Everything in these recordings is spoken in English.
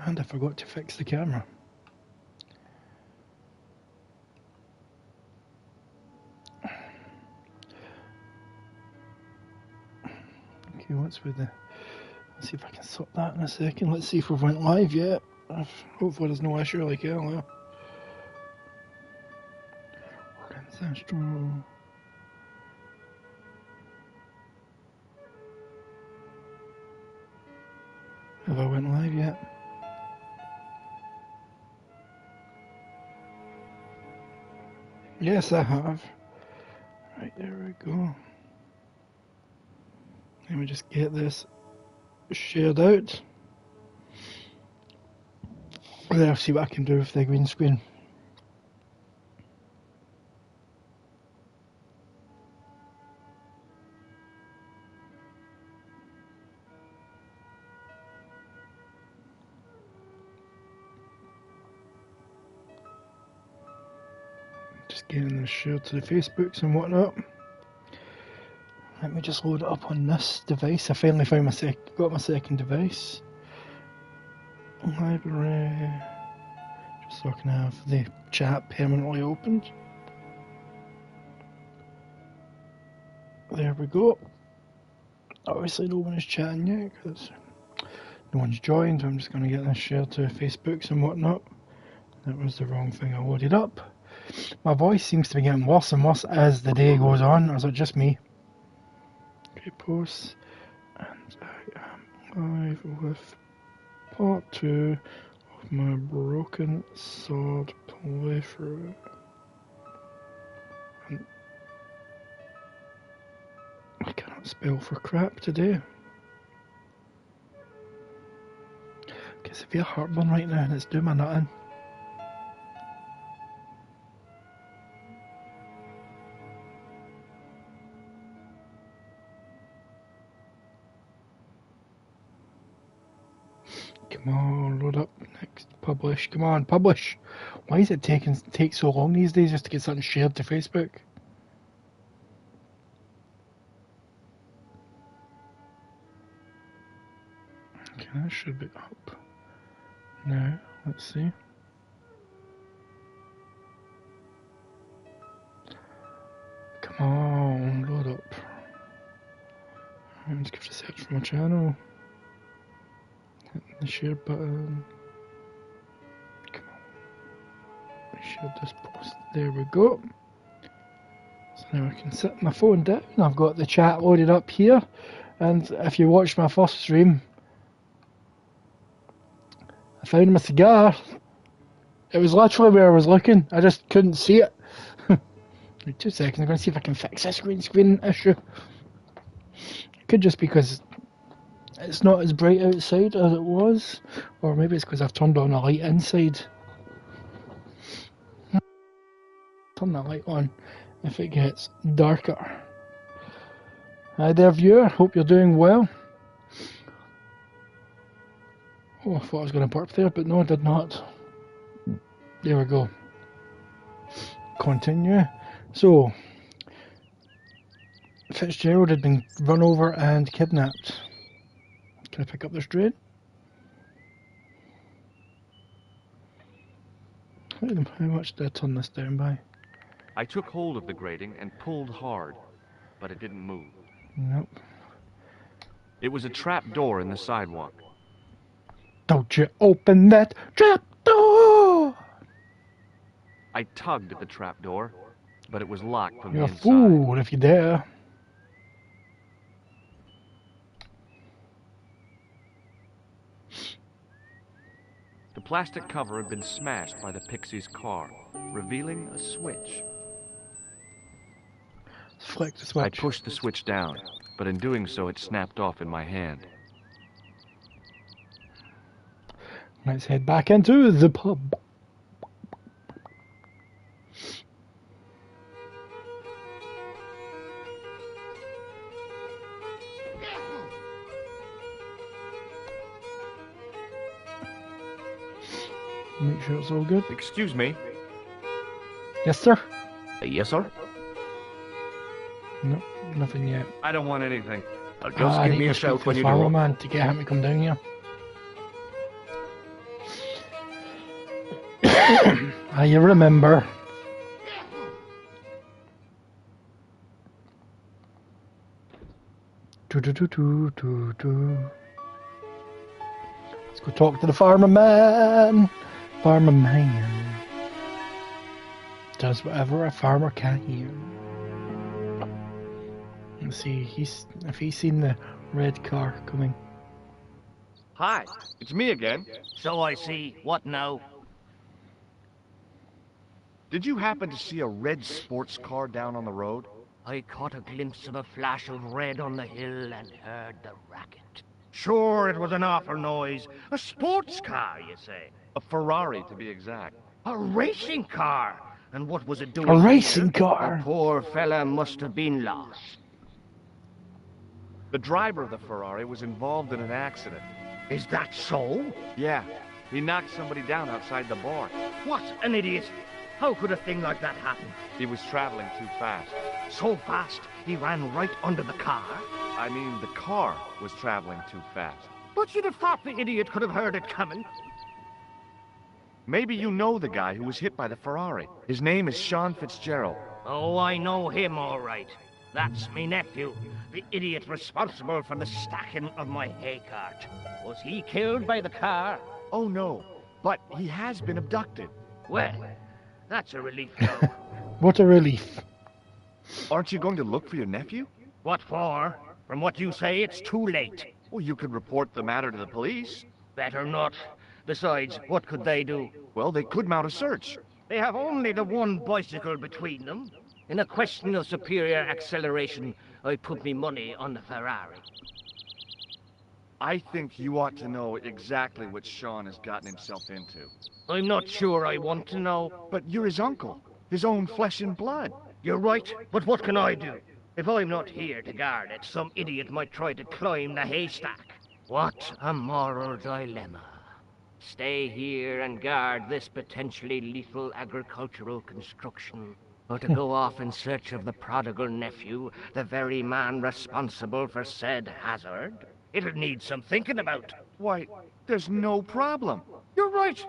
And I forgot to fix the camera. Okay, what's with the... Let's see if I can sort that in a second. Let's see if we've went live yet. Hopefully there's no issue like earlier. Ramsastro. Have I went live yet? Yes, I have. Right, there we go. Let me just get this shared out. Then I'll see what I can do with the green screen. Just getting this shared to the Facebooks and whatnot. Let me just load it up on this device. I finally found got my second device. Library. Just so I can have the chat permanently opened. There we go. Obviously no one is chatting yet because no one's joined. I'm just going to get this shared to Facebooks and whatnot. That was the wrong thing I loaded up. My voice seems to be getting worse and worse as the day goes on. Or is it just me? Okay, posts. And I am live with part 2 of my Broken Sword playthrough. And I cannot spell for crap today. Okay, severe heartburn right now and it's doing my nut in. Come on, load up. Next, publish. Come on, publish. Why is it take so long these days just to get something shared to Facebook? Okay, that should be up. Now, let's see. Come on, load up. Let's give it a search for my channel. Hit the share button. Come on. I shared this post. There we go. So now I can set my phone down. I've got the chat loaded up here. And if you watched my first stream, I found my cigar. It was literally where I was looking. I just couldn't see it. 2 seconds. I'm going to see if I can fix this green screen issue. It could just be because it's not as bright outside as it was, or maybe it's because I've turned on a light inside. Turn that light on if it gets darker. Hi there, viewer. Hope you're doing well. Oh, I thought I was going to burp there, but no, I did not. There we go. Continue. So, Fitzgerald had been run over and kidnapped. Can I pick up this drain? How much did I turn this down by? I took hold of the grating and pulled hard, but it didn't move. Nope. It was a trap door in the sidewalk. Don't you open that trap door! I tugged at the trap door, but it was locked from You're the a inside. fool if you dare. The plastic cover had been smashed by the Pixie's car, revealing a switch. Flick the switch. I pushed the switch down, but in doing so it snapped off in my hand. Let's head back into the pub. Make sure it's all good. Excuse me. Yes, sir? Yes, sir? No, nothing yet. I don't want anything. Just give me a shout when you do. Man, to get him to come down here. You remember. Let's go talk to the farmer man. Farmer man does whatever a farmer can hear. Let's see if he's seen the red car coming. Hi, it's me again. So I see. What now? Did you happen to see a red sports car down on the road? I caught a glimpse of a flash of red on the hill and heard the racket. Sure, it was an awful noise. A sports car, you say? A Ferrari, to be exact. A racing car? And what was it doing A here? racing car? The poor fella must have been lost. The driver of the Ferrari was involved in an accident. Is that so? Yeah, he knocked somebody down outside the bar. What an idiot! How could a thing like that happen? He was traveling too fast. So fast, he ran right under the car? I mean, the car was traveling too fast. But you'd have thought the idiot could have heard it coming. Maybe you know the guy who was hit by the Ferrari. His name is Sean Fitzgerald. Oh, I know him all right. That's me nephew, the idiot responsible for the stacking of my hay cart. Was he killed by the car? Oh no, but he has been abducted. Well, that's a relief now. What a relief. Aren't you going to look for your nephew? What for? From what you say, it's too late. Well, you could report the matter to the police. Better not. Besides, what could they do? Well, they could mount a search. They have only the one bicycle between them. In a question of superior acceleration, I put me money on the Ferrari. I think you ought to know exactly what Sean has gotten himself into. I'm not sure I want to know. But you're his uncle, his own flesh and blood. You're right, but what can I do? If I'm not here to guard it, some idiot might try to climb the haystack. What a moral dilemma. Stay here and guard this potentially lethal agricultural construction, or to go off in search of the prodigal nephew, the very man responsible for said hazard? It'll need some thinking about. Why, there's no problem. You're right.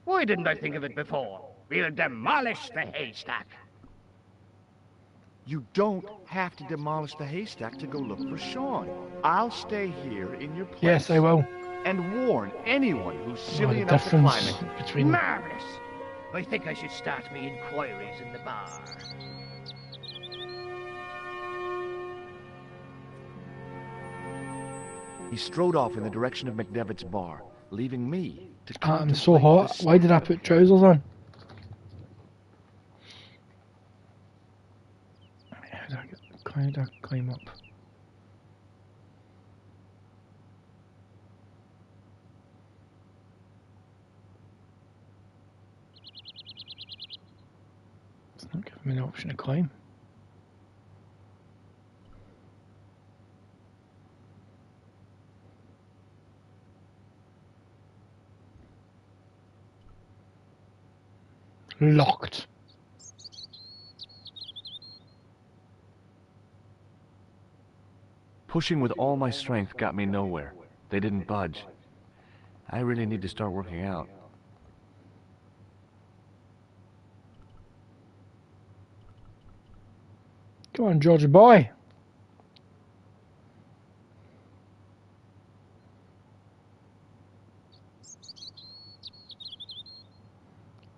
Why didn't I think of it before? We'll demolish the haystack. You don't have to demolish the haystack to go look for Sean. I'll stay here in your place. Yes, I will. And warn anyone who's silly The enough to climb difference it. between... Marvelous. I think I should start me inquiries in the bar. He strode off in the direction of McDevitt's bar, leaving me to I'm so hot. Why did I put trousers on? How do I climb up? It's not giving me the option to climb. Locked. Pushing with all my strength got me nowhere. They didn't budge. I really need to start working out. Come on, Georgia boy.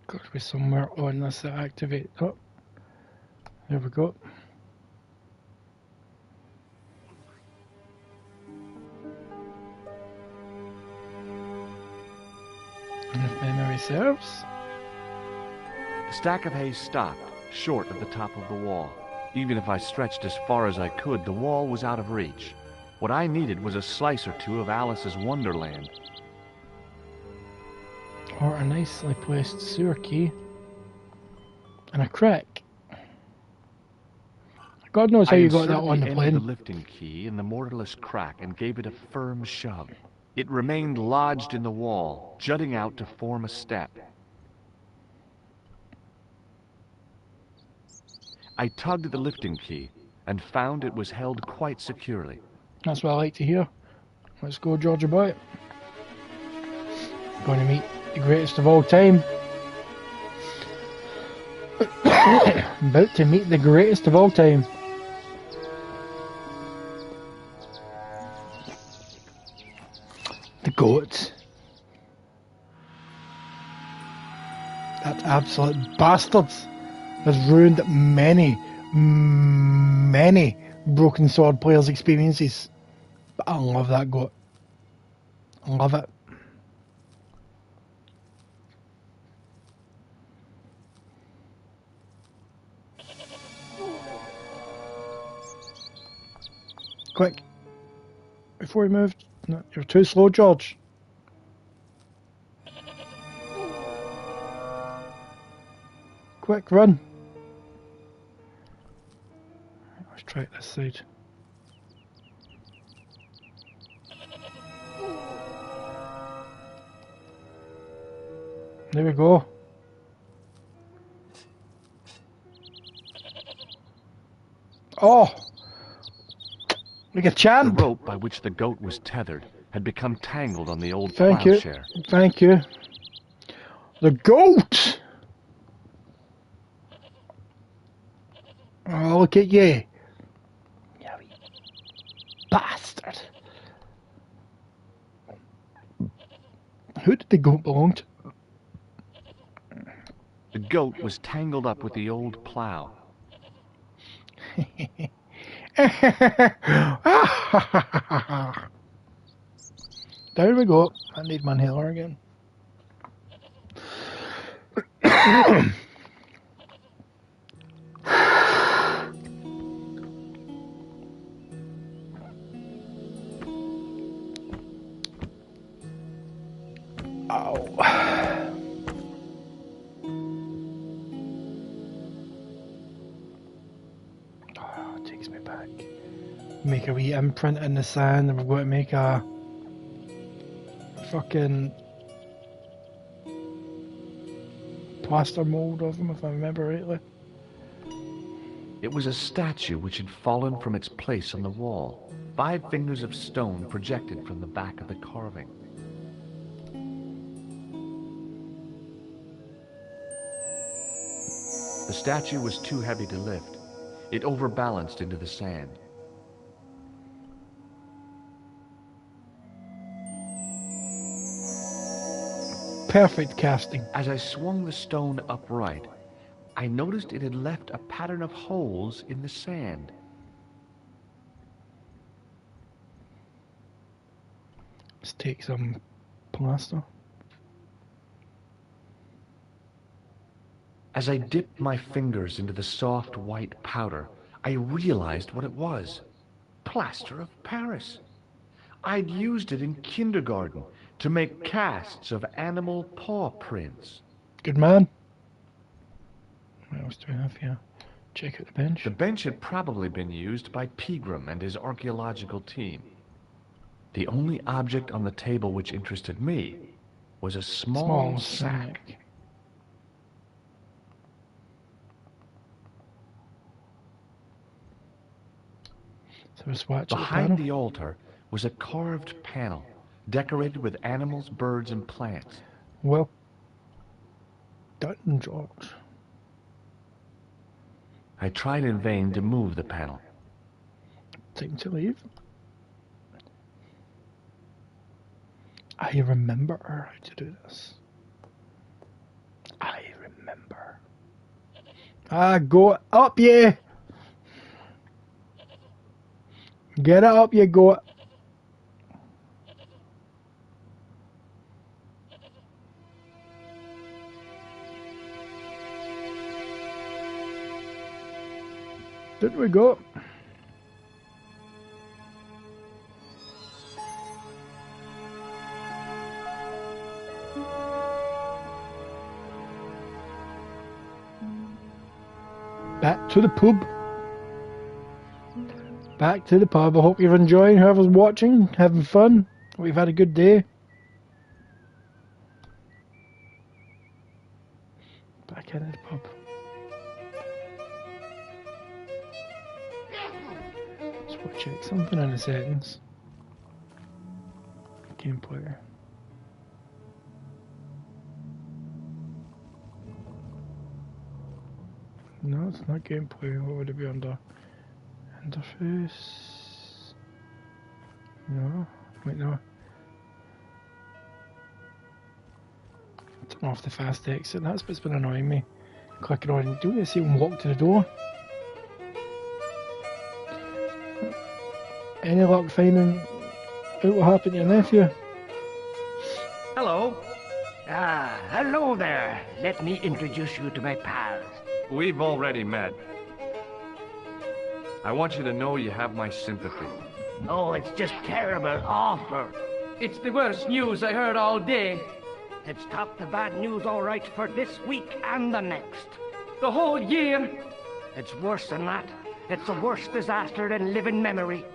Got to be somewhere on this to activate. Oh, there we go. And if memory serves. The stack of hay stopped, short of the top of the wall. Even if I stretched as far as I could, the wall was out of reach. What I needed was a slice or two of Alice's Wonderland. Or a nicely placed sewer key. And a crack. God knows how you got that on the I plane. the lifting key in the mortarless crack and gave it a firm shove. It remained lodged in the wall, jutting out to form a step. I tugged at the lifting key and found it was held quite securely. That's what I like to hear. Let's go, Georgia boy. Going to meet the greatest of all time. I'm about to meet the greatest of all time. The goat. That absolute bastard has ruined many Broken Sword players' experiences. But I love that goat. I love it. Quick. Before we move. No, you're too slow, George. Quick, run. Let's try it this side. There we go. Oh! Like a champ! The rope by which the goat was tethered had become tangled on the old Thank you. plowshare. Thank you. The goat! Oh, look at you. You wee bastard. Who did the goat belong to? The goat was tangled up with the old plow. There we go. I need my inhaler again. Ow. Oh, it takes me back. Make a wee imprint in the sand, and we're going to make a fucking plaster mold of him, if I remember rightly. It was a statue which had fallen from its place on the wall. 5 fingers of stone projected from the back of the carving. The statue was too heavy to lift. It overbalanced into the sand. Perfect casting. As I swung the stone upright, I noticed it had left a pattern of holes in the sand. Let's take some plaster. As I dipped my fingers into the soft white powder, I realized what it was. Plaster of Paris. I'd used it in kindergarten to make casts of animal paw prints. Good man. What else do we have here? Check out the bench. The bench had probably been used by Pegram and his archaeological team. The only object on the table which interested me was a small sack. So we swatch Behind the altar was a carved panel decorated with animals, birds, and plants. Well done, George. I tried in vain to move the panel. Time to leave. I remember how to do this. I remember. Go up, you! Get it up, you goat. Did we go? Back to the pub. Back to the pub. I hope you're enjoying, whoever's watching, having fun. Hope you've had a good day. Back into the pub. Just want to check something in the settings. Game player. No, it's not gameplay. What would it be under? Interface? No. Wait, no. Turn off the fast exit. That's what's been annoying me. Clicking on. Do you see him walk to the door? Any luck finding out what happened to your nephew? Hello. Hello there. Let me introduce you to my pals. We've already met. I want you to know you have my sympathy. Oh, it's just terrible, awful. It's the worst news I heard all day. It's top the bad news all right for this week and the next. The whole year. It's worse than that. It's a worse disaster in living memory.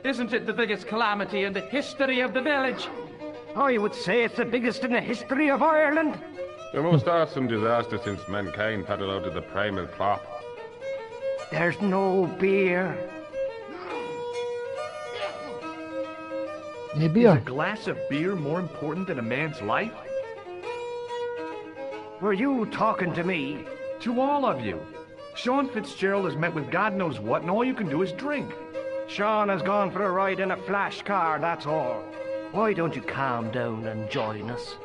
Isn't it the biggest calamity in the history of the village? I would say it's the biggest in the history of Ireland. The most awesome disaster since mankind paddled out of the primal crop. There's no beer. Any Is beer? a glass of beer more important than a man's life? Were you talking to me? To all of you. Sean Fitzgerald has met with God knows what, and all you can do is drink. Sean has gone for a ride in a flash car, that's all. Why don't you calm down and join us?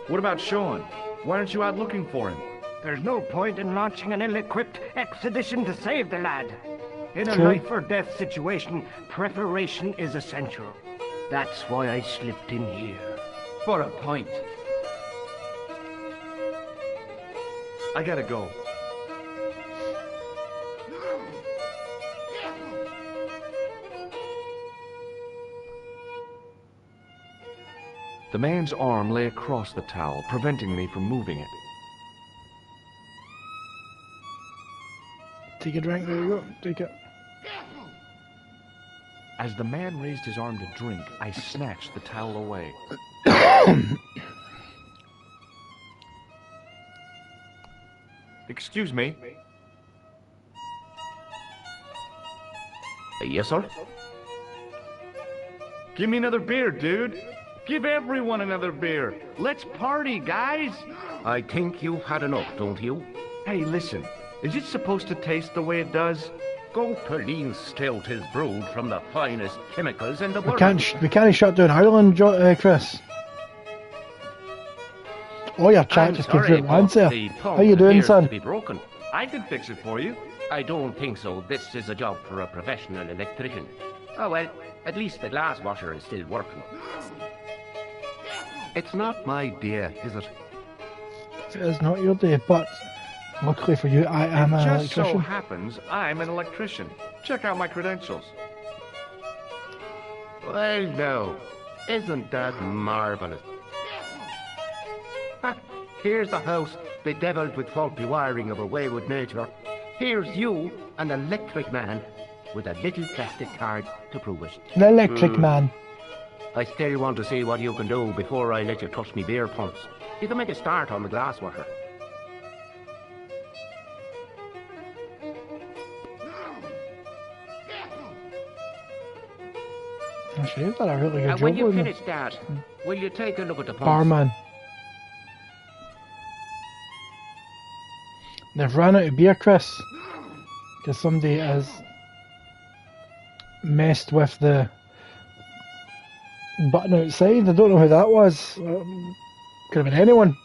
What about Sean? Why aren't you out looking for him? There's no point in launching an ill-equipped expedition to save the lad. In a True. life-or-death situation, preparation is essential. That's why I slipped in here. For a point. I gotta go. The man's arm lay across the towel, preventing me from moving it. Take a drink, there you go. Take it. As the man raised his arm to drink, I snatched the towel away. Excuse me. Yes, sir? Give me another beer, dude. Give everyone another beer. Let's party, guys. I think you've had enough, don't you? Hey, listen. Is it supposed to taste the way it does? Goatpeline stout is brewed from the finest chemicals in the We world. can't shut down Ireland, Chris. Oh, your chat I'm just came sorry, through at once there. but the How pump you doing, appears son? to be broken. I can fix it for you. I don't think so. This is a job for a professional electrician. Oh well, at least the glass washer is still working. It's not my day, is it? It is not your day, but luckily for you, I am an Just so electrician. happens I'm an electrician. Check out my credentials. Well, no. Isn't that marvelous? Ha, here's a house bedeviled with faulty wiring of a wayward nature. Here's you, an electric man, with a little plastic card to prove it. An electric man. I still want to see what you can do before I let you touch me beer pumps. You can make a start on the glass washer. Actually, you've done a really good And job when you with finish that, will you take a look at the pumps? Barman. They've run out of beer, Chris. Because somebody has messed with the button outside. I don't know who that was. Could have been anyone.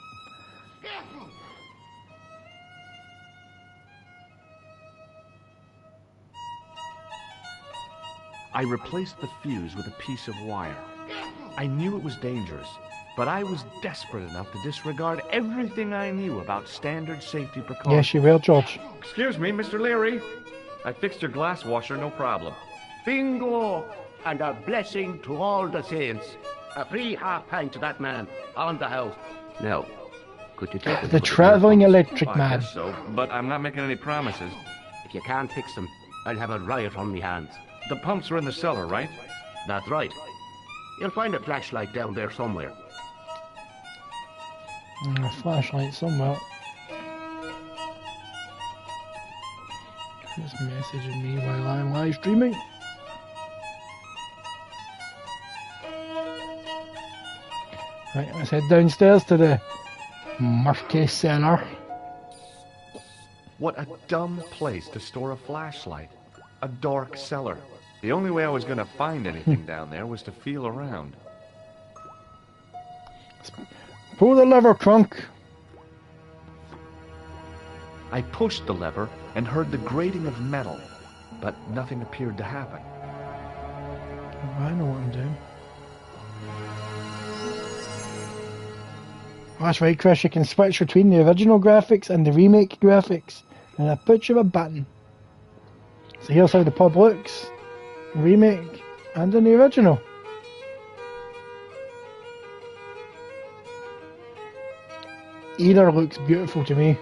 I replaced the fuse with a piece of wire. I knew it was dangerous, but I was desperate enough to disregard everything I knew about standard safety precautions. Yes, you will, George. Excuse me, Mr. Leary. I fixed your glass washer, no problem. Bingo! And a blessing to all the saints. A free half pint to that man on the house. Now, could you take a look The at travelling beer electric I man. guess so, but I'm not making any promises. pumps? If you can't fix them, I'll have a riot on me hands. The pumps are in the cellar, right? That's right. You'll find a flashlight down there somewhere. A flashlight somewhere. Who's messaging me while I'm live streaming? Right, let's head downstairs to the murky cellar. What a dumb place to store a flashlight. A dark cellar. The only way I was going to find anything down there was to feel around. Pull the lever, Crunk. I pushed the lever and heard the grating of metal, but nothing appeared to happen. Oh, I know what I'm doing. That's right, Chris, you can switch between the original graphics and the remake graphics in a push of a button. So here's how the pub looks. Remake and in the original. Either looks beautiful to me.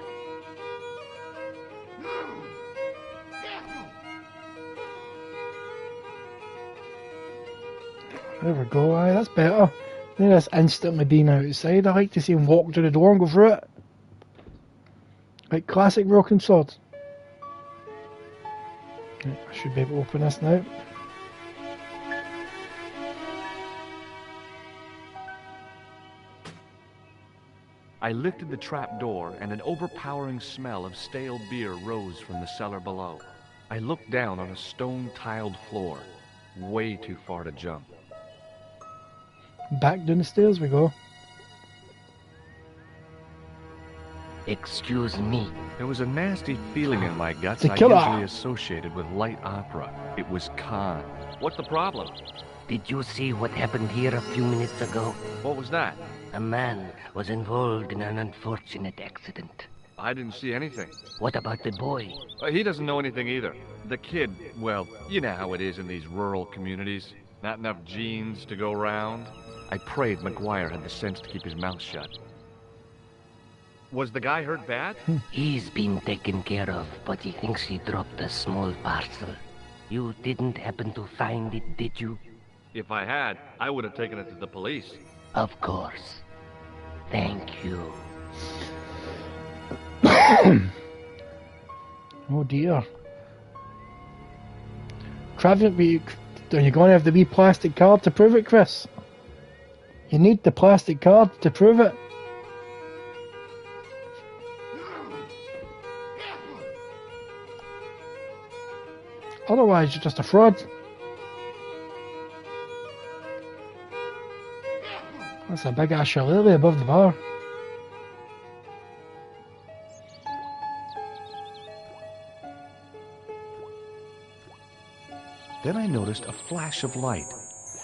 There we go, aye, that's better. Look at this instantly being outside. I like to see him walk to the door and go through it. Like classic Broken Sword. Right, I should be able to open this now. I lifted the trap door and an overpowering smell of stale beer rose from the cellar below. I looked down on a stone-tiled floor. Way too far to jump. Back down the stairs we go. Excuse me. There was a nasty feeling in my guts The I killer. usually associated with light opera. It was Khan. What's the problem? Did you see what happened here a few minutes ago? What was that? A man was involved in an unfortunate accident. I didn't see anything. What about the boy? He doesn't know anything either. The kid, well, you know how it is in these rural communities. Not enough genes to go round. I prayed McGuire had the sense to keep his mouth shut. Was the guy hurt bad? He's been taken care of, but he thinks he dropped a small parcel. You didn't happen to find it, did you? If I had, I would have taken it to the police. Of course. Thank you. Oh dear. Traffic, are you going to have the wee plastic card to prove it, Chris? You need the plastic card to prove it. Otherwise, you're just a fraud. That's a big ass shillelagh above the bar. Then I noticed a flash of light.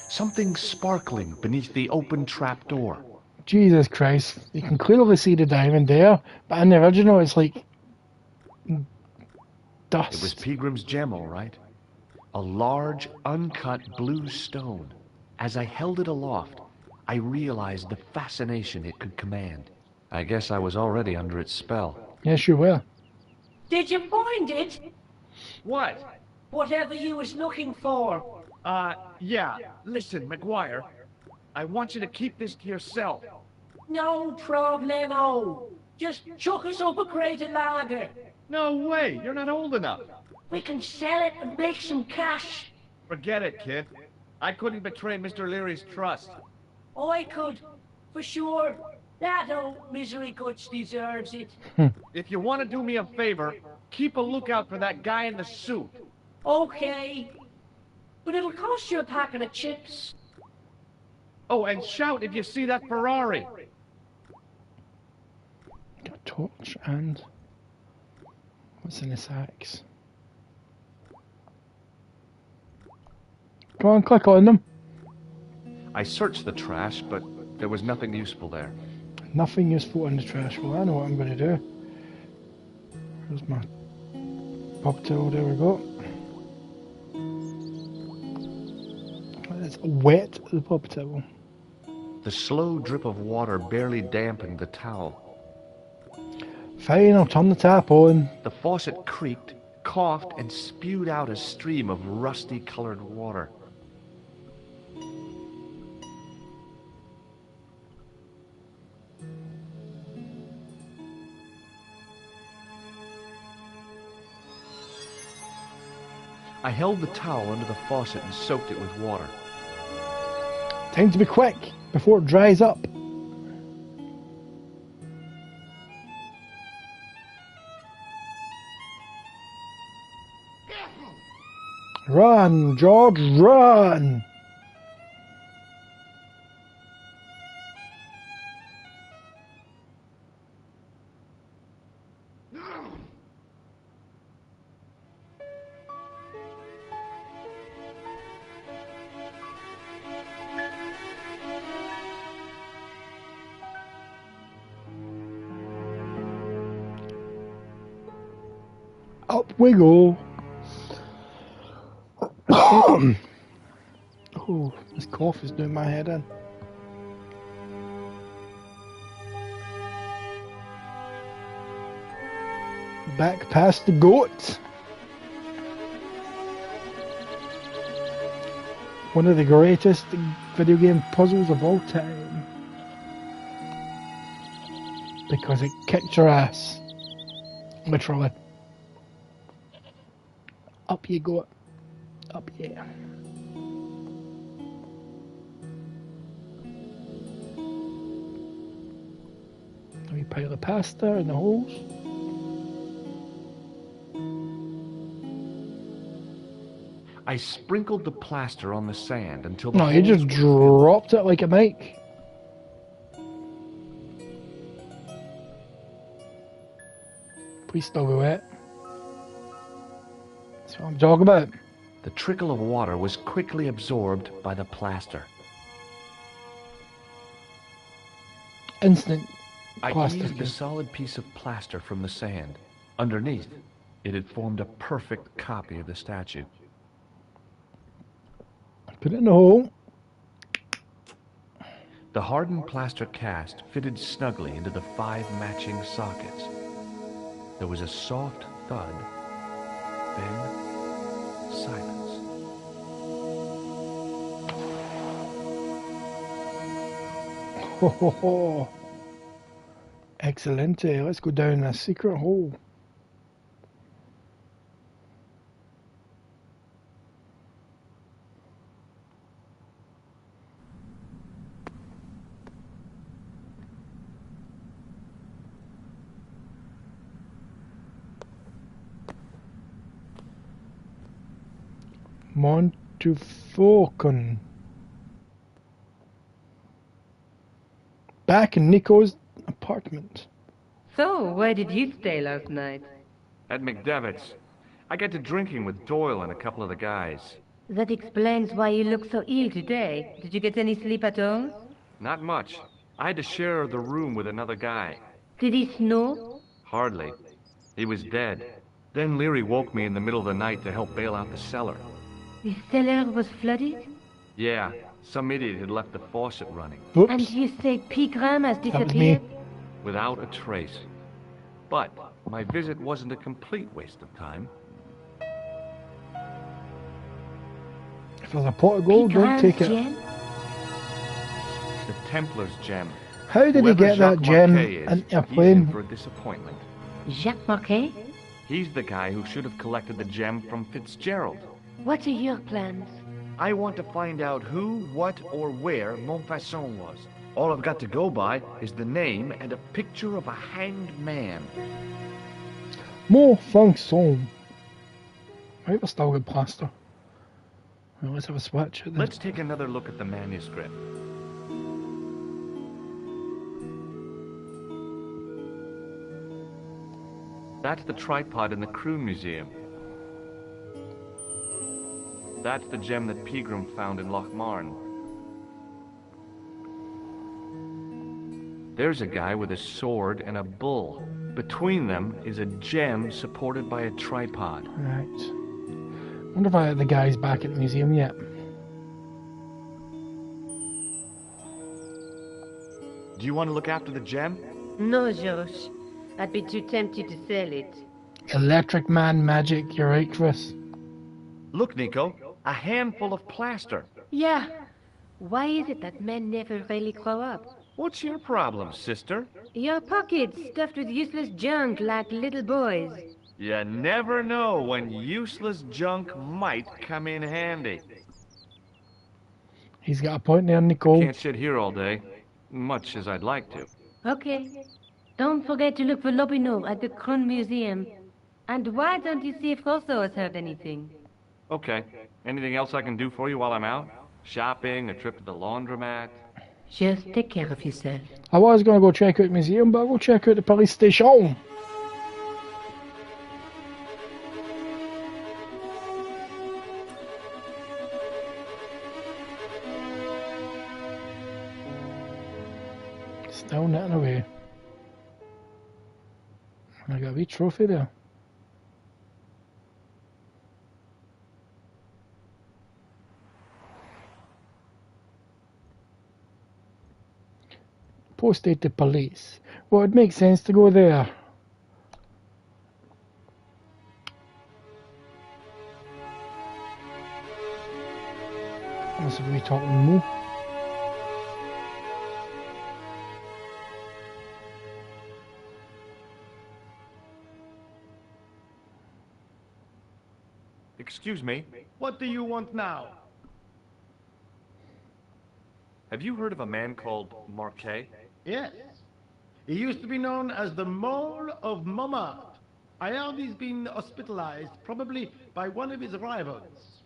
Something sparkling beneath the open trap door. Jesus Christ. You can clearly see the diamond there, but in the original it's like dust. It was Peagram's gem, all right. A large, uncut blue stone. As I held it aloft, I realized the fascination it could command. I guess I was already under its spell. Yes, you were. Did you find it? What? Whatever you was looking for. Yeah. Listen, McGuire. I want you to keep this to yourself. No problemo. Just chuck us up a crate of lager. No way. You're not old enough. We can sell it and make some cash. Forget it, kid. I couldn't betray Mr. Leary's trust. I could, for sure. That old misery guts deserves it. If you want to do me a favor, keep a lookout for that guy in the suit. Okay. But it'll cost you a packet of chips. Oh, and shout if you see that Ferrari. Got a torch and what's in the sacks? Go on, click on them. I searched the trash, but there was nothing useful there. Nothing useful in the trash. Well, I know what I'm going to do. Here's my pub towel. There we go. It's wet, the pub towel. The slow drip of water barely dampened the towel. Fine, I'll turn the tap on. The faucet creaked, coughed, and spewed out a stream of rusty-colored water. I held the towel under the faucet and soaked it with water. Time to be quick before it dries up. Run, George, run! Up we go. Oh, this cough is doing my head in. Back past the goats. One of the greatest video game puzzles of all time. Because it kicked your ass. Literally. Up you go. Up yeah. A wee pile of pasta in the holes. I sprinkled the plaster on the sand until No, you just dropped it like a mic. Please still be wet. That's what I'm talking about. The trickle of water was quickly absorbed by the plaster. Instant I plaster. eased the solid piece of plaster from the sand. Underneath, it had formed a perfect copy of the statue. Put it in the hole. The hardened plaster cast fitted snugly into the 5 matching sockets. There was a soft thud, then silence. Ho ho ho. Excelente. Let's go down a secret hole. Montefaucon. Back in Nico's apartment. So, where did you stay last night? At McDevitt's, I got to drinking with Doyle and a couple of the guys. That explains why you look so ill today. Did you get any sleep at all? Not much. I had to share the room with another guy. Did he snore? Hardly. He was dead. Then Leary woke me in the middle of the night to help bail out the cellar. The cellar was flooded? Yeah, some idiot had left the faucet running. Oops. And you say Pegram has was me. disappeared? Without a trace. But my visit wasn't a complete waste of time. If there's a pot of gold, don't Pegram's take it. gem? The Templars gem. How did he Whoever get that Jacques gem Marquet is, into a he's in plane? for a disappointment. Jacques Marquet? He's the guy who should have collected the gem from Fitzgerald. What are your plans? I want to find out who, what, or where Montfaucon was. All I've got to go by is the name and a picture of a hanged man. Montfaucon. Right, we're still good plaster. Well, let's have a switch at this. Let's take another look at the manuscript. That's the tripod in the Croon Museum. That's the gem that Pegram found in Lochmarn. There's a guy with a sword and a bull. Between them is a gem supported by a tripod. Right. Wonder if I had the guys back at the museum yet. Do you want to look after the gem? No, Josh. I'd be too tempted to sell it. Electric Man magic, you're right, Chris. Look, Nico, a handful of plaster. Yeah. Why is it that men never really grow up? What's your problem, sister? Your pockets stuffed with useless junk like little boys. You never know when useless junk might come in handy. He's got a point there, Nicole. Can't sit here all day, much as I'd like to. Okay. Don't forget to look for Lobinov at the Kroon Museum. And why don't you see if Rosso has heard anything? Okay. Anything else I can do for you while I'm out? Shopping, a trip to the laundromat? Just take care of yourself. I was going to go check out the museum, but I'll go check out the police station. Still knitting away. I got a wee trophy there. Posted to police. Well, it makes sense to go there. Unless we talking more. Excuse me. What do you want now? Have you heard of a man called Marquet? Yes. He used to be known as the Mole of Montmartre. I heard he's been hospitalized, probably by one of his rivals.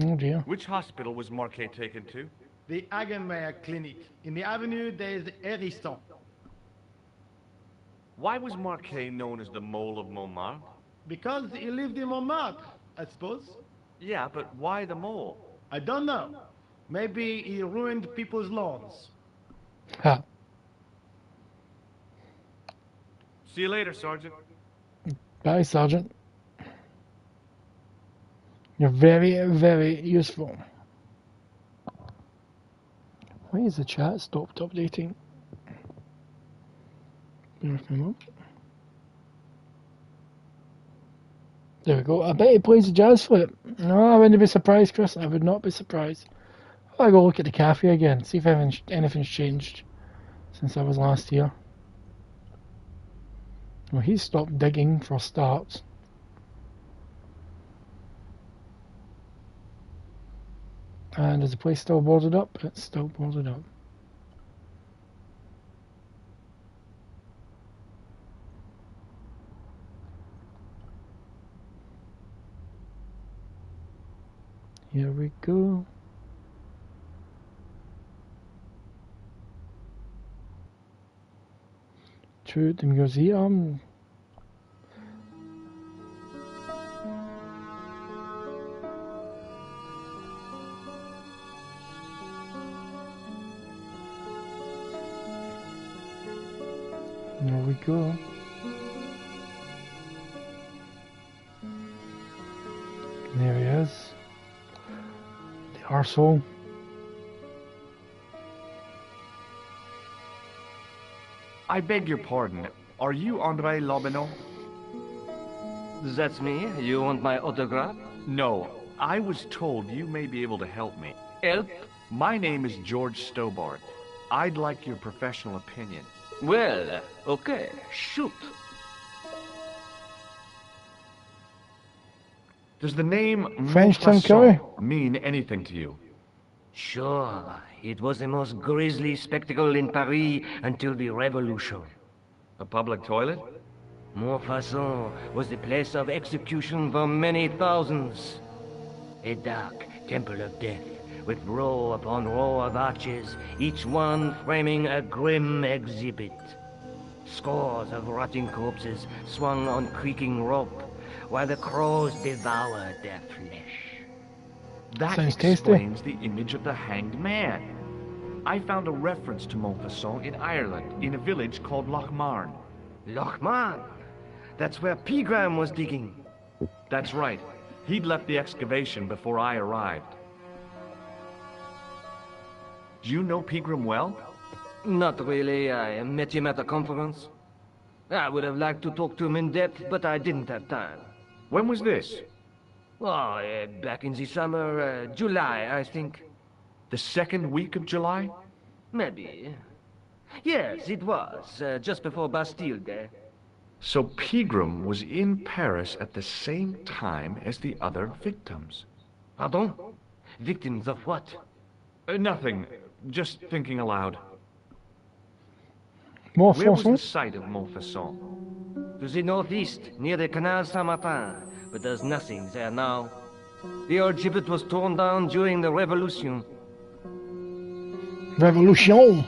Oh dear. Which hospital was Marquet taken to? The Hagenmeyer Clinic in the Avenue des Hérissons. Why was Marquet known as the Mole of Montmartre? Because he lived in Montmartre, I suppose. Yeah, but why the mole? I don't know. Maybe he ruined people's lawns. Ha. See you later, Sergeant. Bye, Sergeant. You're very, very useful. Why is the chat stopped updating? Bear with me a moment. There we go. I bet he plays the jazz flute. No, I wouldn't be surprised, Chris. I would not be surprised. I'll go look at the cafe again, see if anything's changed since I was last here. Well, he's stopped digging for starts. And is the place still boarded up? It's still boarded up. Here we go. To the museum. There we go. There he is. The arsehole. I beg your pardon. Are you André Lobineau? That's me. You want my autograph? No. I was told you may be able to help me. Help? My name is George Stobart. I'd like your professional opinion. Well, okay. Shoot. Does the name French Tim Montfaucon Curry? mean anything to you? Sure. It was the most grisly spectacle in Paris until the Revolution. A public toilet? Montfaucon was the place of execution for many thousands. A dark temple of death, with row upon row of arches, each one framing a grim exhibit. Scores of rotting corpses swung on creaking rope, while the crows devoured their flesh. That Sounds tasty. explains the image of the hanged man. I found a reference to Montfaucon in Ireland, in a village called Lochmarn. Lochmarn? That's where Pegram was digging. That's right. He'd left the excavation before I arrived. Do you know Pegram well? Not really. I met him at a conference. I would have liked to talk to him in depth, but I didn't have time. When was this? Oh, back in the summer, July, I think. The second week of July? Maybe. Yes, it was, just before Bastille Day. So Pegram was in Paris at the same time as the other victims. Pardon? Victims of what? Nothing. Just thinking aloud. More Where was the fossils. site of Montfaucon? To the northeast, near the Canal Saint-Martin, but there's nothing there now. The old gibbet was torn down during the Revolution. Revolution!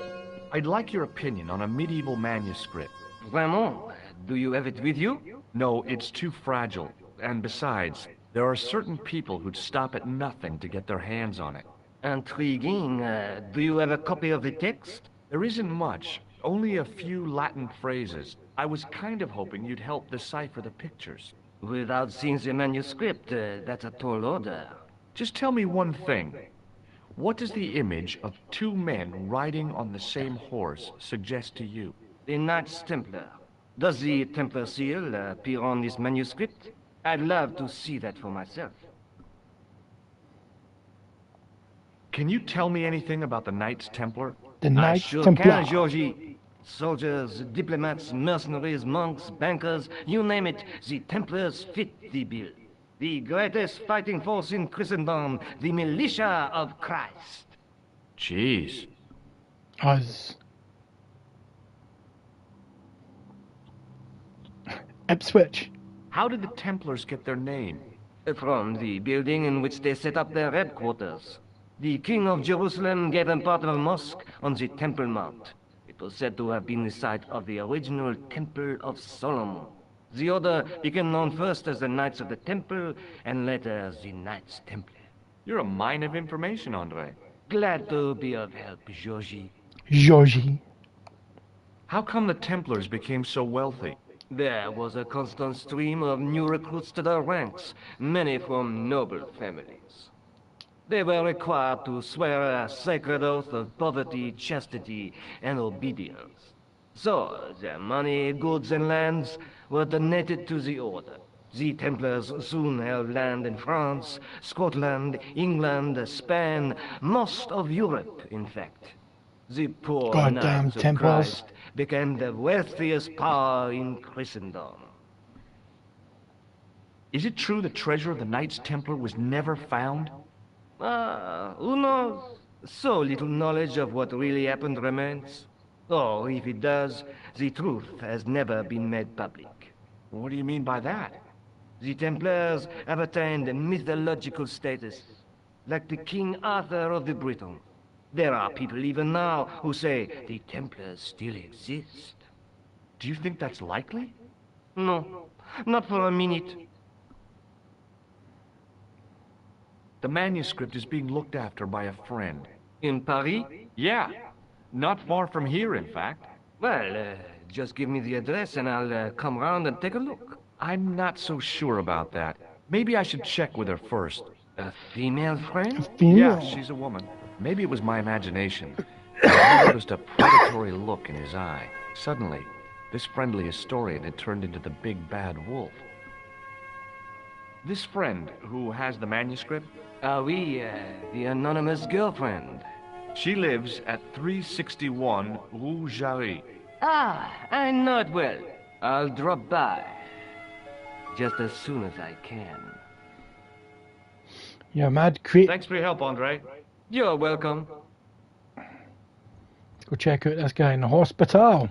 I'd like your opinion on a medieval manuscript. Vraiment? Do you have it with you? No, it's too fragile. And besides, there are certain people who'd stop at nothing to get their hands on it. Intriguing. Do you have a copy of the text? There isn't much, only a few Latin phrases. I was kind of hoping you'd help decipher the pictures. Without seeing the manuscript, that's a tall order. Just tell me one thing. What does the image of two men riding on the same horse suggest to you? The Knights Templar. Does the Templar seal appear on this manuscript? I'd love to see that for myself. Can you tell me anything about the Knights Templar? The I Knights sure Templar. can, Georgie. Soldiers, diplomats, mercenaries, monks, bankers, you name it, the Templars fit the bill. The greatest fighting force in Christendom, the militia of Christ. Jeez. Us. Ipswich. How did the Templars get their name? From the building in which they set up their headquarters. The King of Jerusalem gave them part of a mosque on the Temple Mount. It was said to have been the site of the original Temple of Solomon. The order became known first as the Knights of the Temple, and later as the Knights Templar. You're a mine of information, Andre. Glad to be of help, Georgie. Georgie. How come the Templars became so wealthy? There was a constant stream of new recruits to their ranks, many from noble families. They were required to swear a sacred oath of poverty, chastity, and obedience. So, their money, goods, and lands were donated to the order. The Templars soon held land in France, Scotland, England, Spain, most of Europe, in fact. The poor Goddamn Knights of Templars. Christ became the wealthiest power in Christendom. Is it true the treasure of the Knights Templar was never found? Who knows? So little knowledge of what really happened remains. Or, if it does, the truth has never been made public. What do you mean by that? The Templars have attained a mythological status, like the King Arthur of the Britons. There are people even now who say the Templars still exist. Do you think that's likely? No, not for a minute. The manuscript is being looked after by a friend. In Paris? Yeah, not far from here, in fact. Well, just give me the address and I'll come round and take a look. I'm not so sure about that. Maybe I should check with her first. A female friend? Yeah, she's a woman. Maybe it was my imagination. I noticed a predatory look in his eye. Suddenly, this friendly historian had turned into the big bad wolf. This friend who has the manuscript? Oui, the anonymous girlfriend. She lives at 361 Rue Jarry. Ah, I know it well. I'll drop by. Just as soon as I can. You're mad creep. Thanks for your help, Andre. You're welcome. Go check out this guy in the hospital.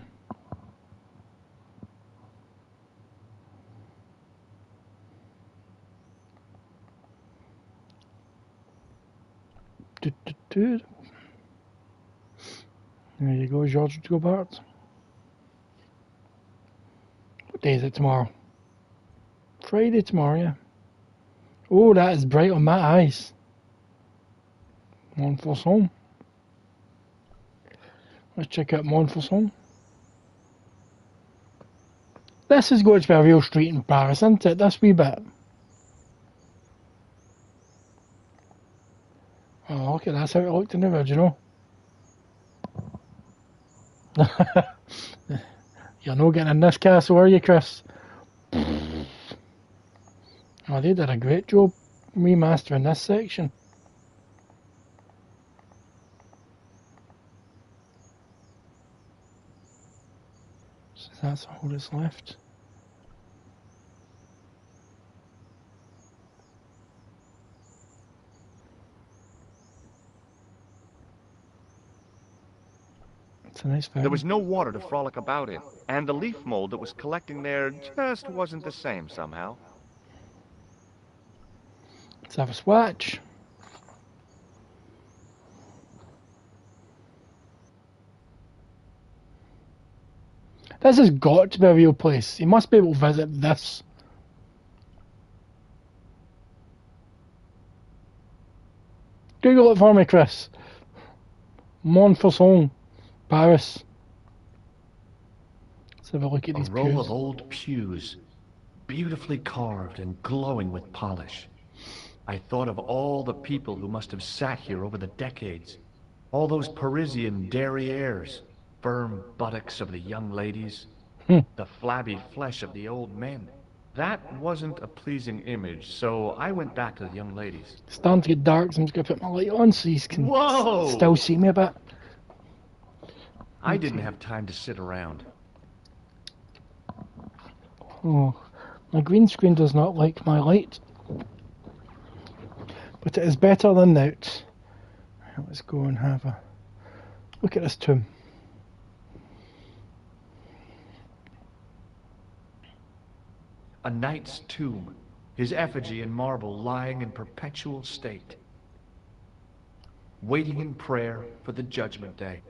There you go, George Gobart. What day is it tomorrow? Friday tomorrow, yeah. Oh, that is bright on my eyes. Montfaucon. Let's check out Montfaucon. This is going to be a real street in Paris, isn't it? This wee bit. Oh, okay, that's how it looked in the original. You're not getting in this castle, are you, Chris? Oh, they did a great job remastering this section. So that's all that's left. It's a nice There film. was no water to frolic about in, and the leaf mold that was collecting there just wasn't the same somehow. have a swatch. This has got to be a real place. You must be able to visit this. Google it for me, Chris. Montfaucon, Paris. Let's have a look at these A row pews. of old pews, beautifully carved and glowing with polish. I thought of all the people who must have sat here over the decades. All those Parisian derrieres, firm buttocks of the young ladies, the flabby flesh of the old men. That wasn't a pleasing image, so I went back to the young ladies. It's starting to get dark, so I'm just going to put my light on so you can Whoa! still see me a bit. I didn't have time to sit around. Oh, my green screen does not like my light. But it is better than that. Let's go and have a look at this tomb. A knight's tomb, his effigy in marble lying in perpetual state, waiting in prayer for the judgment day.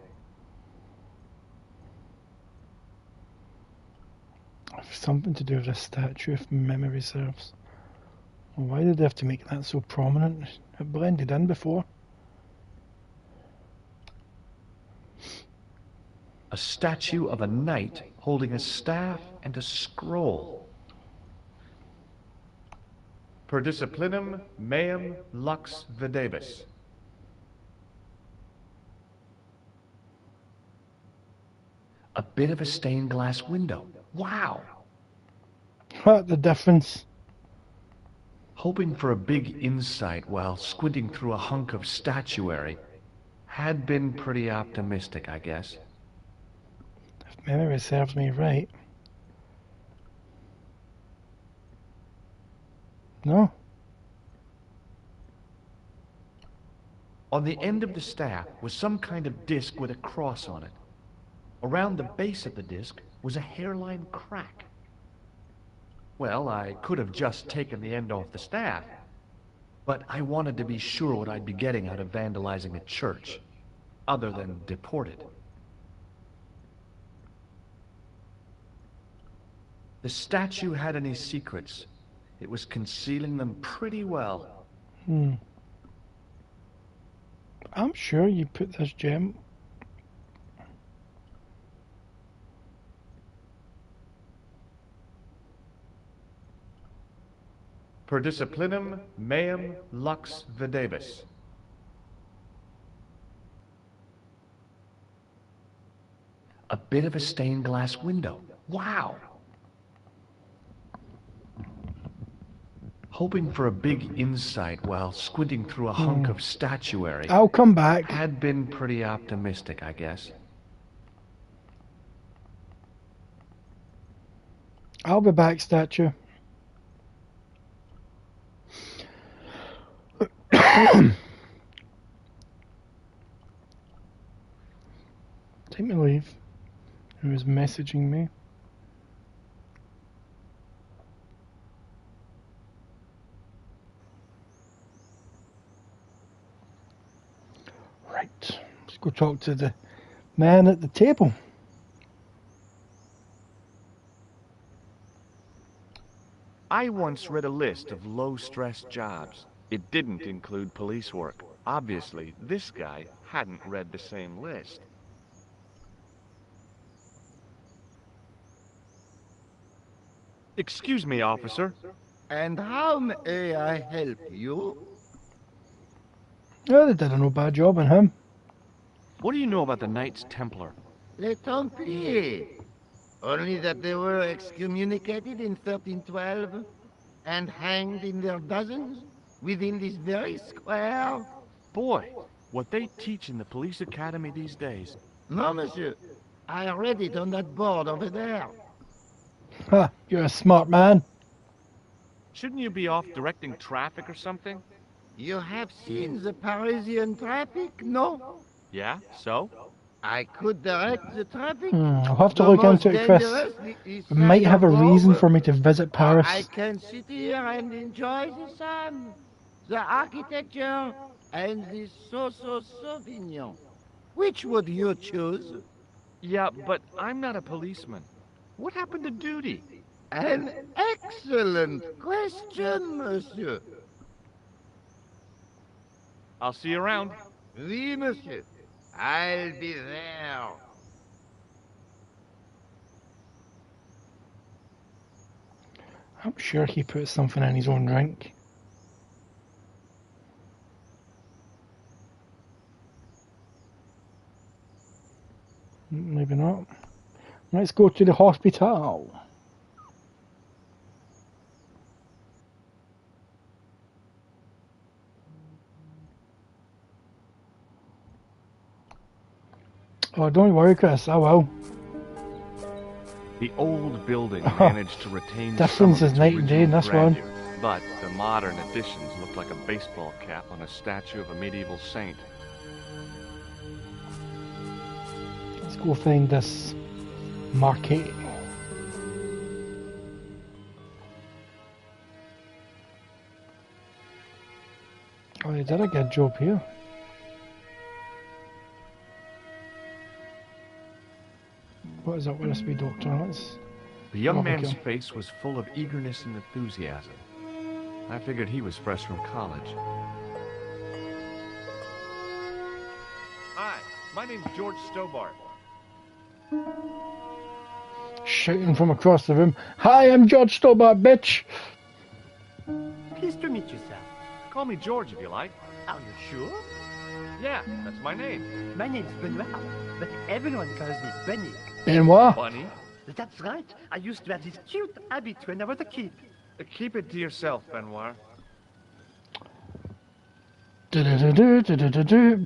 Something to do with this statue, if memory serves. Well, why did they have to make that so prominent? It blended in before. A statue of a knight holding a staff and a scroll. Per disciplinum meum lux videbis. A bit of a stained glass window. Wow! What the difference? Hoping for a big insight while squinting through a hunk of statuary had been pretty optimistic, I guess. If memory serves me right. No. On the end of the staff was some kind of disc with a cross on it. Around the base of the disc was a hairline crack. Well, I could have just taken the end off the staff, but I wanted to be sure what I'd be getting out of vandalizing a church, other than deported. The statue had any secrets. It was concealing them pretty well. I'm sure you put this gem. Per disciplinum meum lux videbis. A bit of a stained glass window. Wow! Hoping for a big insight while squinting through a hunk of statuary. I'll come back. Had been pretty optimistic, I guess. I'll be back, statue. Take me leave. Who is messaging me? Right. Let's go talk to the man at the table. I once read a list of low-stress jobs. It didn't include police work. Obviously, this guy hadn't read the same list. Excuse me, officer. And how may I help you? Oh, they did a no bad job on him. What do you know about the Knights Templar? Les Templiers. Only that they were excommunicated in 1312 and hanged in their dozens within this very square. Boy, what they teach in the police academy these days. No, monsieur. I read it on that board over there. Ha, you're a smart man. Shouldn't you be off directing traffic or something? You have seen the Parisian traffic, no? Yeah, so? I could direct the traffic. I'll have to look into it, Chris. We might have a reason for me to visit Paris. I can sit here and enjoy the sun. the architecture, and the so-so Sauvignon. Which would you choose? Yeah, but I'm not a policeman. What happened to duty? An excellent question, monsieur. I'll see you around. Oui, monsieur. I'll be there. I'm sure he put something in his own drink. Maybe not. Let's go to the hospital. Oh, don't worry, Chris. I will. The old building managed to retain Difference some is of its night and day in original this one. grandeur, but the modern additions look like a baseball cap on a statue of a medieval saint. Let's go find this market. Oh, they did a good job here. What is that? Where's me, Doctor? Let's... The young Oh, man's okay. face was full of eagerness and enthusiasm. I figured he was fresh from college. Hi, my name's George Stobart. Shouting from across the room. Hi, I'm George Stobart, bitch! Pleased to meet you, sir. Call me George if you like. Are you sure? Yeah, that's my name. My name's Benoit, but everyone calls me Bunny. Benoit? Bunny. That's right. I used to wear this cute habit when I was a kid. Keep it to yourself, Benoit. Do do do do do do do.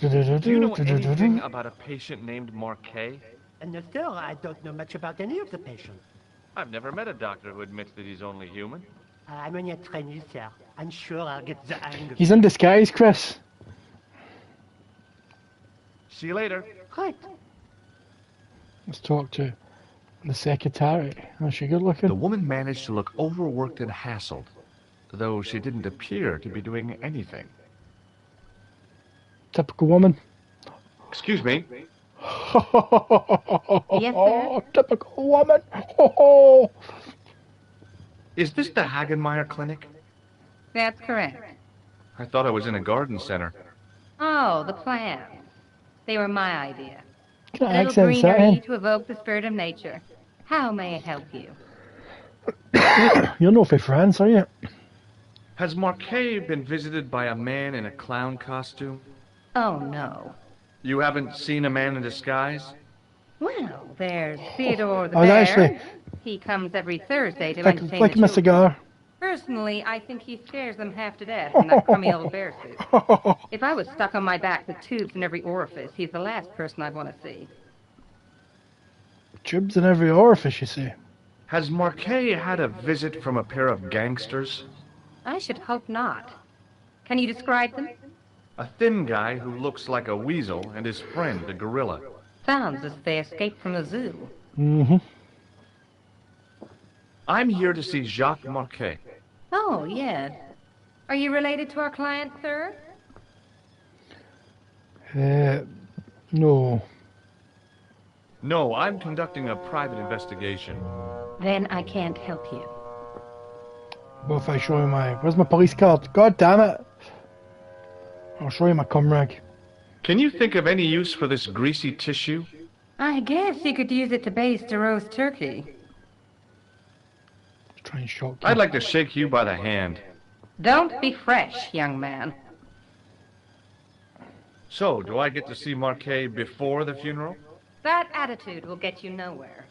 Do you know anything about a patient named Marquet? And no, sir, I don't know much about any of the patients. I've never met a doctor who admits that he's only human. I'm only a trainee, sir. I'm sure I'll get the hang of He's it. in disguise, Chris. See you later. Right. Let's talk to the secretary. Oh, she good looking? The woman managed to look overworked and hassled, though she didn't appear to be doing anything. Typical woman. Excuse me. Yes, sir? Typical woman. Oh, Is this the Hagenmeyer Clinic? That's correct. I thought I was in a garden center. Oh, the plants. They were my idea. what kind A of little accent's that greenery in? to evoke the spirit of nature. How may it help you? You're not for France, are you? Has Marquet been visited by a man in a clown costume? Oh, no. You haven't seen a man in disguise? Well, there's Theodore the I was Bear. actually- He comes every Thursday to Like, entertain like the my children. cigar. Personally, I think he scares them half to death in that crummy old bear suit. If I was stuck on my back with tubes in every orifice, he's the last person I'd want to see. Tubes in every orifice, you see. Has Marquet had a visit from a pair of gangsters? I should hope not. Can you describe them? A thin guy who looks like a weasel and his friend, a gorilla. Sounds as if they escaped from a zoo. Mm-hmm. I'm here to see Jacques Marquet. Oh, yes. Are you related to our client, sir? No. No, I'm conducting a private investigation. Then I can't help you. What if I show you my... Where's my police card? God damn it! I'll show you my cum rag. Can you think of any use for this greasy tissue? I guess you could use it to baste a roast turkey. Try and shock you. I'd like to shake you by the hand. Don't be fresh, young man. So, do I get to see Marquet before the funeral? That attitude will get you nowhere.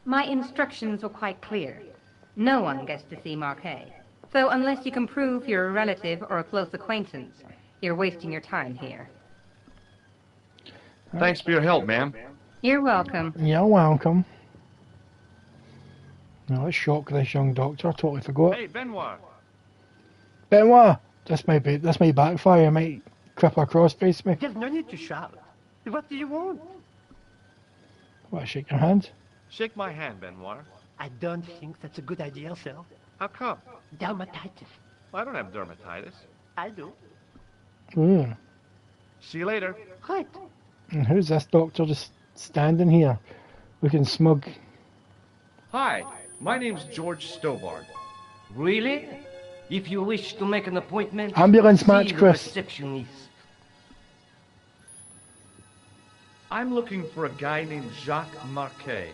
My instructions were quite clear. No one gets to see Marquet. So unless you can prove you're a relative or a close acquaintance, you're wasting your time here. Thanks for your help, ma'am. You're welcome. You're welcome. Now let's shock this young doctor. I totally forgot. Hey, Benoit. Benoit! This might backfire. It might crip or crossface me. There's no need to shout. What do you want? What, shake your hand? Shake my hand, Benoit. I don't think that's a good idea, sir. How come? Dermatitis. I don't have dermatitis. I do. Ooh. See you later. Right. And who's this doctor just standing here, looking smug? Hi, my name's George Stobart. Really? If you wish to make an appointment, Ambulance see match, the Chris. receptionist. I'm looking for a guy named Jacques Marquet.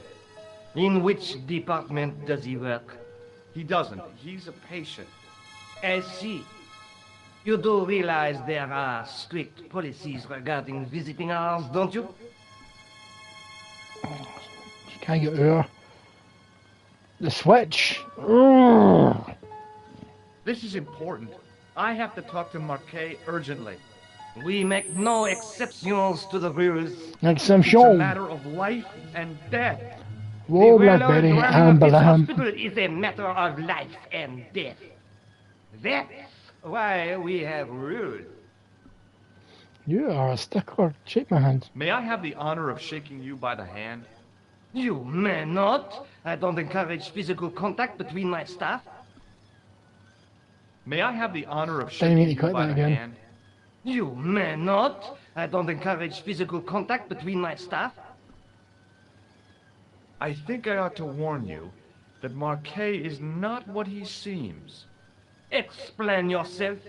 In which department does he work? He doesn't. He's a patient. I see. You do realize there are strict policies regarding visiting hours, don't you? You can't get over the switch. Urgh. This is important. I have to talk to Marquet urgently. We make no exceptions to the rules. Like some It's a show. matter of life and death. Whoa, The well-known Blackberry, running of this Amberlam. hospital is a matter of life and death. That's why we have rules. You are a stickler. Shake my hand. May I have the honor of shaking you by the hand? You may not. I don't encourage physical contact between my staff. May I have the honor of Didn't shaking mean to you cut by that the again. hand? You may not. I don't encourage physical contact between my staff. I think I ought to warn you that Marquet is not what he seems. Explain yourself.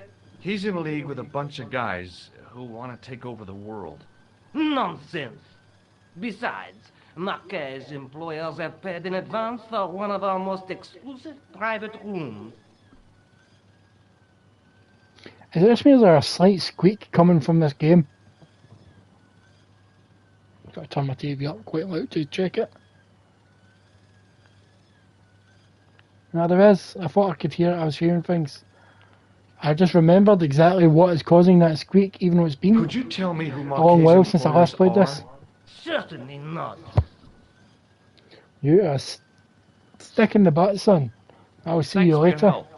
He's in league with a bunch of guys who want to take over the world. Nonsense. Besides, Marquet's employers have paid in advance for one of our most exclusive private rooms. Is this means there a slight squeak coming from this game? Gotta turn my TV up quite loud to check it. No, there is. I thought I could hear it. I was hearing things. I just remembered exactly what is causing that squeak, even though it's been Could you tell me who a Marquet's long while since I last played employers this. Certainly not. You are a stick in the butt, son. I will see Thanks you for your later. help.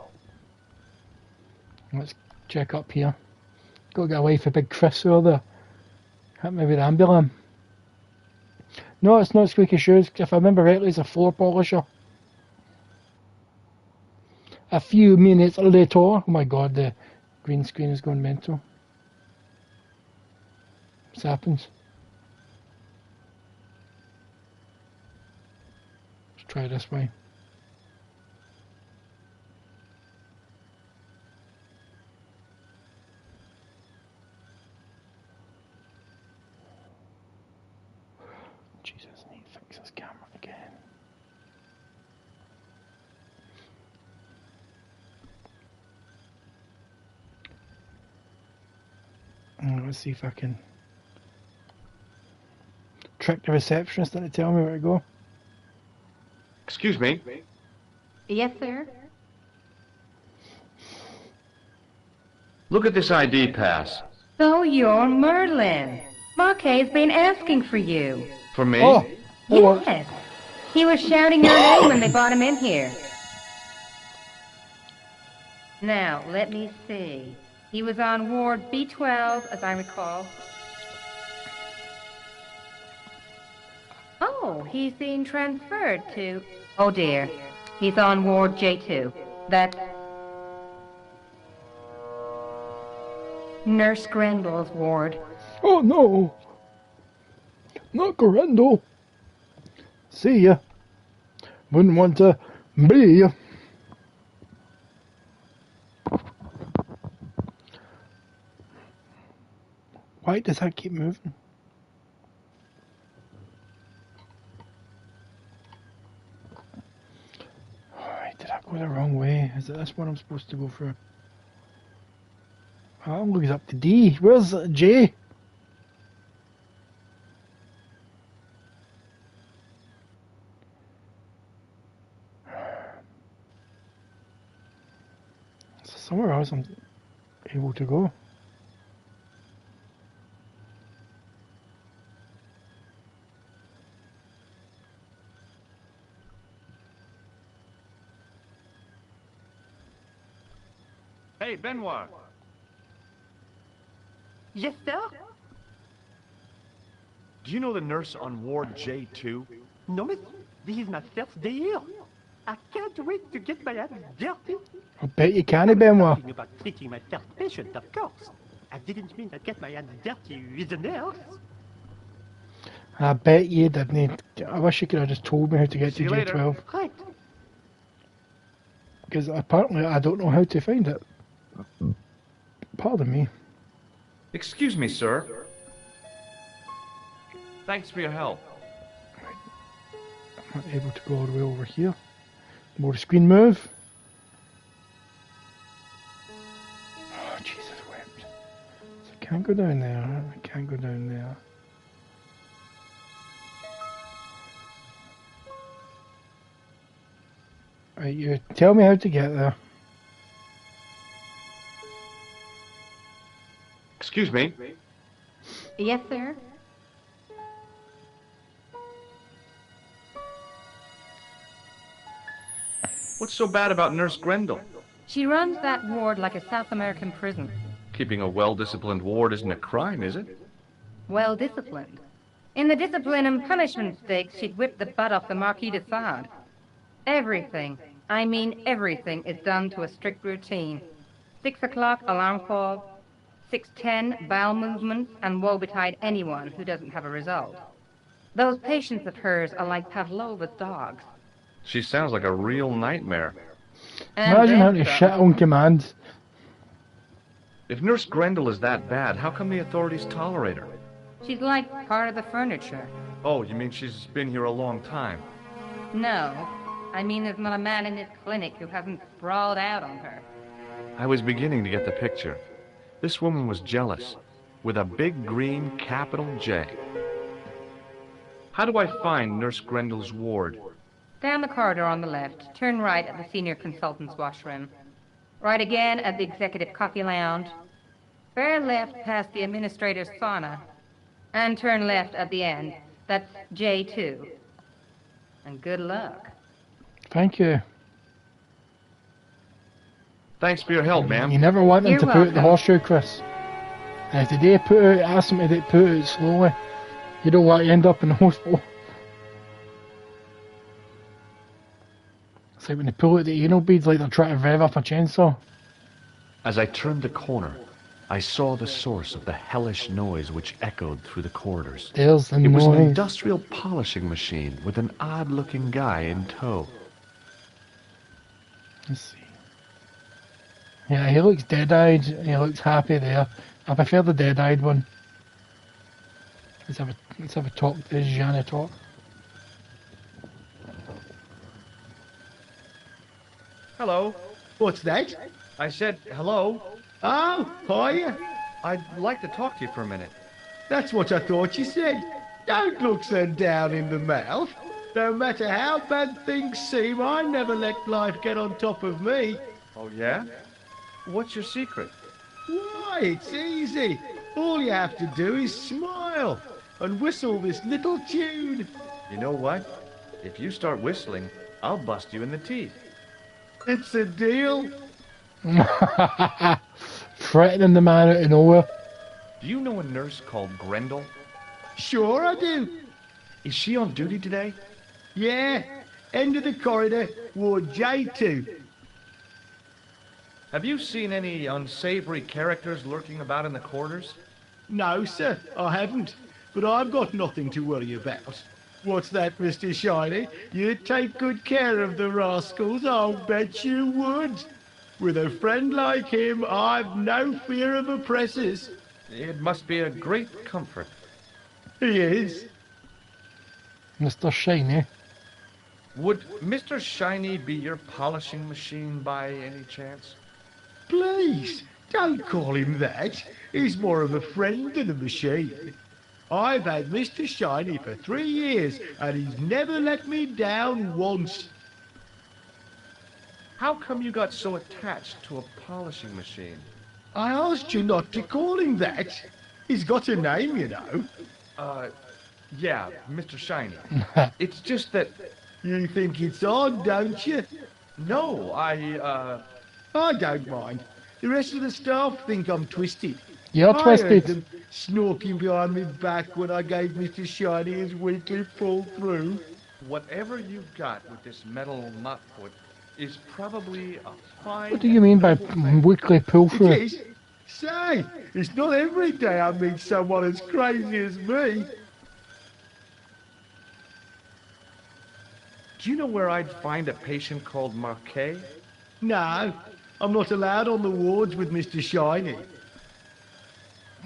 Let's check up here. Got to get away for Big Chris over there. That may be the ambulance. No, it's not squeaky shoes. If I remember rightly, it's a floor polisher. A few minutes later, oh my god, the green screen is going mental. What happens? Let's try this way. Jesus, I need to fix this camera again. Let's see if I can trick the receptionist into telling me where to go. Excuse me. Yes, sir? Look at this ID pass. So you're Merlin. Marquet's been asking for you. For me? Oh, it worked. Yes. He was shouting your name when they brought him in here. Now, let me see. He was on Ward B12, as I recall. Oh, he's being transferred to... Oh, dear. He's on Ward J2. That's... Nurse Grendel's ward. Oh no! Not Grendel! See ya! Wouldn't want to be ya! Why does that keep moving? Alright, did I go the wrong way? Is it this one I'm supposed to go through? I'm looking up to D. Where's J? Somewhere else I'm able to go. Hey, Benoit. Yes, sir? Do you know the nurse on Ward J2? No, miss. This is my first day here. I can't wait to get my hands dirty. I bet you can, Benoit. Talking about treating my first patient, of course. I didn't mean to get my hands dirty with the nurse. I bet you didn't. I wish you could have just told me how to get See to you later. J12. Right. Because apparently I don't know how to find it. Pardon me. Excuse me, sir. Thanks for your help. I'm not able to go all the way over here. More screen move. Oh, Jesus wept. So I can't go down there. I can't go down there. Right, you tell me how to get there. Excuse me. Yes, sir? What's so bad about Nurse Grendel? She runs that ward like a South American prison. Keeping a well-disciplined ward isn't a crime, is it? Well disciplined. In the discipline and punishment stakes, she'd whip the butt off the Marquis de Sade. Everything, I mean everything, is done to a strict routine. 6 o'clock, alarm call. 6:10, bowel movements, and woe betide anyone who doesn't have a result. Those patients of hers are like Pavlova's dogs. She sounds like a real nightmare. And Imagine then having to some. shit on command. If Nurse Grendel is that bad, how come the authorities tolerate her? She's like part of the furniture. Oh, you mean she's been here a long time? No, I mean there's not a man in this clinic who hasn't sprawled out on her. I was beginning to get the picture. This woman was jealous, with a big green capital J. How do I find Nurse Grendel's ward? Down the corridor on the left, turn right at the senior consultant's washroom. Right again at the executive coffee lounge. Fair left past the administrator's sauna. And turn left at the end. That's J2. And good luck. Thank you. Thanks for your help, ma'am. You never want them You're to put out the welcome. horseshoe, Chris. And if they put out, ask them to put it out slowly. You don't want to end up in the hospital. It's like when they pull out the anal beads like they're trying to rev up a chainsaw. As I turned the corner, I saw the source of the hellish noise which echoed through the corridors. There's the It was an noise. industrial polishing machine with an odd-looking guy in tow. Let's see. Yeah, he looks dead-eyed. He looks happy there. I prefer the dead-eyed one. Let's have a talk. This is Jana talk. Hello. What's that? I said hello. Oh, hiya. I'd like to talk to you for a minute. That's what I thought you said. Don't look so down in the mouth. No matter how bad things seem, I never let life get on top of me. Oh, yeah? What's your secret? Why, it's easy. All you have to do is smile and whistle this little tune. You know what? If you start whistling, I'll bust you in the teeth. It's a deal. Threatening the man out of nowhere. Do you know a nurse called Grendel? Sure I do. Is she on duty today? Yeah, end of the corridor, Ward J2. Have you seen any unsavory characters lurking about in the corridors? No, sir, I haven't. But I've got nothing to worry about. What's that, Mr. Shiny? You'd take good care of the rascals, I'll bet you would. With a friend like him, I've no fear of oppressors. It must be a great comfort. He is. Mr. Shiny. Would Mr. Shiny be your polishing machine by any chance? Please, don't call him that. He's more of a friend than a machine. I've had Mr. Shiny for 3 years, and he's never let me down once. How come you got so attached to a polishing machine? I asked you not to call him that. He's got a name, you know. Yeah, Mr. Shiny. It's just that... You think it's odd, don't you? No, I don't mind. The rest of the staff think I'm twisted. You're I twisted. heard them snorking behind my back when I gave Mr. Shiny his weekly pull through. whatever you've got with this metal mop foot, is probably a fine... What do you mean by weekly pull It through? is. Say, it's not every day I meet someone as crazy as me. Do you know where I'd find a patient called Marquet? No, I'm not allowed on the wards with Mr. Shiny.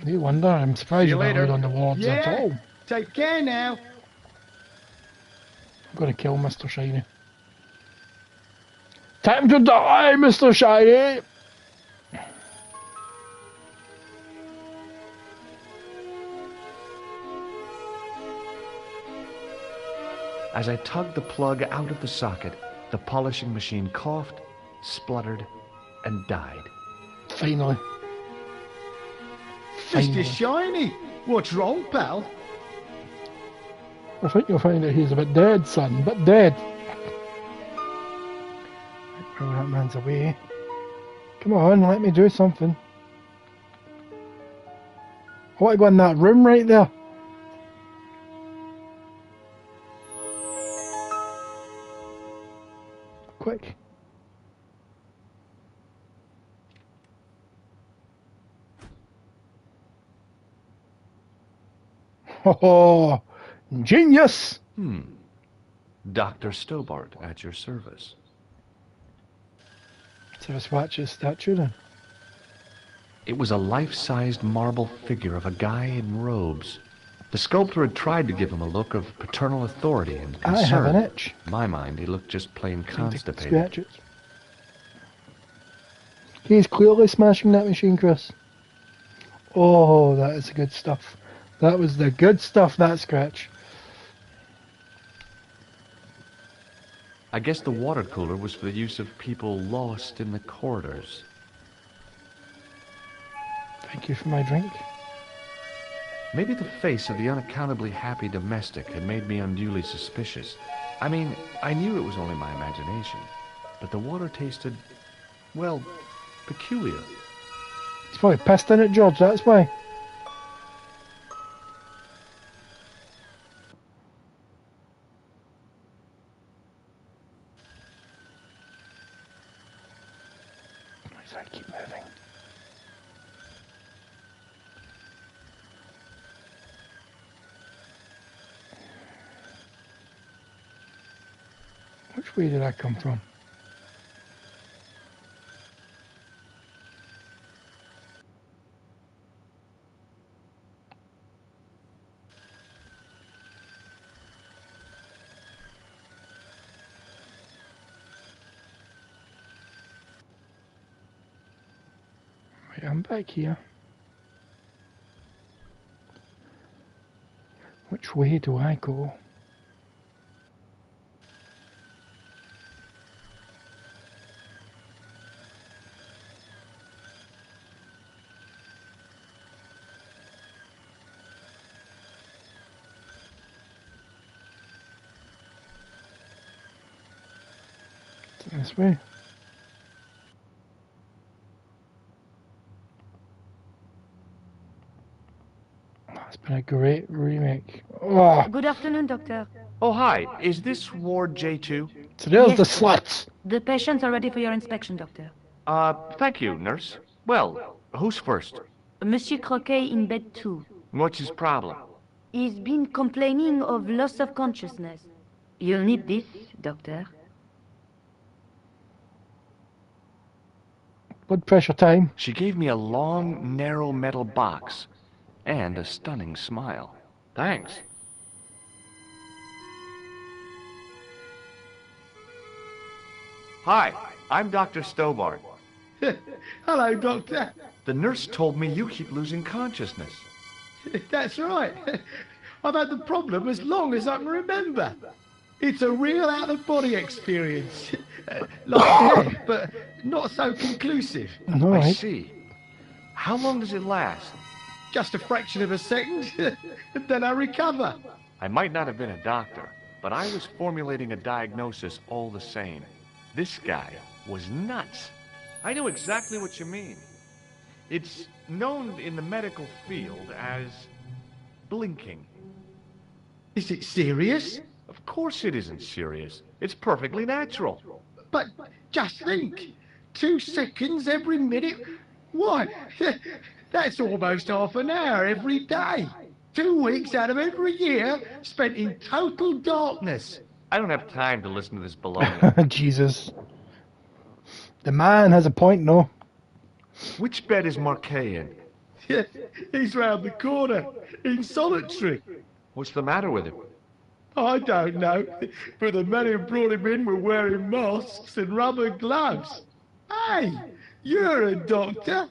No wonder, I'm surprised See you you're not later. allowed on the wards at Yeah, all. take care now. I'm gonna kill Mr. Shiny. Time to die, Mr. Shiny! As I tugged the plug out of the socket, the polishing machine coughed, spluttered, and died. Finally. Mr. Shiny, what's wrong, pal? I think you'll find that he's a bit dead, son. A bit dead. Oh, that man's away. Come on, let me do something. I want to go in that room right there. Quick. Oh, genius! Dr. Stobart at your service. Let's have a swatch his statue then. It was a life-sized marble figure of a guy in robes. The sculptor had tried to give him a look of paternal authority and concern. I have an itch. In my mind, he looked just plain constipated. Scratch it. He's clearly smashing that machine, Chris. Oh, that is the good stuff. That was the good stuff, that scratch. I guess the water cooler was for the use of people lost in the corridors. Thank you for my drink. Maybe the face of the unaccountably happy domestic had made me unduly suspicious. I mean, I knew it was only my imagination, but the water tasted, well, peculiar. He's probably pissed in it, George, that's why. I keep moving. Which way did I come from? Right, I'm back here. Which way do I go? This way. It's been a great remake. Oh, Good afternoon, Doctor. Oh, hi. Is this Ward J2? so there's Yes. the sluts. The patients are ready for your inspection, Doctor. Thank you, nurse. Well, who's first? Monsieur Croquet in bed 2. What's his problem? He's been complaining of loss of consciousness. You'll need this, Doctor. Blood pressure time. She gave me a long, narrow metal box and a stunning smile. Thanks. Hi, I'm Dr. Stobart. Hello, Doctor. The nurse told me you keep losing consciousness. That's right. I've had the problem as long as I can remember. It's a real out-of-body experience. Like death, but not so conclusive. I Alright. see. How long does it last? Just a fraction of a second, and then I recover. I might not have been a doctor, but I was formulating a diagnosis all the same. This guy was nuts. I know exactly what you mean. It's known in the medical field as blinking. Is it serious? Of course it isn't serious. It's perfectly natural. But just think, 2 seconds every minute. Why, that's almost half an hour every day. 2 weeks out of every year spent in total darkness. I don't have time to listen to this baloney. Jesus. The man has a point, though. Which bed is Marquet in? He's round the corner, in solitary. What's the matter with him? I don't know, but the men who brought him in were wearing masks and rubber gloves. Hey, you're a doctor.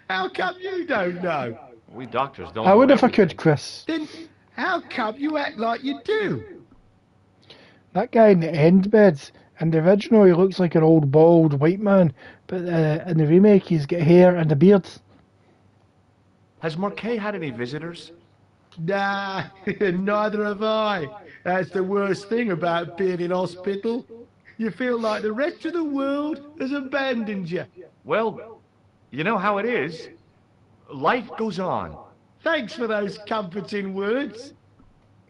How come you don't know? We doctors don't I would know if I everything. could, Chris. Then how come you act like you do? That guy in the end beds, in the original he looks like an old bald white man, but in the remake he's got hair and a beard. Has Marquet had any visitors? Nah, neither have I. That's the worst thing about being in hospital. You feel like the rest of the world has abandoned you. Well, you know how it is. Life goes on. Thanks for those comforting words.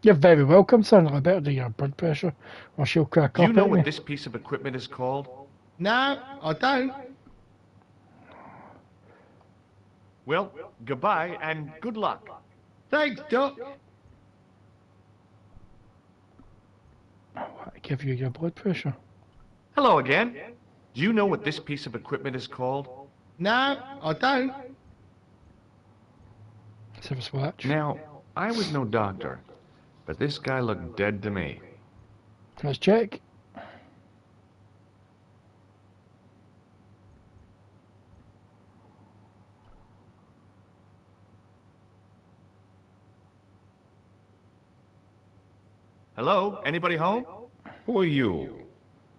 You're very welcome, son. I better do your blood pressure, or she'll crack Do up you know at what me. this piece of equipment is called? No, I don't. Well, goodbye and good luck. Thanks, Doc. I give you your blood pressure. Hello again. Do you know what this piece of equipment is called? No, I don't. Let's have a swatch. Now, I was no doctor, but this guy looked dead to me. Let's check. Hello? Anybody home? Who are you?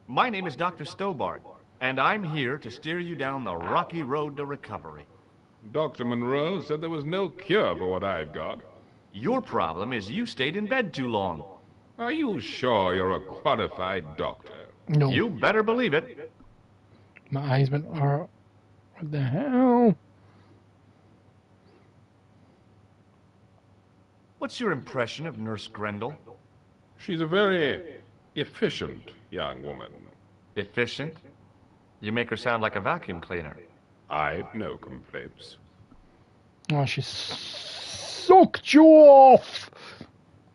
My name is Dr. Stobart, and I'm here to steer you down the rocky road to recovery. Dr. Monroe said there was no cure for what I've got. Your problem is you stayed in bed too long. Are you sure you're a qualified doctor? No. You better believe it. My eyes went, what the hell? What's your impression of Nurse Grendel? She's a very efficient young woman. Efficient? You make her sound like a vacuum cleaner. I've no complaints. Oh, she sucked you off!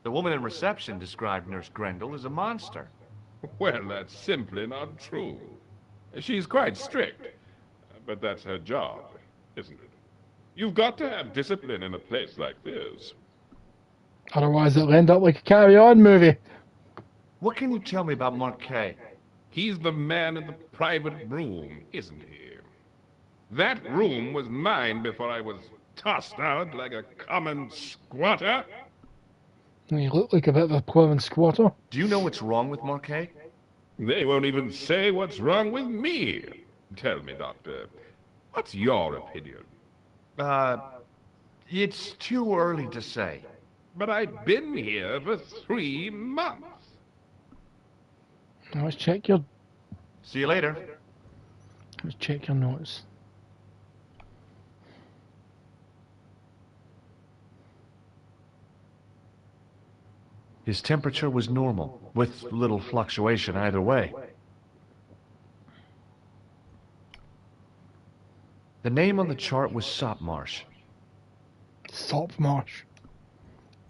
The woman in reception described Nurse Grendel as a monster. Well, that's simply not true. She's quite strict, but that's her job, isn't it? You've got to have discipline in a place like this. Otherwise it'll end up like a Carry On movie. What can you tell me about Marquet? He's the man in the private room, isn't he? That room was mine before I was tossed out like a common squatter. You look like a bit of a common squatter. Do you know what's wrong with Marquet? They won't even say what's wrong with me. Tell me, Doctor, what's your opinion? It's too early to say. But I've been here for 3 months. Now let's check your See you later. notes. His temperature was normal, with little fluctuation either way. The name on the chart was Sopmarsh. Sopmarsh.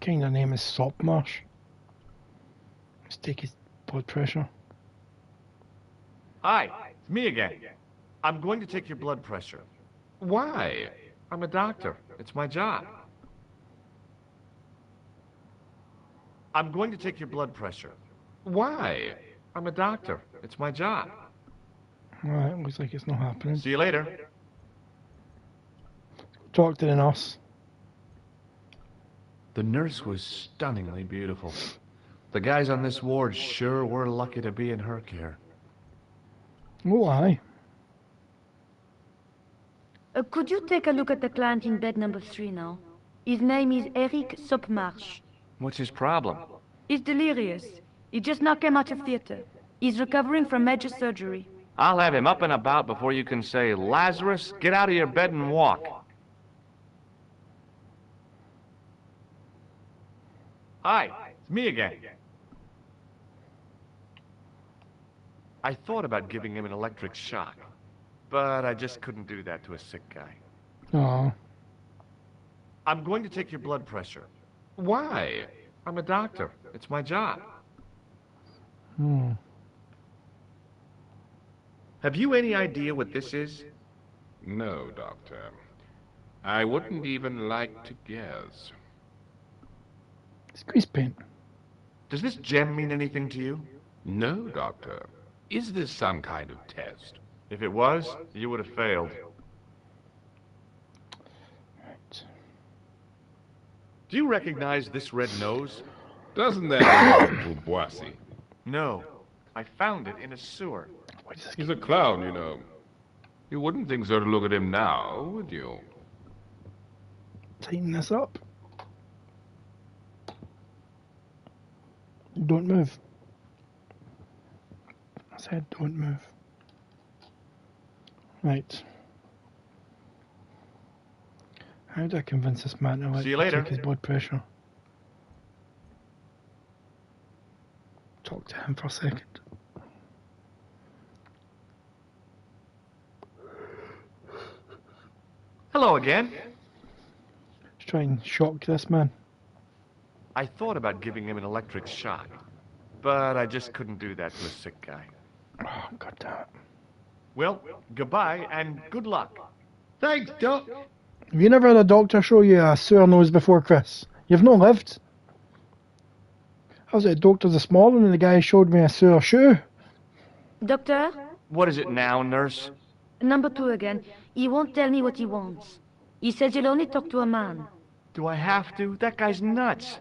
Kind of name is Sopmarsh. Let's take his blood pressure. Hi, it's me again. I'm going to take your blood pressure. Why? I'm a doctor. It's my job. I'm going to take your blood pressure. Why? I'm a doctor. It's my job. Alright, looks like it's not happening. See you later. Talk to the nurse. The nurse was stunningly beautiful. The guys on this ward sure were lucky to be in her care. Oh, aye. Could you take a look at the client in bed number 3 now? His name is Eric Sopmarsh. What's his problem? He's delirious. He just now came out of theater. He's recovering from major surgery. I'll have him up and about before you can say, Lazarus, get out of your bed and walk. Hi, it's me again. I thought about giving him an electric shock, but I just couldn't do that to a sick guy. Oh. I'm going to take your blood pressure. Why? I'm a doctor. It's my job. Hmm. Have you any idea what this is? No, Doctor. I wouldn't even like to guess. It's grease paint. Does this gem mean anything to you? No, Doctor. Is this some kind of test? If it was, you would have failed. Right. Do you recognize this red nose? Doesn't that belong to Boissy? No. I found it in a sewer. He's a clown, you know. You wouldn't think so to look at him now, would you? Tighten this up. Don't move. I said don't move. Right. How do I convince this man to See you later. take his blood pressure? Talk to him for a second. Hello again. Let's try and shock this man. I thought about giving him an electric shock, but I just couldn't do that to a sick guy. Oh, God damn it. Well, goodbye and good luck. Thanks, Doc. Have you never had a doctor show you a sewer nose before, Chris? You've not lived. I was at a doctor this morning and the guy showed me a sewer shoe. Doctor? What is it now, nurse? Number 2 again. He won't tell me what he wants. He says he'll only talk to a man. Do I have to? That guy's nuts.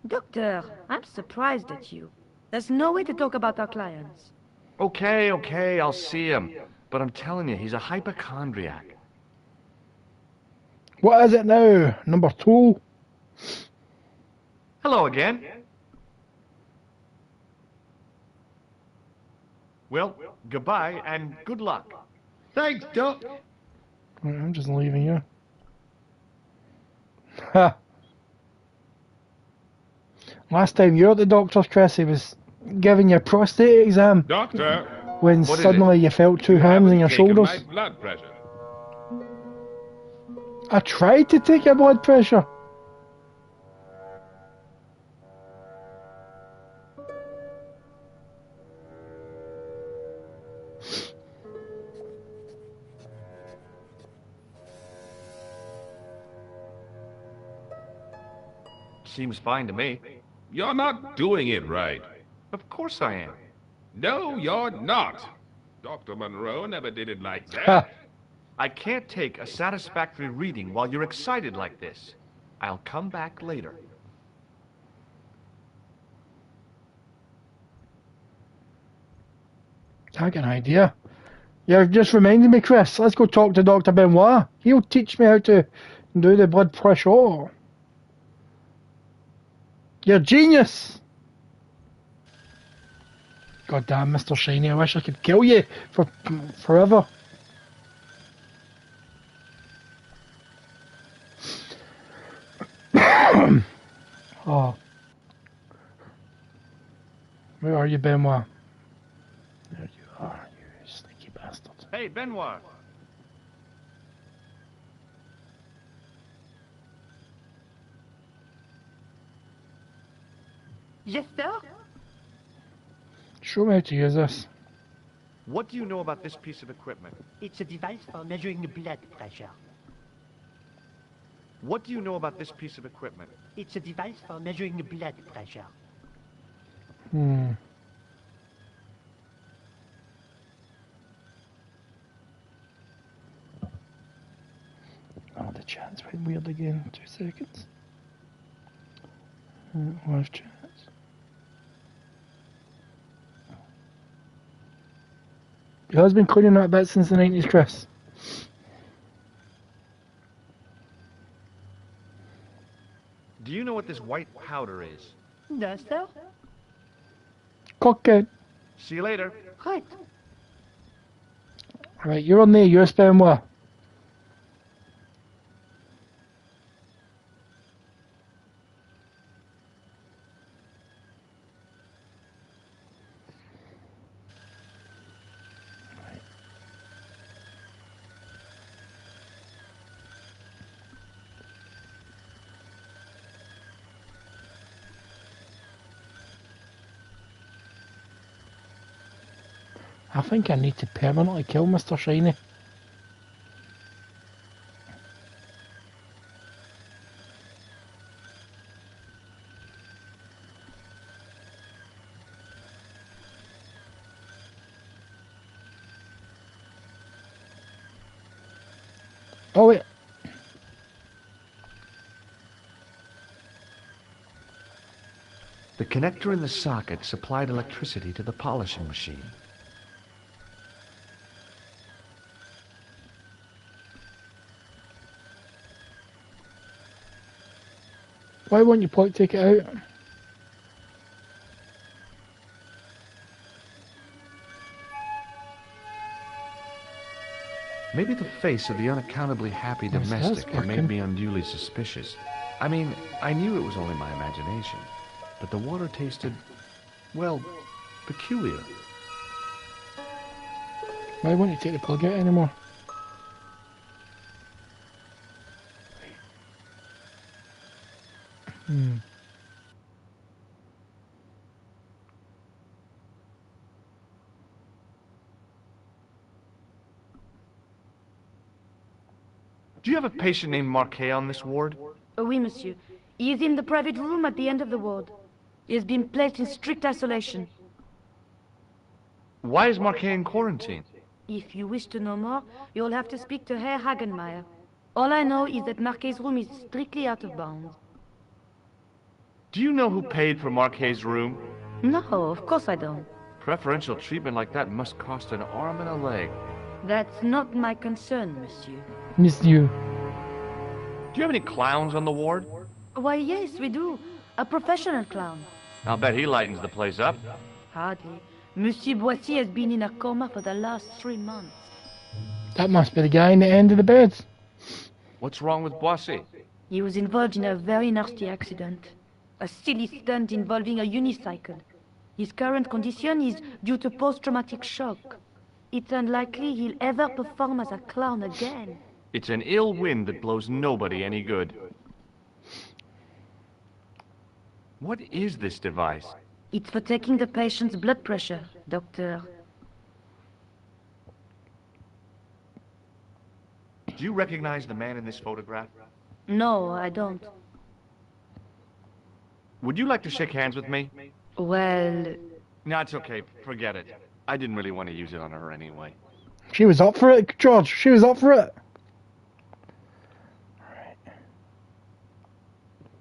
Doctor, I'm surprised at you. There's no way to talk about our clients. Okay, I'll see him. But I'm telling you, he's a hypochondriac. What is it now? Number 2? Hello again. Well, goodbye and good luck. Thanks, Doc. Right, I'm just leaving you. Ha! Last time you were at the doctor's, Chris, he was giving you a prostate exam Doctor! when What is suddenly you felt 2 hands on your Taken shoulders. my blood pressure. I tried to take your blood pressure. Seems fine to me. You're not doing it right. Of course I am. No, you're not. Dr. Monroe never did it like Ha! that. I can't take a satisfactory reading while you're excited like this. I'll come back later. I got an idea. You're just reminding me, Chris. Let's go talk to Dr. Benoit. He'll teach me how to do the blood pressure. You're a genius. God damn, Mr. Shiny, I wish I could kill you for forever. Oh. Where are you, Benoit? There you are, you sneaky bastard. Hey, Benoit. Yes, sir? Show me how to use this. What do you know about this piece of equipment? It's a device for measuring the blood pressure. What do you know about this piece of equipment? It's a device for measuring the blood pressure. Oh, the chat's went weird again. 2 seconds. Live chat. He has been cleaning that bit since the 90s, Chris. Do you know what this white powder is? No, sir? Cockhead. See you later. Right. Alright, you're on there, you're spelling what? I think I need to permanently kill Mr. Shiny. Oh wait. The connector in the socket supplied electricity to the polishing machine. Why won't you take it out? Maybe the face of the unaccountably happy domestic had made me unduly suspicious. I mean, I knew it was only my imagination, but the water tasted, well, peculiar. Why won't you take the plug out anymore? Do you have a patient named Marquet on this ward? Oui, monsieur. He is in the private room at the end of the ward. He has been placed in strict isolation. Why is Marquet in quarantine? If you wish to know more, you'll have to speak to Herr Hagenmeyer. All I know is that Marquet's room is strictly out of bounds. Do you know who paid for Marquet's room? No, of course I don't. Preferential treatment like that must cost an arm and a leg. That's not my concern, monsieur. Monsieur. Do you have any clowns on the ward? Why, yes, we do. A professional clown. I'll bet he lightens the place up. Hardly. Monsieur Boissy has been in a coma for the last 3 months. That must be the guy in the end of the bed. What's wrong with Boissy? He was involved in a very nasty accident. A silly stunt involving a unicycle. His current condition is due to post-traumatic shock. It's unlikely he'll ever perform as a clown again. It's an ill wind that blows nobody any good. What is this device? It's for taking the patient's blood pressure, doctor. Do you recognize the man in this photograph? No, I don't. Would you like to shake hands with me? Well... No, it's okay. Forget it. I didn't really want to use it on her anyway. She was up for it, George. She was up for it.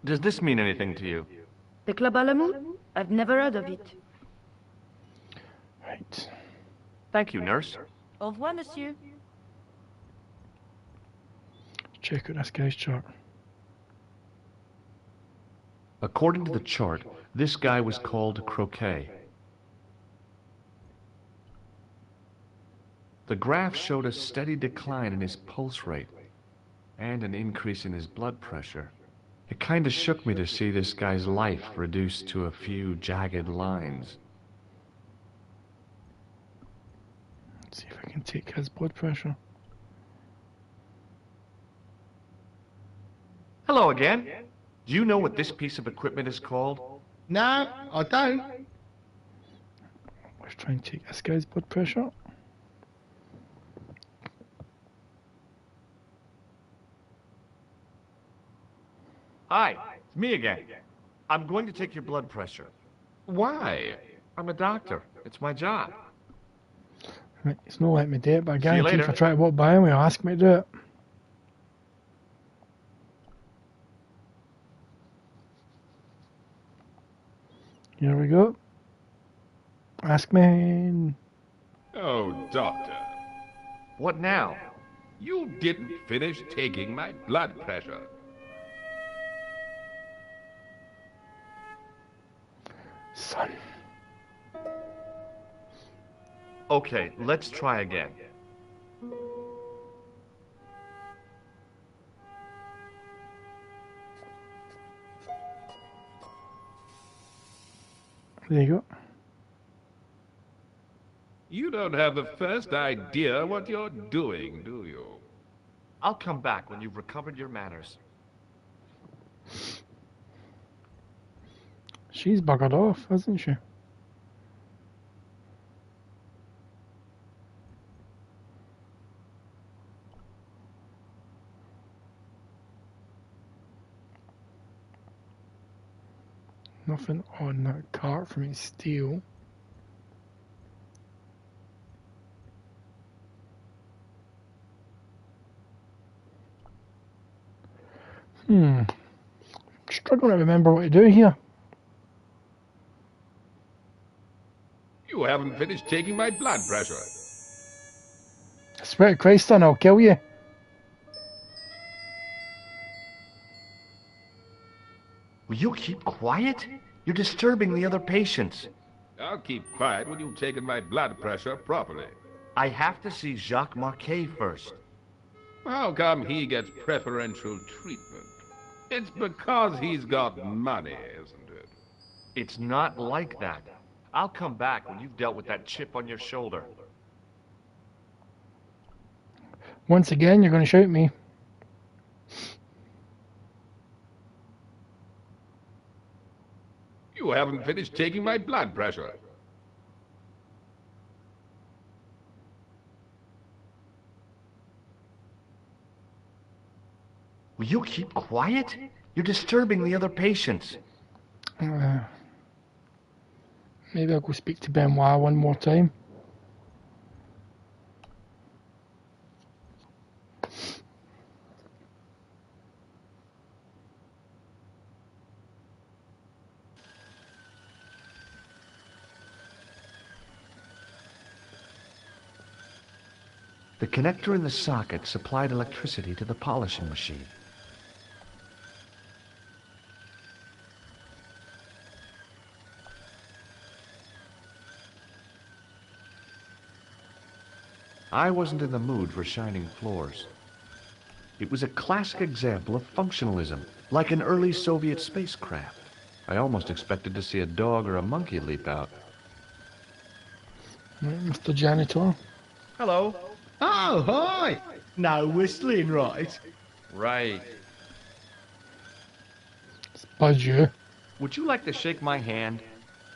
Does this mean anything to you? The Club Alamou? I've never heard of it. Right. Thank you, nurse. Au revoir, monsieur. Check out this guy's chart. According to the chart, this guy was called Croquet. The graph showed a steady decline in his pulse rate and an increase in his blood pressure. It kind of shook me to see this guy's life reduced to a few jagged lines. Let's see if I can take his blood pressure. Hello again. Do you know what this piece of equipment is called? No, I don't. Let's try and take this guy's blood pressure. Hi, it's me again. I'm going to take your blood pressure. Why? I'm a doctor. It's my job. Right, it's not letting me do it, but I you guarantee if later. I try to walk by him, he'll ask me to do it. Here we go. Ask me. Oh, doctor. What now? You didn't finish taking my blood pressure. Son. Okay, let's try again. There you go. You don't have the first idea what you're doing, do you? I'll come back when you've recovered your manners. She's buggered off, hasn't she? nothing on that cart for me to steal. Struggling to remember what to do here. You haven't finished taking my blood pressure. I swear to Christ, son, I'll kill you. Will you keep quiet? You're disturbing the other patients. I'll keep quiet when you've taken my blood pressure properly. I have to see Jacques Marquet first. How come he gets preferential treatment? It's because he's got money, isn't it? It's not like that. I'll come back when you've dealt with that chip on your shoulder. Once again, you're going to shoot me. You haven't finished taking my blood pressure. Will you keep quiet? You're disturbing the other patients. Maybe I'll go speak to Benoit one more time. The connector in the socket supplied electricity to the polishing machine. I wasn't in the mood for shining floors. It was a classic example of functionalism, like an early Soviet spacecraft. I almost expected to see a dog or a monkey leap out. Mr. Janitor. Hello. Oh, hi! No whistling, right? Right. It's Buzz. Would you like to shake my hand?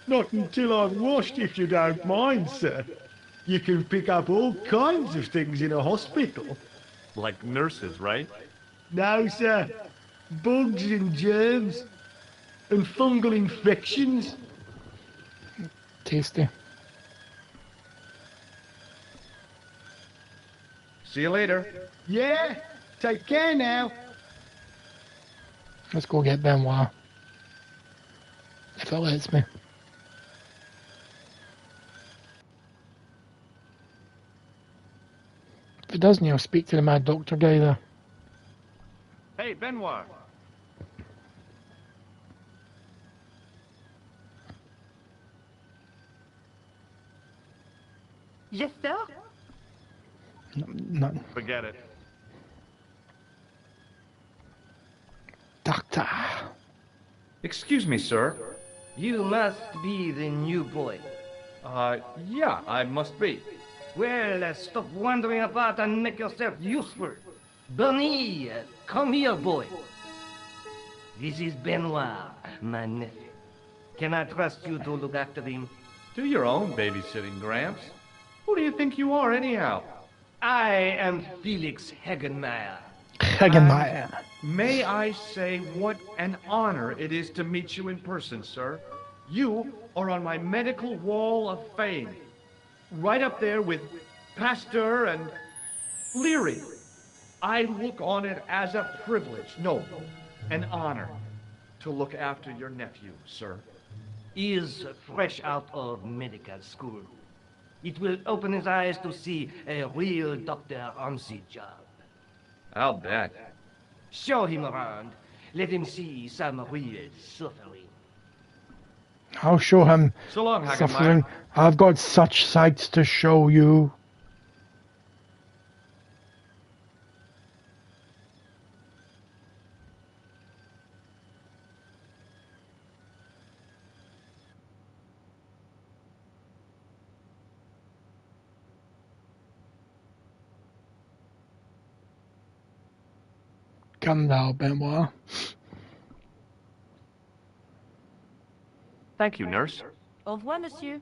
Not until I've washed, if you don't mind, sir. You can pick up all kinds of things in a hospital. Like nurses, right? No, sir. Bugs and germs. And fungal infections. Tasty. See you later. Yeah? Take care now. Let's go get Benoit. If it lets me. If it doesn't, I'll speak to the mad doctor guy there. Hey, Benoit. Yes, sir? Nothing. Forget it. Doctor. Excuse me, sir. You must be the new boy. Yeah, I must be. Well, stop wandering about and make yourself useful. Bernie, come here, boy. This is Benoit, my nephew. Can I trust you to look after him? Do your own babysitting, Gramps. Who do you think you are, anyhow? I am Felix Hagenmeyer. Hagenmeyer. May I say what an honor it is to meet you in person, sir. You are on my medical wall of fame. Right up there with Pasteur and Leary. I look on it as a privilege, no, an honor, to look after your nephew, sir. He is fresh out of medical school. It will open his eyes to see a real doctor on the job. I'll bet. Show him around. Let him see some real suffering. I'll show him So long, suffering. Hagenmeyer. I've got such sights to show you. Come now, Benoit. Thank you, nurse. Au revoir, monsieur.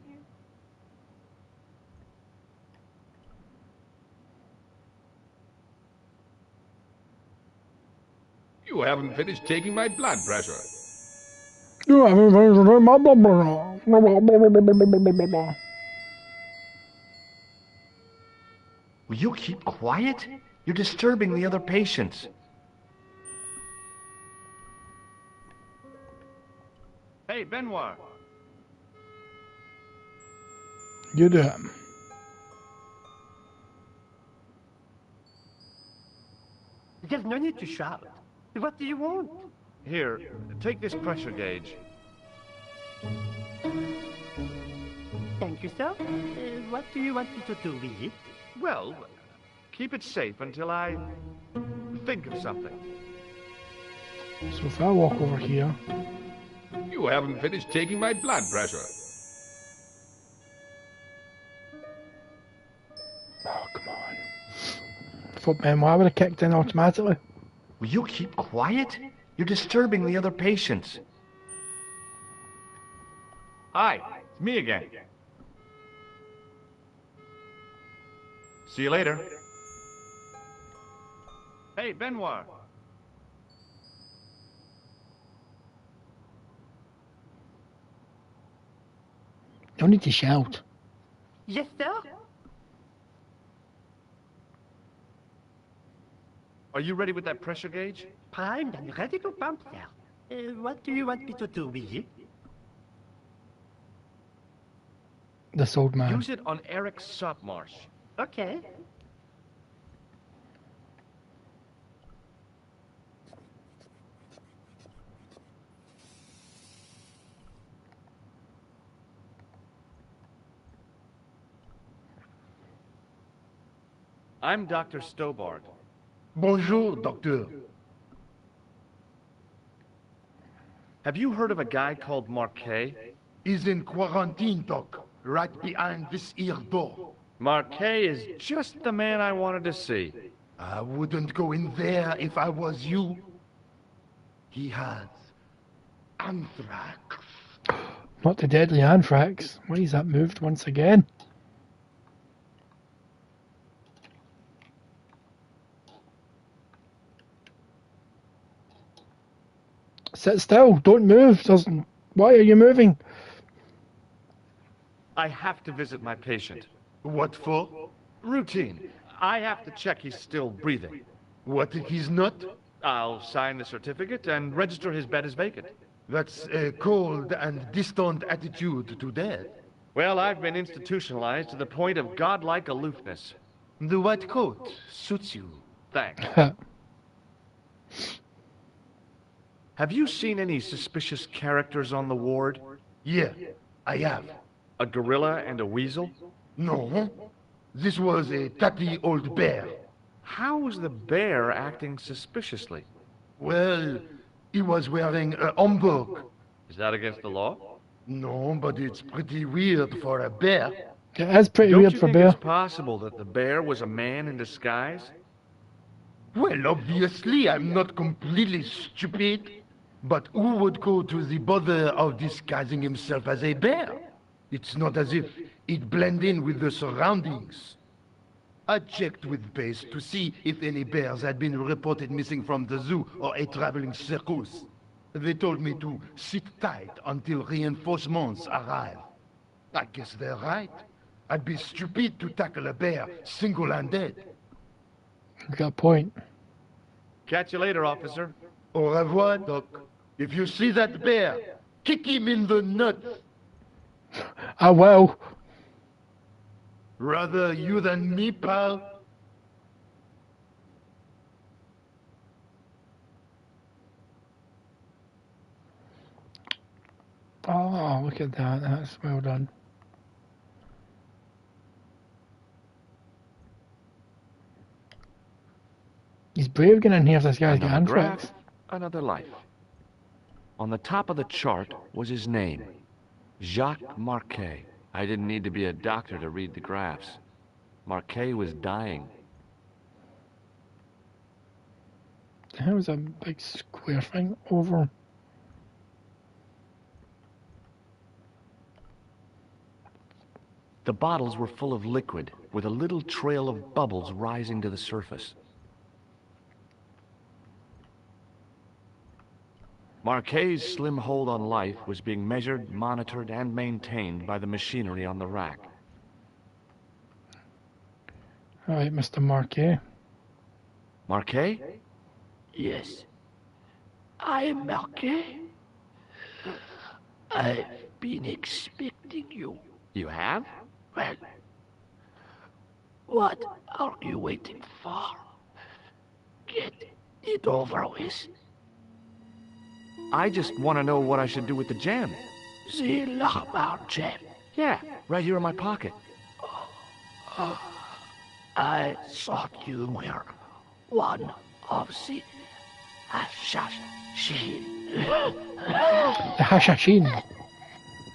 You haven't finished taking my blood pressure. You haven't finished with my blah, blah, blah, blah, blah, blah, blah, blah, blah. Will you keep quiet? You're disturbing the other patients. Hey, Benoit. You do it. There's no need to shout. What do you want? Here, take this pressure gauge. Thank you, sir. What do you want me to do with it? Well, keep it safe until I think of something. So if I walk over here, You haven't finished taking my blood pressure. oh come on. Fuck man, why would I kicked in automatically? Will you keep quiet? You're disturbing the other patients. Hi, it's me again. See you later. Hey, Benoit. Don't need to shout. Yes, sir. Are you ready with that pressure gauge? Primed and ready to pump, sir. What do you want me to do with it? This old man. Use it on Eric Sopmarsh. Okay. I'm Dr. Stobart. Bonjour, docteur. Have you heard of a guy called Marquet? He's in quarantine, doc. Right behind this here door. Marquet is just the man I wanted to see. I wouldn't go in there if I was you. He has anthrax. Not the deadly anthrax. Why is that moved once again? Sit still. Don't move. Why are you moving? I have to visit my patient. What for? Routine. I have to check he's still breathing. What if he's not? I'll sign the certificate and register his bed as vacant. That's a cold and distant attitude to death. Well, I've been institutionalized to the point of godlike aloofness. The white coat suits you. Thanks. Have you seen any suspicious characters on the ward? Yeah, I have. A gorilla and a weasel? No. This was a tatty old bear. How was the bear acting suspiciously? Well, he was wearing a homburg. Is that against the law? No, but it's pretty weird for a bear. It is pretty Don't weird you for think bear. it's possible that the bear was a man in disguise? Well, obviously, I'm not completely stupid. But who would go to the bother of disguising himself as a bear? It's not as if he'd blend in with the surroundings. I checked with base to see if any bears had been reported missing from the zoo or a traveling circus. They told me to sit tight until reinforcements arrive. I guess they're right. I'd be stupid to tackle a bear single-handed. You got a point. Catch you later, officer. Au revoir, Doc. If you see that bear, kick him in the nuts. I will. Rather you than me, pal. Oh, look at that. That's well done. He's brave getting in here if this guy's got Another anthrax. graph, another life. On the top of the chart was his name, Jacques Marquet. I didn't need to be a doctor to read the graphs. Marquet was dying. There was a big square thing over. The bottles were full of liquid, with a little trail of bubbles rising to the surface. Marquet's slim hold on life was being measured, monitored, and maintained by the machinery on the rack. Alright, Mr. Marquet. Marquet? Yes. I am Marquet. I've been expecting you. You have? Well, what are you waiting for? Get it over with. I just want to know what I should do with the gem. The Lamar gem. Yeah, right here in my pocket. I thought you were one of the Hashashin. The Hashashin.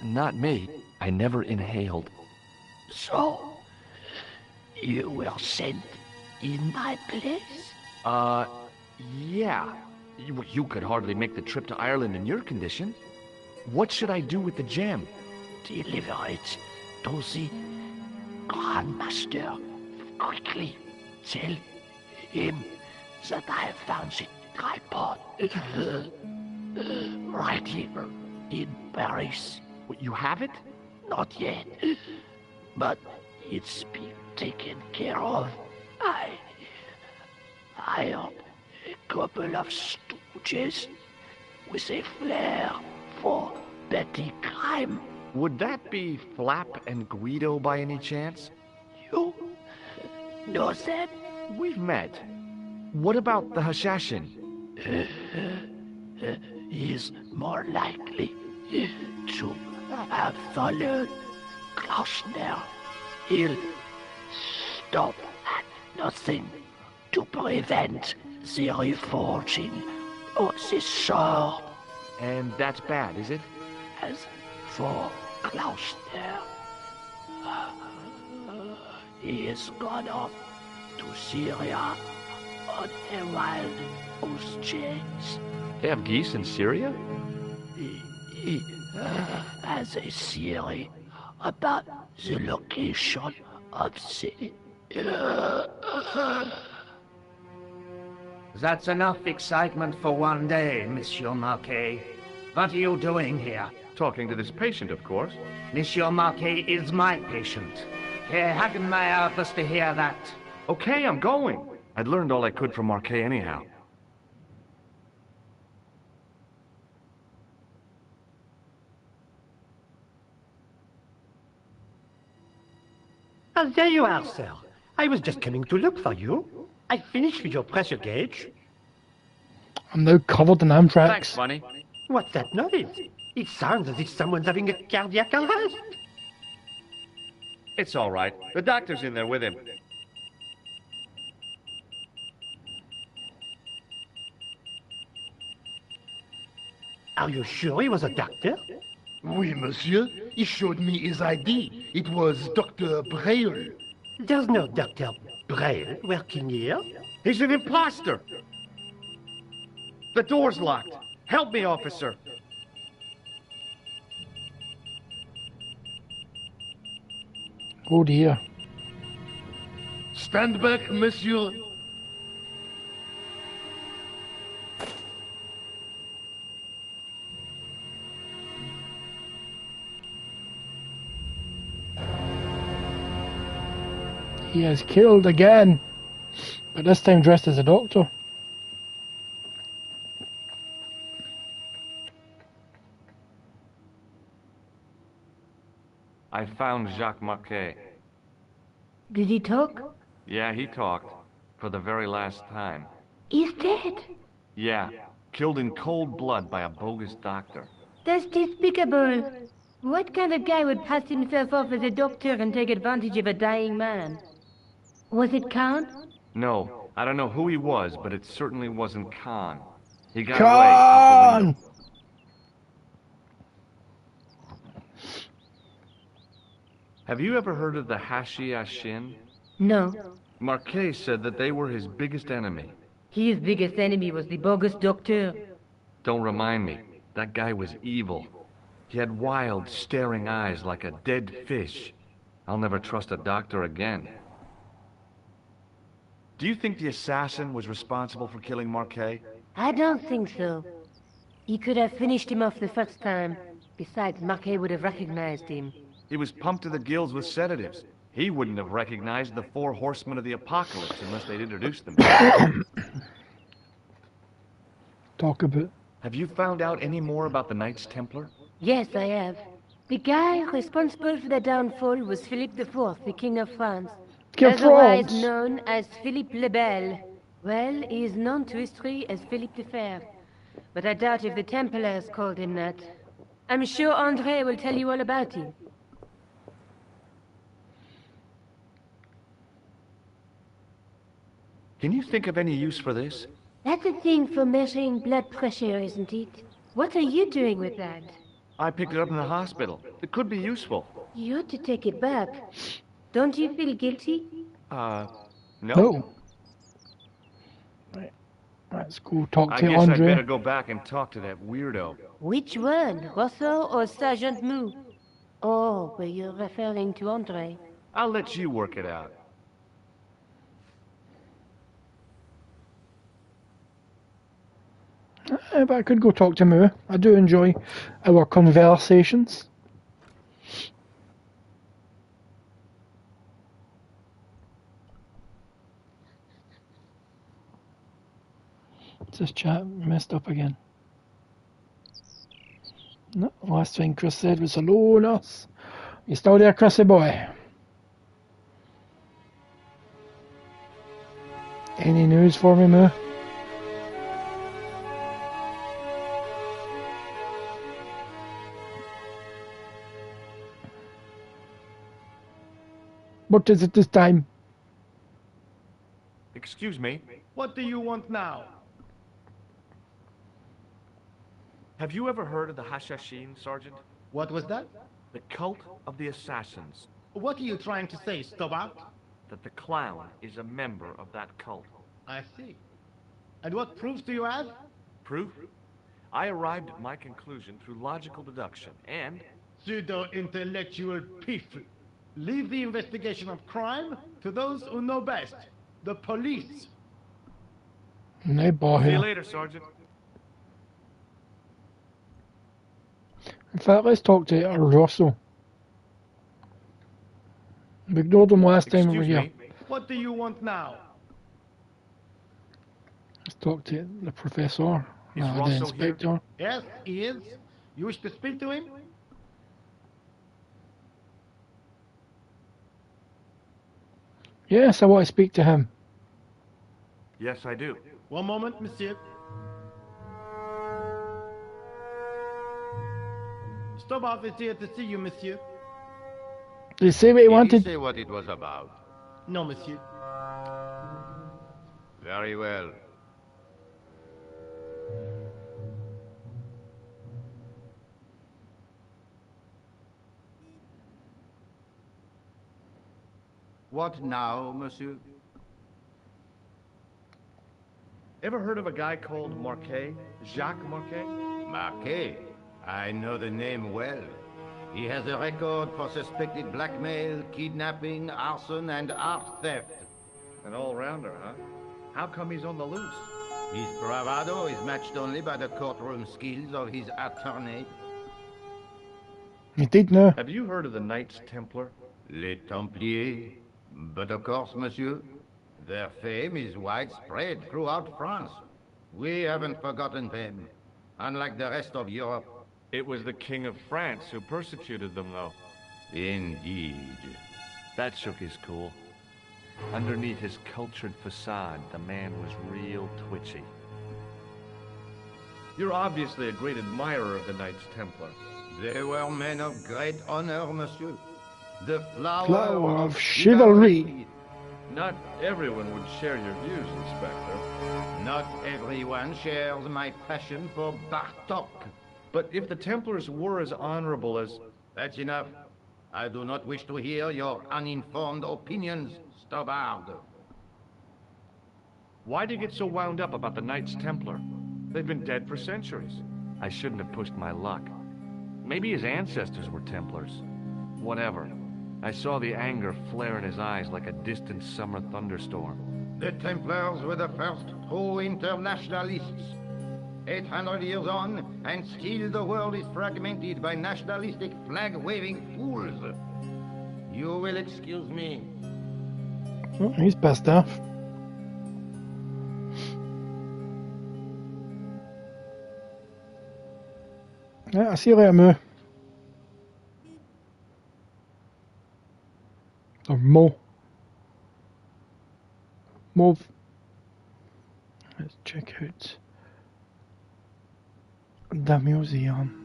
Not me. I never inhaled. So, you were sent in my place? Yeah. You could hardly make the trip to Ireland in your condition. What should I do with the gem? Deliver it to the Grandmaster. Quickly. Tell him that I have found the tripod. Right here in Paris. You have it? Not yet. But it's been taken care of. I hired a couple of stooges with a flair for petty crime. Would that be Flap and Guido by any chance? You know them? We've met. What about the Hashashin? He's more likely to have followed Klausner. He'll stop at nothing to prevent the reforging of the sword. And that's bad, is it? As for Klausner, he has gone off to Syria on a wild goose chase. They have geese in Syria? He has a theory about the location of the... That's enough excitement for one day, Monsieur Marquet. What are you doing here? Talking to this patient, of course. Monsieur Marquet is my patient. Herr Hagenmeyer was to hear that. Okay, I'm going. I'd learned all I could from Marquet anyhow. Oh, there you are, sir. I was just coming to look for you. I finished with your pressure gauge. I'm now covered in anthrax. Thanks, Bunny. What's that noise? It sounds as if someone's having a cardiac arrest. It's all right. The doctor's in there with him. Are you sure he was a doctor? Oui, monsieur. He showed me his ID. It was Dr. Braille. There's no Dr. Braille working here. He's an imposter! The door's locked. Help me, officer. Oh dear. Stand back, monsieur. He is killed again. But this time dressed as a doctor. I found Jacques Marquet. Did he talk? Yeah, he talked. For the very last time. He's dead. Yeah, killed in cold blood by a bogus doctor. That's despicable. What kind of guy would pass himself off as a doctor and take advantage of a dying man? Was it Khan? No, I don't know who he was, but it certainly wasn't Khan. He got away out the window. Have you ever heard of the Hashashin? No. Marquet said that they were his biggest enemy. His biggest enemy was the bogus doctor. Don't remind me. That guy was evil. He had wild, staring eyes like a dead fish. I'll never trust a doctor again. Do you think the assassin was responsible for killing Marquet? I don't think so. He could have finished him off the first time. Besides, Marquet would have recognized him. He was pumped to the gills with sedatives. He wouldn't have recognized the 4 horsemen of the apocalypse unless they'd introduced them. Talk about. Have you found out any more about the Knights Templar? Yes, I have. The guy responsible for their downfall was Philippe IV, the King of France. Otherwise known as Philippe le Bel. Well, he is known to history as Philippe the Fair. But I doubt if the Templars called him that. I'm sure André will tell you all about him. Can you think of any use for this? That's a thing for measuring blood pressure, isn't it? What are you doing with that? I picked it up in the hospital. It could be useful. You ought to take it back. Don't you feel guilty? No. No. Right. Let's go talk to I guess Andre. I'd better go back and talk to that weirdo. Which one? Rousseau or Sergeant Mou? Oh, were you referring to Andre? I'll let you work it out. But I could go talk to Moo. I do enjoy our conversations. This chat messed up again. No, last thing Chris said was hello, nurse. You still there, Chrissy boy? Any news for me, Moo? What is it this time? Excuse me. What do you want now? Have you ever heard of the Hashashin, Sergeant? What was that? The cult of the assassins. What are you trying to say, Stobart? That the clown is a member of that cult. I see. And what proofs do you have? Proof? I arrived at my conclusion through logical deduction, and... Pseudo-intellectual people. Leave the investigation of crime to those who know best. The police. Nee, boy. See you later, Sergeant. In fact, let's talk to Rosso. We ignored him last time we were here. What do you want now? Let's talk to the professor. The inspector. Here? Yes, he is. You wish to speak to him? Yes, I want to speak to him. Yes, I do. One moment, monsieur. Stobart is here to see you, monsieur. Did he say what he wanted? Did he say what it was about? No, monsieur. Very well. What now, monsieur? Ever heard of a guy called Marquet? Jacques Marquet? Marquet? I know the name well. He has a record for suspected blackmail, kidnapping, arson, and art theft. An all-rounder, huh? How come he's on the loose? His bravado is matched only by the courtroom skills of his attorney. You did know. Have you heard of the Knights Templar? Les Templiers. But of course, monsieur, their fame is widespread throughout France. We haven't forgotten them, unlike the rest of Europe. It was the King of France who persecuted them, though. Indeed. That shook his cool. Underneath his cultured facade, the man was real twitchy. You're obviously a great admirer of the Knights Templar. They were men of great honor, monsieur. The flower of chivalry. Not everyone would share your views, Inspector. Not everyone shares my passion for Bartok. But if the Templars were as honorable as... That's enough. I do not wish to hear your uninformed opinions, Stobart. Why do you get so wound up about the Knights Templar? They've been dead for centuries. I shouldn't have pushed my luck. Maybe his ancestors were Templars. Whatever. I saw the anger flare in his eyes like a distant summer thunderstorm. The Templars were the first true internationalists. 800 years on, and still the world is fragmented by nationalistic flag-waving fools. You will excuse me. Oh, he's pissed off. Yeah, I'll see you later, Moo. Or Mo. Move. Let's check out the museum.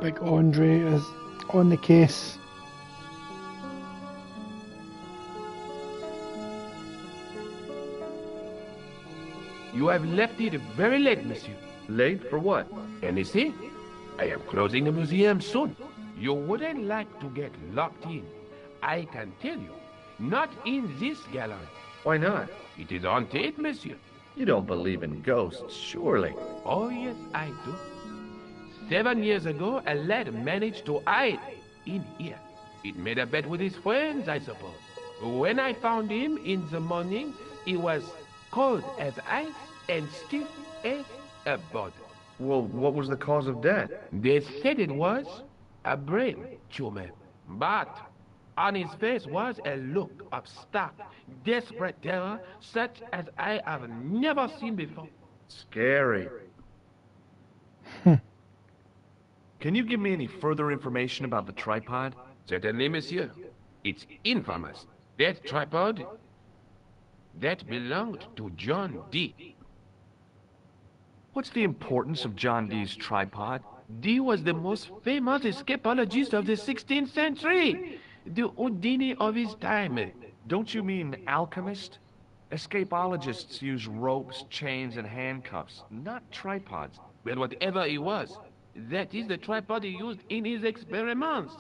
Big Andre is on the case. You have left it very late, monsieur. Late for what? Anything? I am closing the museum soon. You wouldn't like to get locked in. I can tell you. Not in this gallery. Why not? It is haunted, monsieur. You don't believe in ghosts, surely. Oh, yes, I do. 7 years ago, a lad managed to hide in here. It made a bet with his friends, I suppose. When I found him in the morning, he was cold as ice and stiff as a board. Well, what was the cause of death? They said it was a brain tumor, but on his face was a look of stark, desperate terror such as I have never seen before. Scary. Can you give me any further information about the tripod? Certainly, monsieur. It's infamous. That tripod, that belonged to John Dee. What's the importance of John Dee's tripod? Dee was the most famous escapologist of the 16th century. The Houdini of his time. Don't you mean alchemist? Escapologists use ropes, chains, and handcuffs, not tripods. Well, whatever he was, that is the tripod he used in his experiments.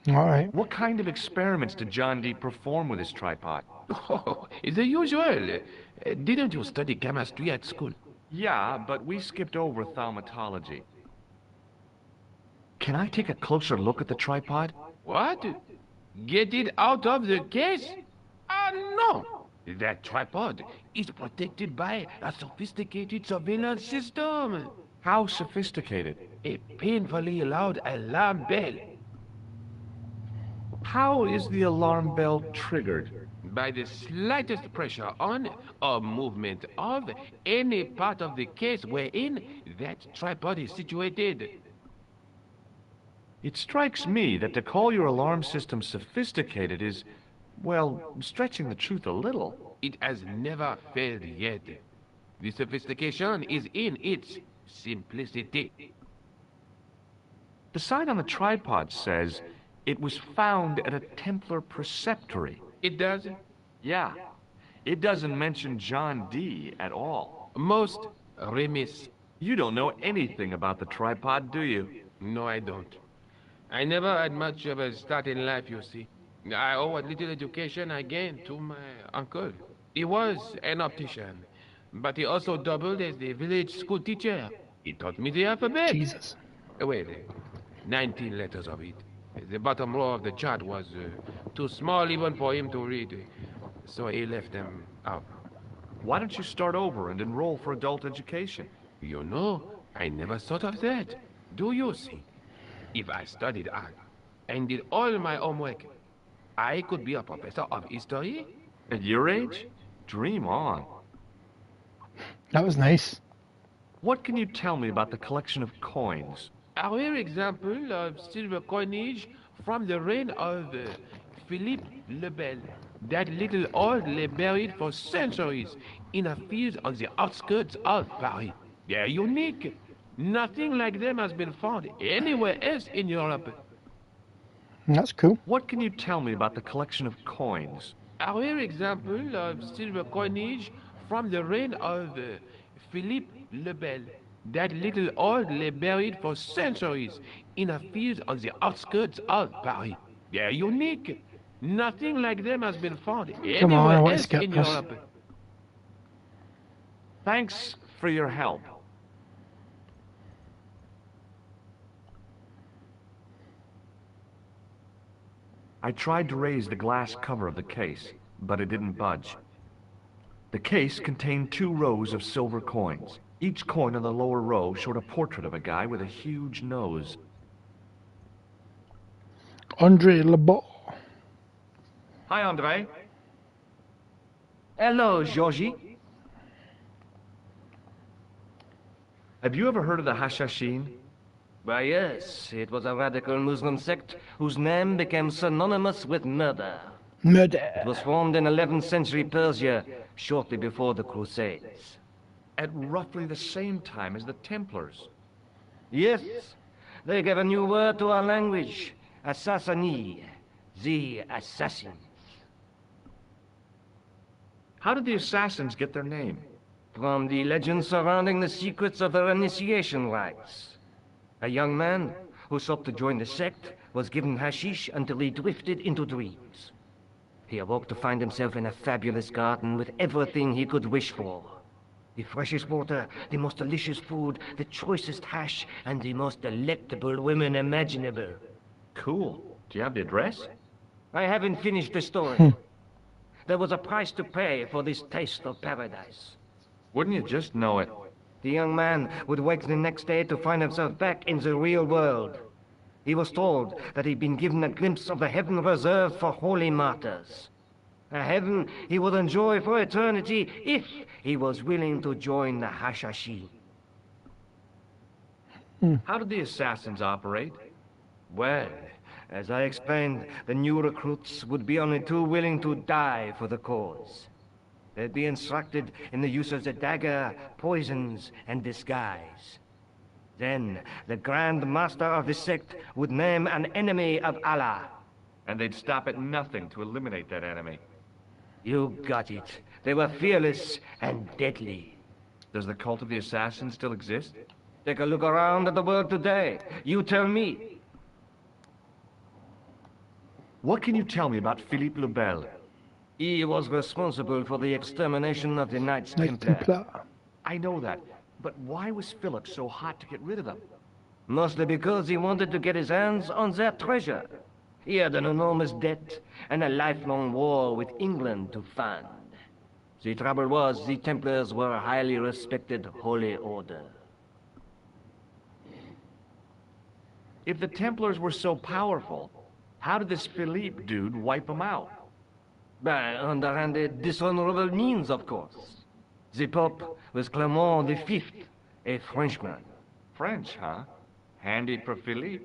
Alright. What kind of experiments did John Dee perform with his tripod? Oh, the usual. Didn't you study chemistry at school? Yeah, but we skipped over thaumatology. Can I take a closer look at the tripod? What? Get it out of the case? No! That tripod is protected by a sophisticated surveillance system. How sophisticated? A painfully loud alarm bell. How is the alarm bell triggered? By the slightest pressure on or movement of any part of the case wherein that tripod is situated. It strikes me that to call your alarm system sophisticated is, well, stretching the truth a little. It has never failed yet. The sophistication is in its simplicity. The sign on the tripod says it was found at a Templar preceptory. It does? Yeah. It doesn't mention John Dee at all. Most remiss. You don't know anything about the tripod, do you? No, I don't. I never had much of a start in life, you see. I owe what little education I gained to my uncle. He was an optician, but he also doubled as the village school teacher. He taught me the alphabet. Jesus. Wait, 19 letters of it. The bottom row of the chart was too small even for him to read, so he left them out. Why don't you start over and enroll for adult education? You know, I never thought of that. Do you see? If I studied art and did all my homework, I could be a professor of history. At your age? Dream on. That was nice. What can you tell me about the collection of coins? A rare example of silver coinage from the reign of Philippe le Bel. That little old lay buried for centuries in a field on the outskirts of Paris. They're unique. Nothing like them has been found anywhere else in Europe. That's cool. What can you tell me about the collection of coins? A rare example of silver coinage from the reign of Philippe le Bel. That little old lay buried for centuries in a field on the outskirts of Paris. They're unique. Nothing like them has been found anywhere else in Europe. Thanks for your help. I tried to raise the glass cover of the case, but it didn't budge. The case contained 2 rows of silver coins. Each coin on the lower row showed a portrait of a guy with a huge nose. Andre Lebot. Hi, Andre. Hello, Georgie. Have you ever heard of the Hashashin? Why, yes, it was a radical Muslim sect whose name became synonymous with murder. Murder. It was formed in 11th century Persia, shortly before the Crusades. At roughly the same time as the Templars. Yes, they gave a new word to our language, Assassini, the assassins. How did the assassins get their name? From the legends surrounding the secrets of their initiation rites. A young man who sought to join the sect was given hashish until he drifted into dreams. He awoke to find himself in a fabulous garden with everything he could wish for. The freshest water, the most delicious food, the choicest hash, and the most delectable women imaginable. Cool. Do you have the address? I haven't finished the story. There was a price to pay for this taste of paradise. Wouldn't you just know it? The young man would wake the next day to find himself back in the real world. He was told that he'd been given a glimpse of the heaven reserved for holy martyrs. A heaven he would enjoy for eternity if he was willing to join the Hashashi. How did the assassins operate? Well, as I explained, the new recruits would be only too willing to die for the cause. They'd be instructed in the use of the dagger, poisons, and disguise. Then, the Grand Master of the sect would name an enemy of Allah. And they'd stop at nothing to eliminate that enemy. You got it. They were fearless and deadly. Does the cult of the assassins still exist? Take a look around at the world today. You tell me. What can you tell me about Philippe le Bel? He was responsible for the extermination of the Knights Templar. I know that, but why was Philip so hot to get rid of them? Mostly because he wanted to get his hands on their treasure. He had an enormous debt and a lifelong war with England to fund. The trouble was, the Templars were a highly respected holy order. If the Templars were so powerful, how did this Philippe dude wipe them out? By underhanded, dishonorable means, of course. The Pope was Clement V, a Frenchman. French, huh? Handy for Philippe.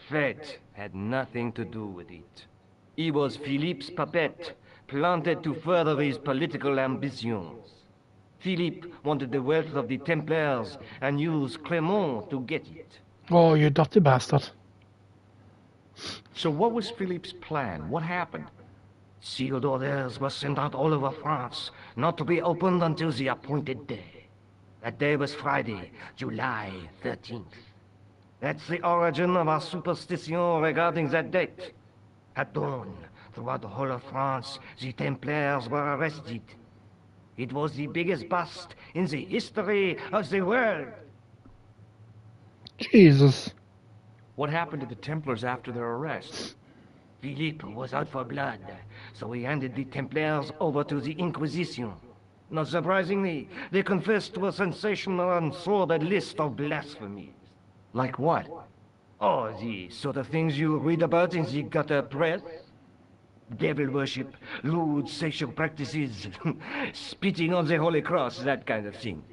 Fate had nothing to do with it. He was Philippe's puppet, planted to further his political ambitions. Philippe wanted the wealth of the Templars and used Clement to get it. Oh, you dirty bastard. So what was Philippe's plan? What happened? Sealed orders were sent out all over France, not to be opened until the appointed day. That day was Friday, July 13th. That's the origin of our superstition regarding that date. At dawn, throughout the whole of France, the Templars were arrested. It was the biggest bust in the history of the world. Jesus. What happened to the Templars after their arrest? Philippe was out for blood, so he handed the Templars over to the Inquisition. Not surprisingly, they confessed to a sensational and sordid list of blasphemies. Like what? Oh, the sort of things you read about in the gutter press. Devil worship, lewd sexual practices, spitting on the Holy Cross, that kind of thing.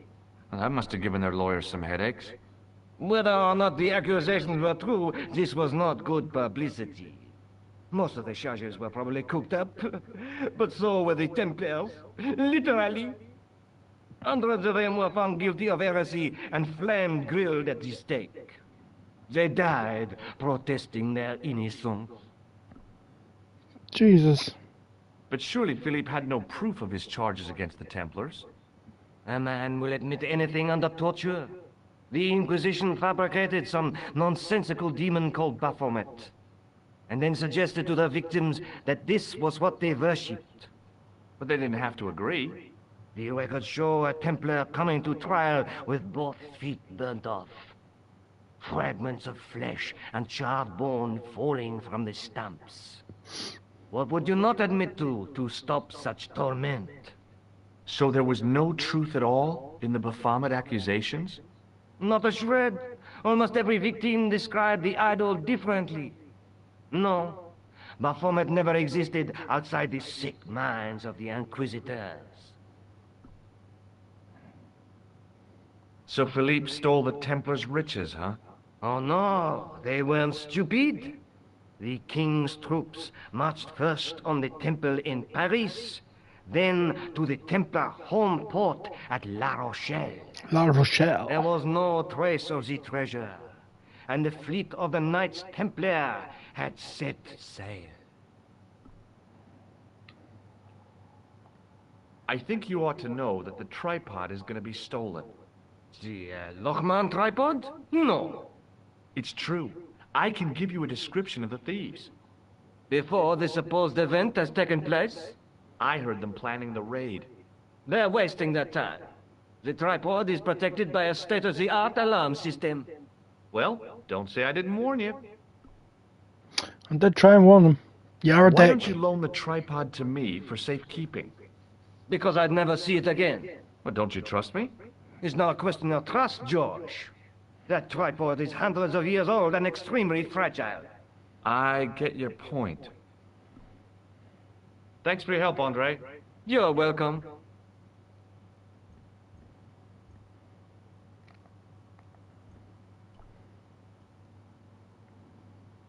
Well, that must have given their lawyers some headaches. Whether or not the accusations were true, this was not good publicity. Most of the charges were probably cooked up, but so were the Templars, literally. Hundreds of them were found guilty of heresy and flame-grilled at the stake. They died protesting their innocence. Jesus. But surely Philippe had no proof of his charges against the Templars. A man will admit anything under torture. The Inquisition fabricated some nonsensical demon called Baphomet, and then suggested to their victims that this was what they worshipped. But they didn't have to agree. The records show a Templar coming to trial with both feet burnt off. Fragments of flesh and charred bone falling from the stumps. What would you not admit to stop such torment? So there was no truth at all in the Baphomet accusations? Not a shred. Almost every victim described the idol differently. No, Baphomet never existed outside the sick minds of the Inquisitors. So Philippe stole the Templars' riches, huh? Oh no, they weren't stupid. The king's troops marched first on the temple in Paris, then to the Templar home port at La Rochelle. La Rochelle. There was no trace of the treasure, and the fleet of the Knights Templar had set sail. I think you ought to know that the tripod is going to be stolen. The Lochman tripod? No. It's true. I can give you a description of the thieves. Before the supposed event has taken place? I heard them planning the raid. They're wasting their time. The tripod is protected by a state-of-the-art alarm system. Well, don't say I didn't warn you. I did try and warn them. You're a Why dick. don't you loan the tripod to me for safekeeping? Because I'd never see it again. Well, don't you trust me? It's not a question of trust, George. That tripod is hundreds of years old and extremely fragile. I get your point. Thanks for your help, Andre. You're welcome.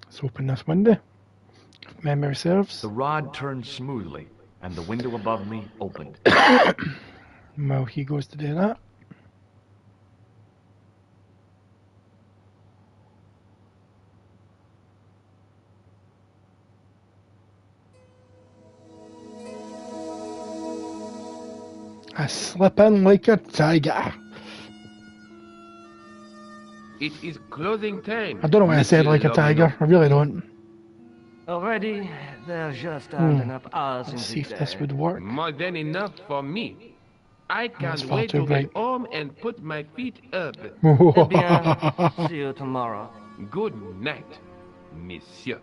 Let's open this window. If memory serves. The rod turned smoothly, and the window above me opened. Well, he goes to do that. I slip in like a tiger. It is clothing time. I don't know why I said like a tiger. I really don't. Already, there just aren't enough hours in Let's the see if day. this would work. More than enough for me. I That's can't far wait too to bright. get home and put my feet up. Eh bien, see you tomorrow. Good night, monsieur.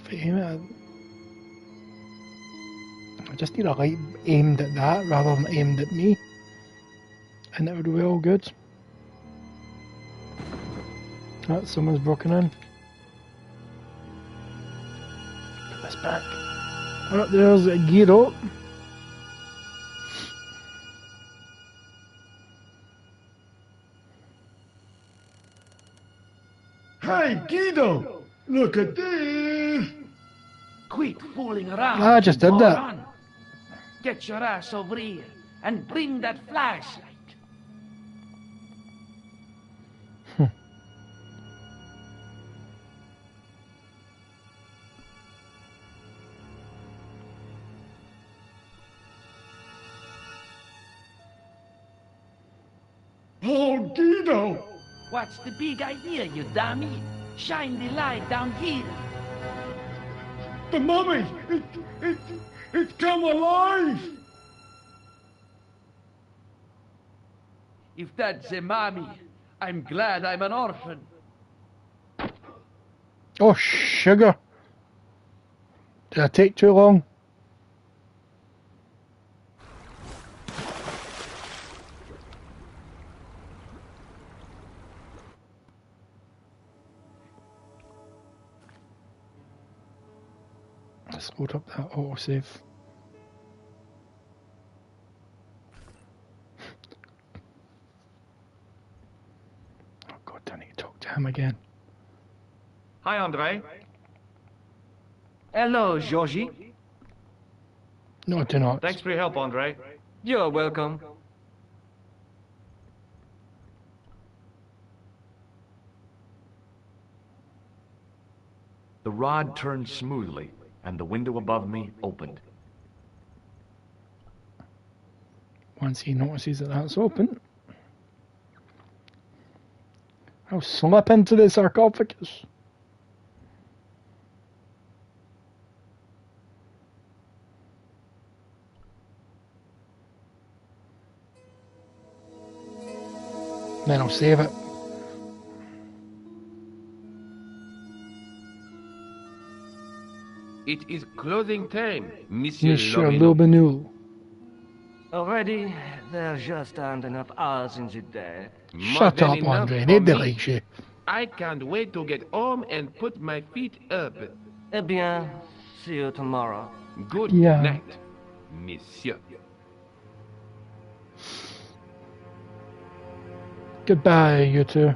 I just need a light aimed at that rather than aimed at me, and it would be all good. Oh, someone's broken in. Put this back. Oh, there's a Guido. Hey, Guido! Look at this! Quit fooling around. I just did that. moron. Get your ass over here and bring that flashlight. Oh, Guido! What's the big idea, you dummy? Shine the light down here. The mummy! It's come alive! If that's a mommy, I'm glad I'm an orphan. Oh, sugar. Did I take too long? Let's load up that autosave. Oh god, I need to talk to him again. Hi, Andre. Hello, Georgie. No, do not. Thanks for your help, Andre. You're welcome. The rod turned smoothly, and the window above me opened. Once he notices that that's open, I'll slip into the sarcophagus. Then I'll save it. It is closing time, Monsieur Monsieur Lobineau. Lobineau. Already, there just aren't enough hours in the day. Shut up, Andre. They delete you. I can't wait to get home and put my feet up. Eh bien, see you tomorrow. Good Yeah. night, Monsieur. Goodbye, you two.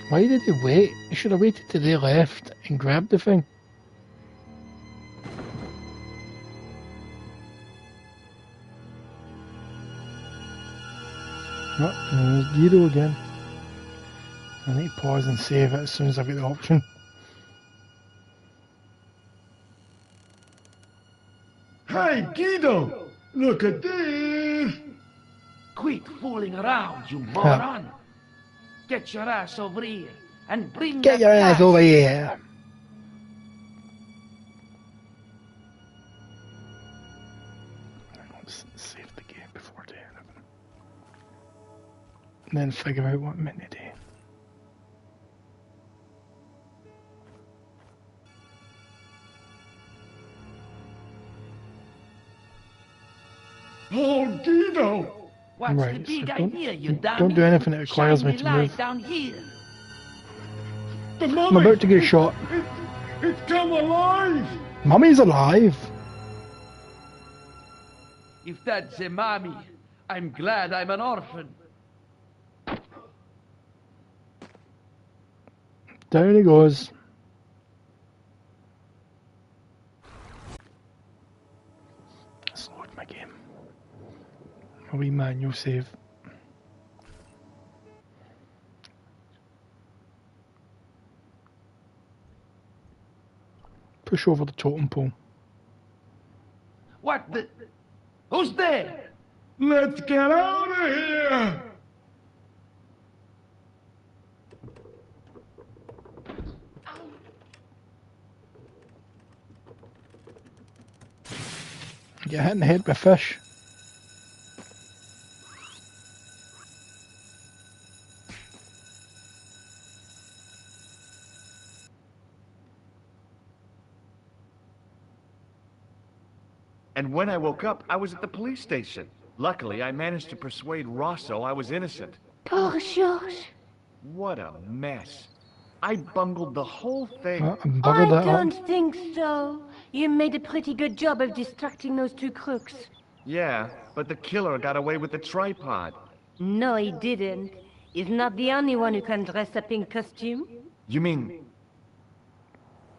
Why did he wait? He should have waited till they left and grabbed the thing. Oh, there's Guido again. I need to pause and save it as soon as I get the option. Hey, Guido! Look at this! Quit fooling around, you moron! Get your ass over here and bring Get that your ass glass. over here! Let's save the game before doing it. And then figure out what I'm meant to do. Oh, Guido! What's Right, the big so don't- idea, you dummy? don't do anything that requires Shine me the to light move. down here. The I'm mummy! about to get shot. It's come alive! Mummy's alive! If that's a mommy, I'm glad I'm an orphan. Down he goes. Let's load my game. A wee manual save. Push over the totem pole. What the? Who's there? Let's get out of here! Get hit in the head with fish. And when I woke up, I was at the police station. Luckily, I managed to persuade Rosso I was innocent. Poor George. What a mess. I bungled the whole thing. I don't think so. You made a pretty good job of distracting those two crooks. Yeah, but the killer got away with the tripod. No, he didn't. He's not the only one who can dress up in costume. You mean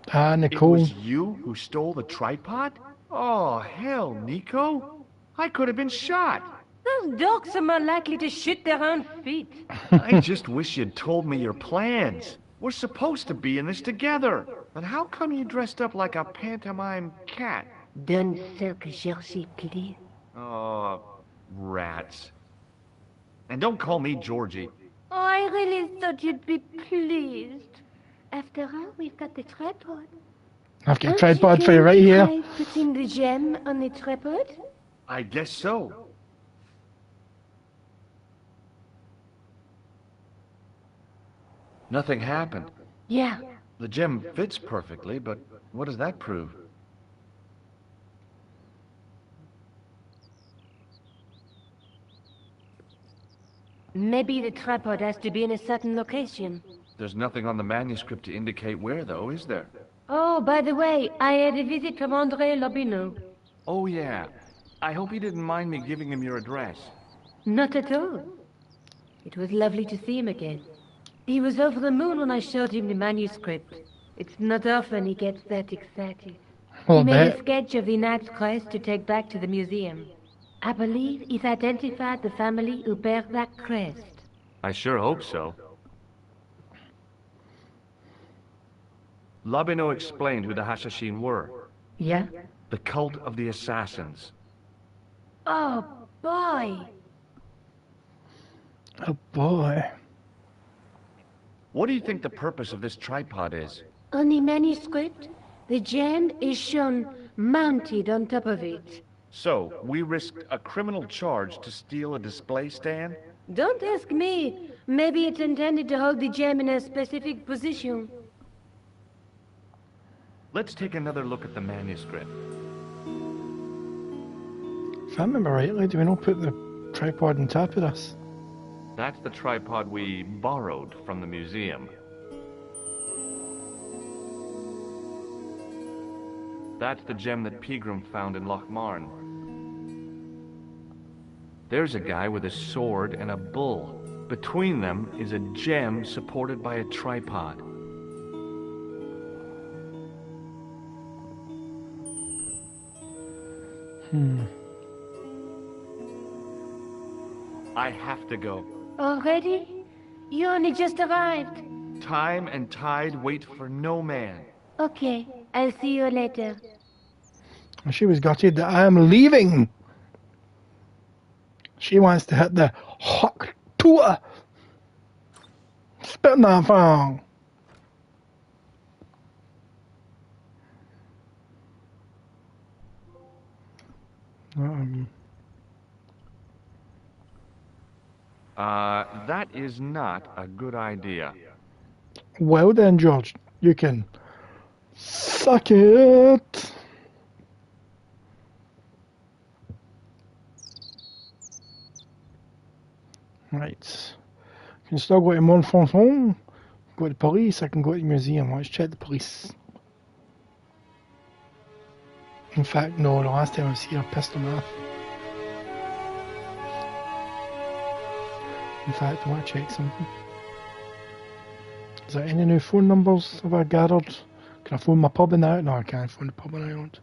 it Nicole. was you who stole the tripod? Oh, hell, Nico. I could have been shot. Those dogs are more likely to shoot their own feet. I just wish you'd told me your plans. We're supposed to be in this together. But how come you dressed up like a pantomime cat? Don't sulk, Georgie, please. Oh, rats. And don't call me Georgie. Oh, I really thought you'd be pleased. After all, we've got the tripod. I've got a tripod for you right here. Try putting the gem on the tripod? I guess so. Nothing happened. Yeah. The gem fits perfectly, but what does that prove? Maybe the tripod has to be in a certain location. There's nothing on the manuscript to indicate where, though, is there? Oh, by the way, I had a visit from Andre Lobineau. Oh, yeah. I hope he didn't mind me giving him your address. Not at all. It was lovely to see him again. He was over the moon when I showed him the manuscript. It's not often he gets that excited. Well, He made that- a sketch of the knight's crest to take back to the museum. I believe he's identified the family who bear that crest. I sure hope so. Lobineau explained who the Hashashin were. Yeah? The cult of the assassins. Oh, boy. Oh boy. What do you think the purpose of this tripod is? On the manuscript, the gem is shown mounted on top of it. So, we risked a criminal charge to steal a display stand? Don't ask me. Maybe it's intended to hold the gem in a specific position. Let's take another look at the manuscript. If I remember rightly, do we not put the tripod on top of this? That's the tripod we borrowed from the museum. That's the gem that Pegram found in Lochmarn. There's a guy with a sword and a bull. Between them is a gem supported by a tripod. I have to go. Already? You only just arrived. Time and tide wait for no man. Okay, I'll see you later. She was gutted that I am leaving. She wants to hit the hawk tour. Spin that phone. That is not a good idea. Well then, George, you can suck it. Right. I can still go to Montfontaine, go to the police, I can go to the museum. Let's check the police. In fact, no, the last time I was here, I pissed them off. In fact, I want to check something. Is there any new phone numbers have I gathered? Can I phone my pub in Ireland? No, I can't phone the pub in Ireland.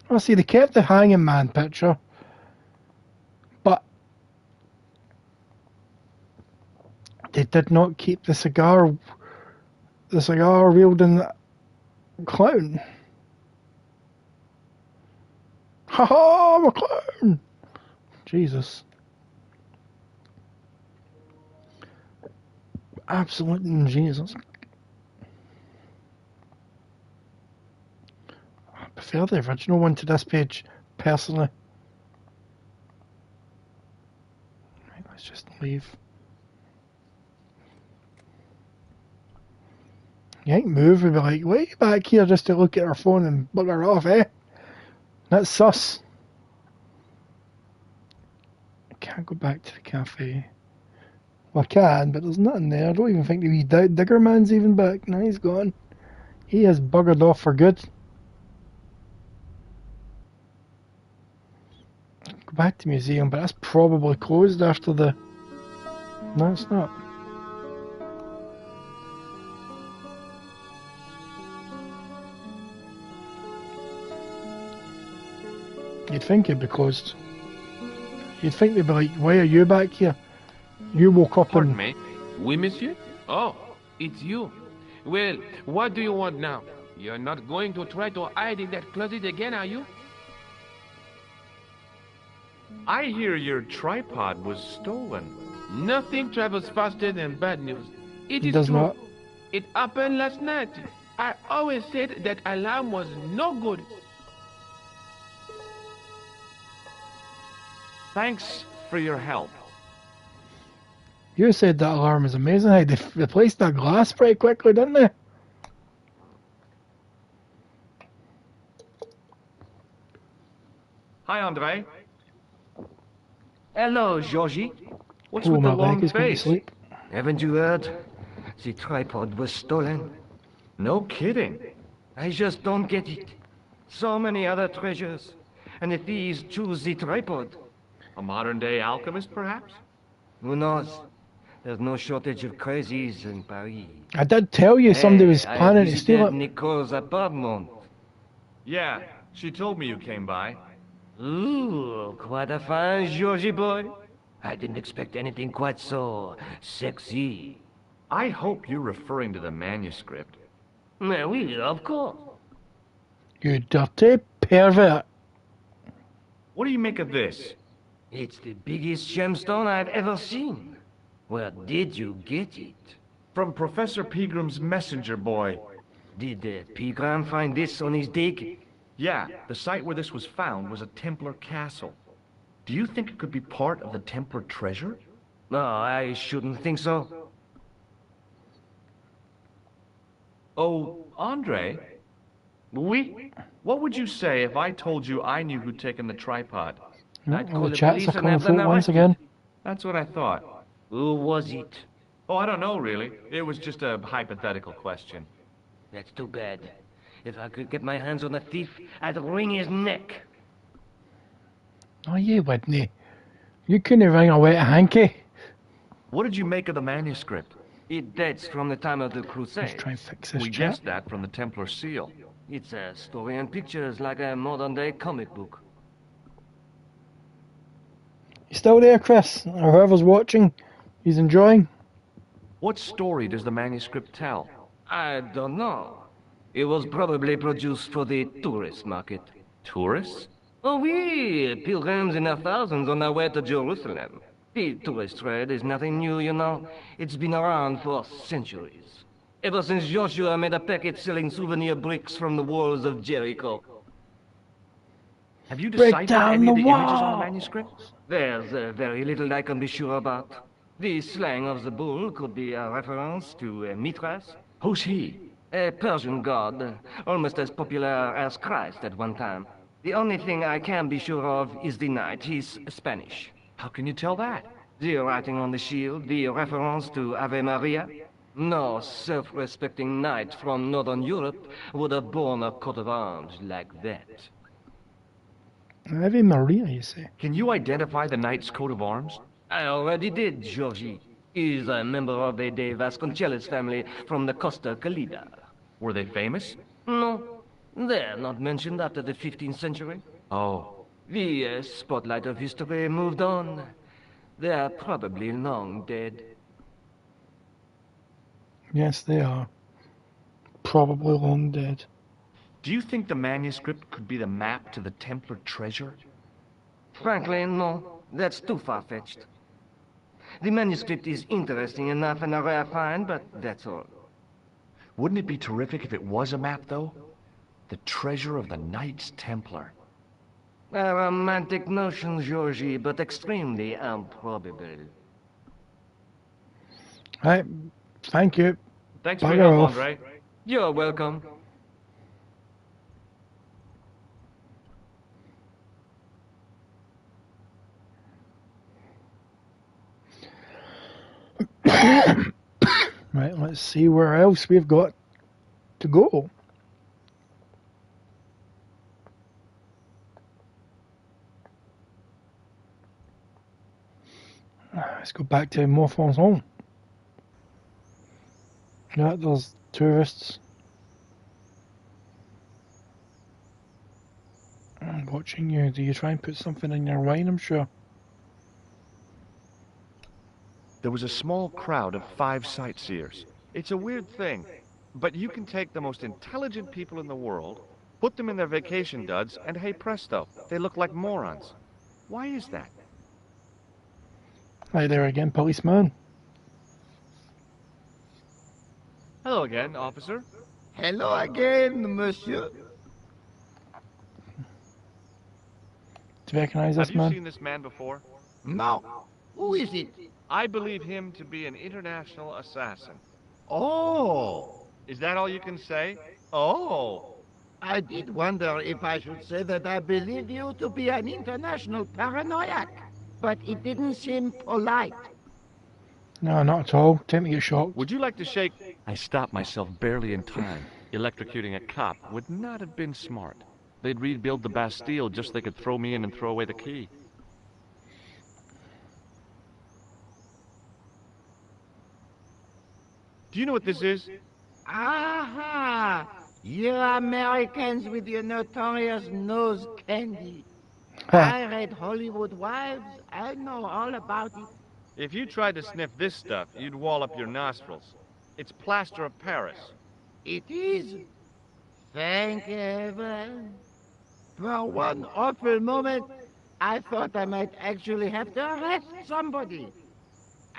Oh, see, they kept the hanging man picture. But they did not keep the cigar wielding clown. Ha ha, I'm a clown! Jesus. Absolute Jesus. I prefer the original one to this page, personally. Right, let's just leave. You ain't move, we'd be like, wait back here just to look at our phone and bugger off, eh? That's sus. I can't go back to the cafe. Well, I can, but there's nothing there. I don't even think the wee digger man's even back. No, he's gone. He has buggered off for good. Go back to the museum, but that's probably closed after the... No, it's not. You'd think it'd be closed. You'd think they'd be like, why are you back here? You woke up Pardon and... me? Oui, monsieur? Oh, it's you. Well, what do you want now? You're not going to try to hide in that closet again, are you? I hear your tripod was stolen. Nothing travels faster than bad news. It is does true. not. It happened last night. I always said that alarm was no good. Thanks for your help. You said that alarm is amazing. Hey, they replaced that glass pretty quickly, didn't they? Hi, Andre. Hello, Georgie. What's Oh, with the my long leg is going to face? sleep. Haven't you heard? The tripod was stolen. No kidding. I just don't get it. So many other treasures, and the thieves choose the tripod. A modern-day alchemist, perhaps? Who knows? There's no shortage of crazies in Paris. I did tell you somebody was I planning to steal visited it. Nicole's apartment. Yeah, she told me you came by. Ooh, quite a fine Georgie boy. I didn't expect anything quite so sexy. I hope you're referring to the manuscript. Oui, of course. You dirty pervert. What do you make of this? It's the biggest gemstone I've ever seen. Where did you get it? From Professor Pegram's messenger boy. Did Pegram find this on his dig? Yeah, the site where this was found was a Templar castle. Do you think it could be part of the Templar treasure? No, I shouldn't think so. Oh, Andre? Oui? What would you say if I told you I knew who'd taken the tripod? I'd Well, call the the chats are police and coming have them through once arrested. again. That's what I thought. Who was it? Oh, I don't know, really. It was just a hypothetical question. That's too bad. If I could get my hands on the thief, I'd wring his neck. Oh, you wouldn't. You couldn't ring away to hanky. What did you make of the manuscript? It dates from the time of the Let's Crusade. try and fix this We chat. guessed that from the Templar seal. It's a story and pictures like a modern-day comic book. You still there, Chris? Or whoever's watching, he's enjoying? What story does the manuscript tell? I don't know. It was probably produced for the tourist market. Tourists? Oh, oui, pilgrims in their thousands on their way to Jerusalem. The tourist trade is nothing new, you know. It's been around for centuries. Ever since Joshua made a packet selling souvenir bricks from the walls of Jericho. Have you Break deciphered down any the of the images on the wall. manuscript? There's very little I can be sure about. The slang of the bull could be a reference to Mithras. Who's he? A Persian god, almost as popular as Christ at one time. The only thing I can be sure of is the knight. He's Spanish. How can you tell that? The writing on the shield, the reference to Ave Maria. No self-respecting knight from Northern Europe would have borne a coat of arms like that. Ave Maria, you say? Can you identify the knight's coat of arms? I already did, Georgie. He's a member of the De Vasconcelos family from the Costa Calida. Were they famous? No, they're not mentioned after the 15th century. Oh. The spotlight of history moved on. They're probably long dead. Yes, they are. Probably long dead. Do you think the manuscript could be the map to the Templar treasure? Frankly, no. That's too far-fetched. The manuscript is interesting enough and a rare find, but that's all. Wouldn't it be terrific if it was a map, though? The treasure of the Knights Templar. A romantic notion, Georgie, but extremely improbable. Right, thank you. Thanks for Bugger your help, off. Andre. You're welcome. Right, let's see where else we've got to go. Let's go back to Montfaucon. Yeah, there's tourists. I'm watching you. Do you try and put something in your wine, I'm sure? There was a small crowd of 5 sightseers. It's a weird thing, but you can take the most intelligent people in the world, put them in their vacation duds, and hey presto, they look like morons. Why is that? Hi there again, policeman. Hello again, officer. Hello again, monsieur. Do you recognize this Have you man? seen this man before? No. Who is it? I believe him to be an international assassin. Oh. Is that all you can say? Oh. I did wonder if I should say that I believe you to be an international paranoiac, but it didn't seem polite. No, not at all. Time to get shocked. Would you like to shake... I stopped myself barely in time. Electrocuting a cop would not have been smart. They'd rebuild the Bastille just so they could throw me in and throw away the key. Do you know what this is? Aha! You Americans with your notorious nose candy. I read Hollywood Wives. I know all about it. If you tried to sniff this stuff, you'd wall up your nostrils. It's plaster of Paris. It is. Thank heaven. For one awful moment, I thought I might actually have to arrest somebody.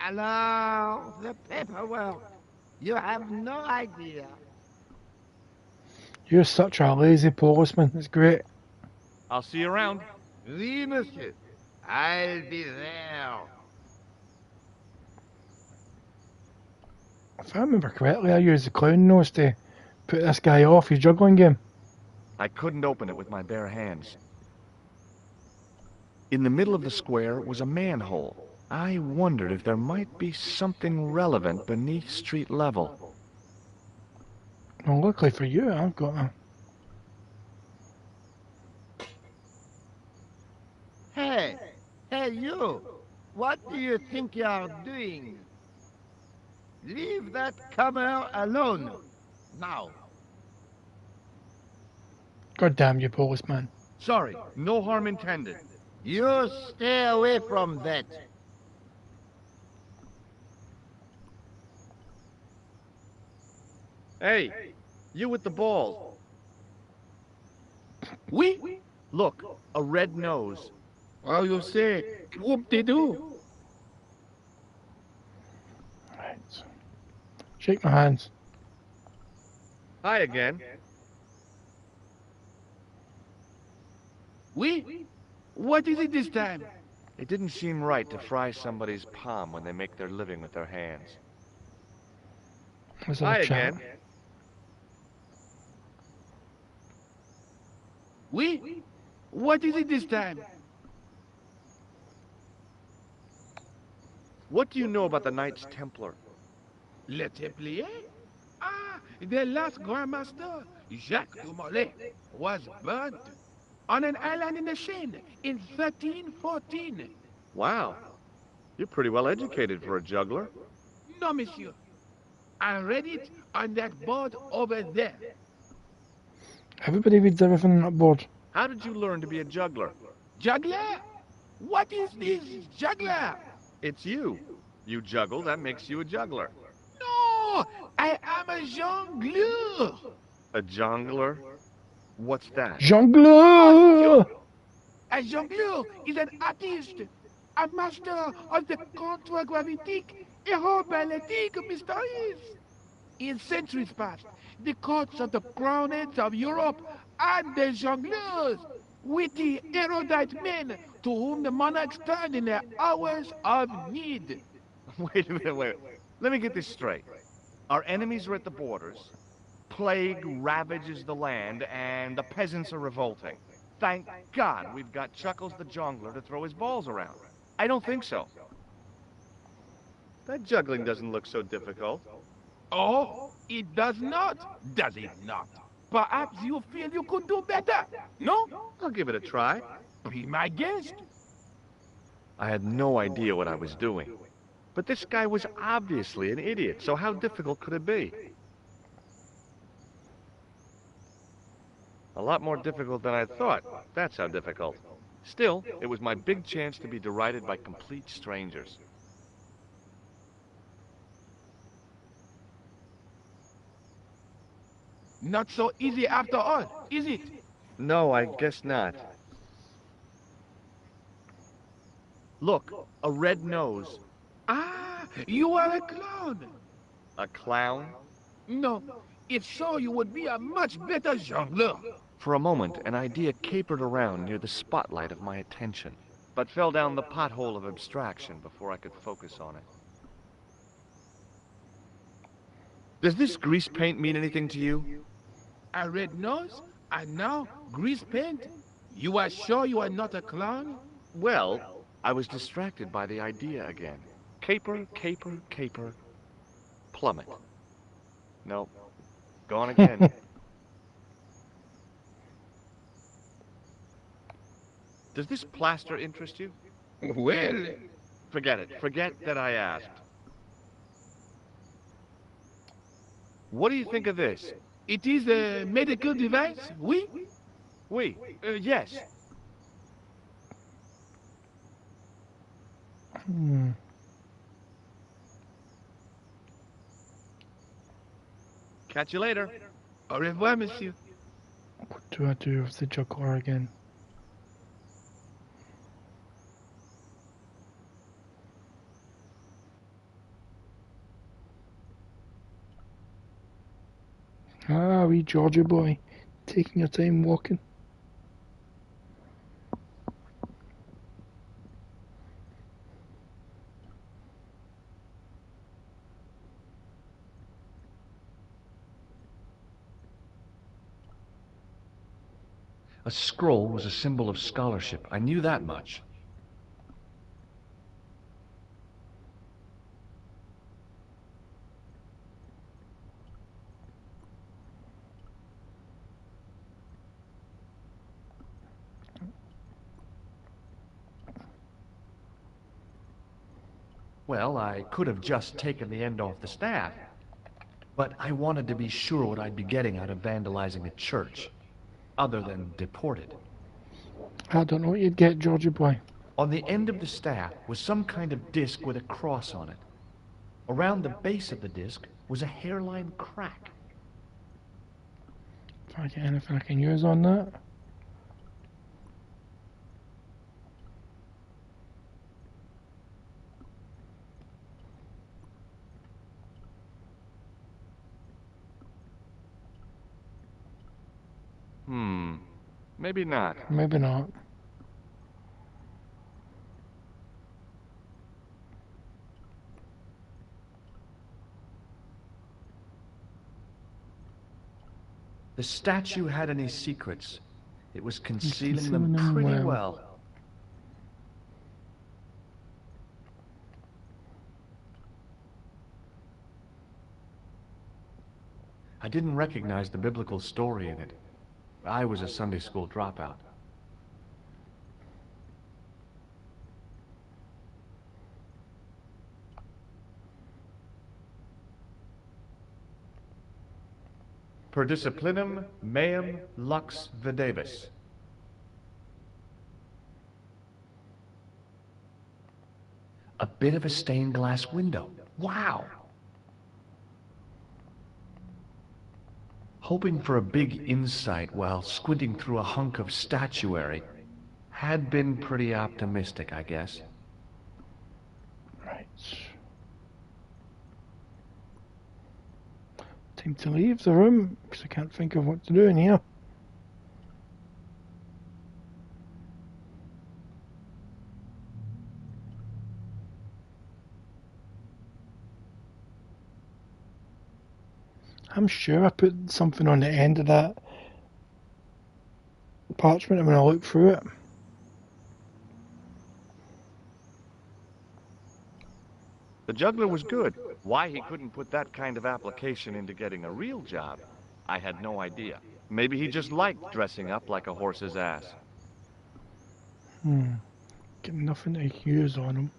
Alors, the paperwork. You have no idea. You're such a lazy policeman. It's great. I'll see you around. Oui, monsieur. I'll be there. If I remember correctly, I used the clown nose to put this guy off his juggling game. I couldn't open it with my bare hands. In the middle of the square was a manhole. I wondered if there might be something relevant beneath street level. Well, luckily for you, I've got a... Hey! Hey, you! What do you think you're doing? Leave that comer alone! Now! God damn you, policeman. Sorry, no harm intended. You stay away from that. Hey, you with the balls. Oui? Look, a red nose. Oh, you say, whoop-de-doo. Right. Shake my hands. Hi again. Oui? What is it this time? It didn't seem right to fry somebody's palm when they make their living with their hands. Let's Hi have a chat. again. Oui? What is it this time? What do you know about the Knights Templar? Le Templier? Ah, the last Grand Master, Jacques de Molay, was burnt on an island in the Seine in 1314. Wow. You're pretty well educated for a juggler. No, monsieur. I read it on that board over there. Everybody reads everything on that board. How did you learn to be a juggler? Juggler? What is this juggler? It's you. You juggle, that makes you a juggler. No, I am a jongleur. A jongler? What's that? Jongleur! A jongleur is an artist, a master of the contre-gravitique aeroballetique mysteries. In centuries past, the courts of the crowned heads of Europe and the jongleurs, witty, erudite men to whom the monarchs turned in their hours of need. Wait a minute, wait. Let me get this straight. Our enemies are at the borders, plague ravages the land, and the peasants are revolting. Thank God we've got Chuckles the Jongler to throw his balls around. I don't think so. That juggling doesn't look so difficult. Oh, it does not, does it not? Perhaps you feel you could do better, no? I'll give it a try. Be my guest. I had no idea what I was doing. But this guy was obviously an idiot, so how difficult could it be? A lot more difficult than I thought. That's how difficult. Still, it was my big chance to be derided by complete strangers. Not so easy after all, is it? No, I guess not. Look, a red nose. Ah, you are a clown. A clown? No, if so, you would be a much better jongleur. For a moment, an idea capered around near the spotlight of my attention, but fell down the pothole of abstraction before I could focus on it. Does this grease paint mean anything to you? A red nose, and now grease paint? You are sure you are not a clown? Well, I was distracted by the idea again. Caper, caper, caper, plummet. Nope. Gone again. Does this plaster interest you? Well... Forget it. Forget that I asked. What do you think of this? It is a medical device, oui? Oui. Yes. Catch you later. Au revoir, monsieur. What do I do with the juggler again? Ah, wee Georgia boy, taking your time walking. A scroll was a symbol of scholarship. I knew that much. Well, I could have just taken the end off the staff. But I wanted to be sure what I'd be getting out of vandalizing a church, other than deported. I don't know what you'd get, Georgie boy. On the end of the staff was some kind of disc with a cross on it. Around the base of the disc was a hairline crack. If I get anything I can use on that. Maybe not. Maybe not. The statue had any secrets. It was concealing them pretty well. I didn't recognize the biblical story in it. I was a Sunday school dropout. Per disciplinum meum lux videvis. A bit of a stained glass window. Wow! Hoping for a big insight while squinting through a hunk of statuary had been pretty optimistic, I guess. Right. Time to leave the room, because I can't think of what to do in here. I'm sure I put something on the end of that parchment when I look through it. The juggler was good. Why he couldn't put that kind of application into getting a real job, I had no idea. Maybe he just liked dressing up like a horse's ass. Get nothing to use on him.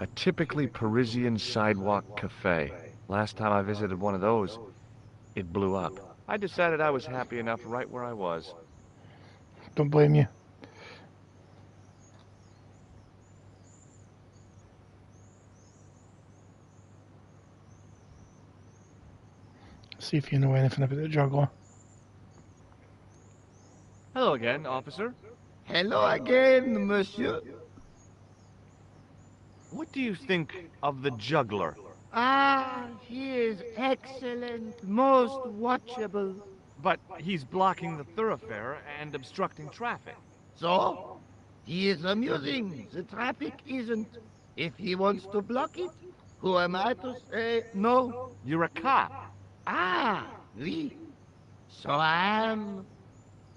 A typically Parisian sidewalk cafe. Last time I visited one of those, it blew up. I decided I was happy enough right where I was. Don't blame you. See if you know anything about the juggler. Hello again, officer. Hello again, monsieur. What do you think of the juggler? Ah, he is excellent, most watchable. But he's blocking the thoroughfare and obstructing traffic. So? He is amusing. The traffic isn't. If he wants to block it, who am I to say no? You're a cop. Ah, oui. So I am...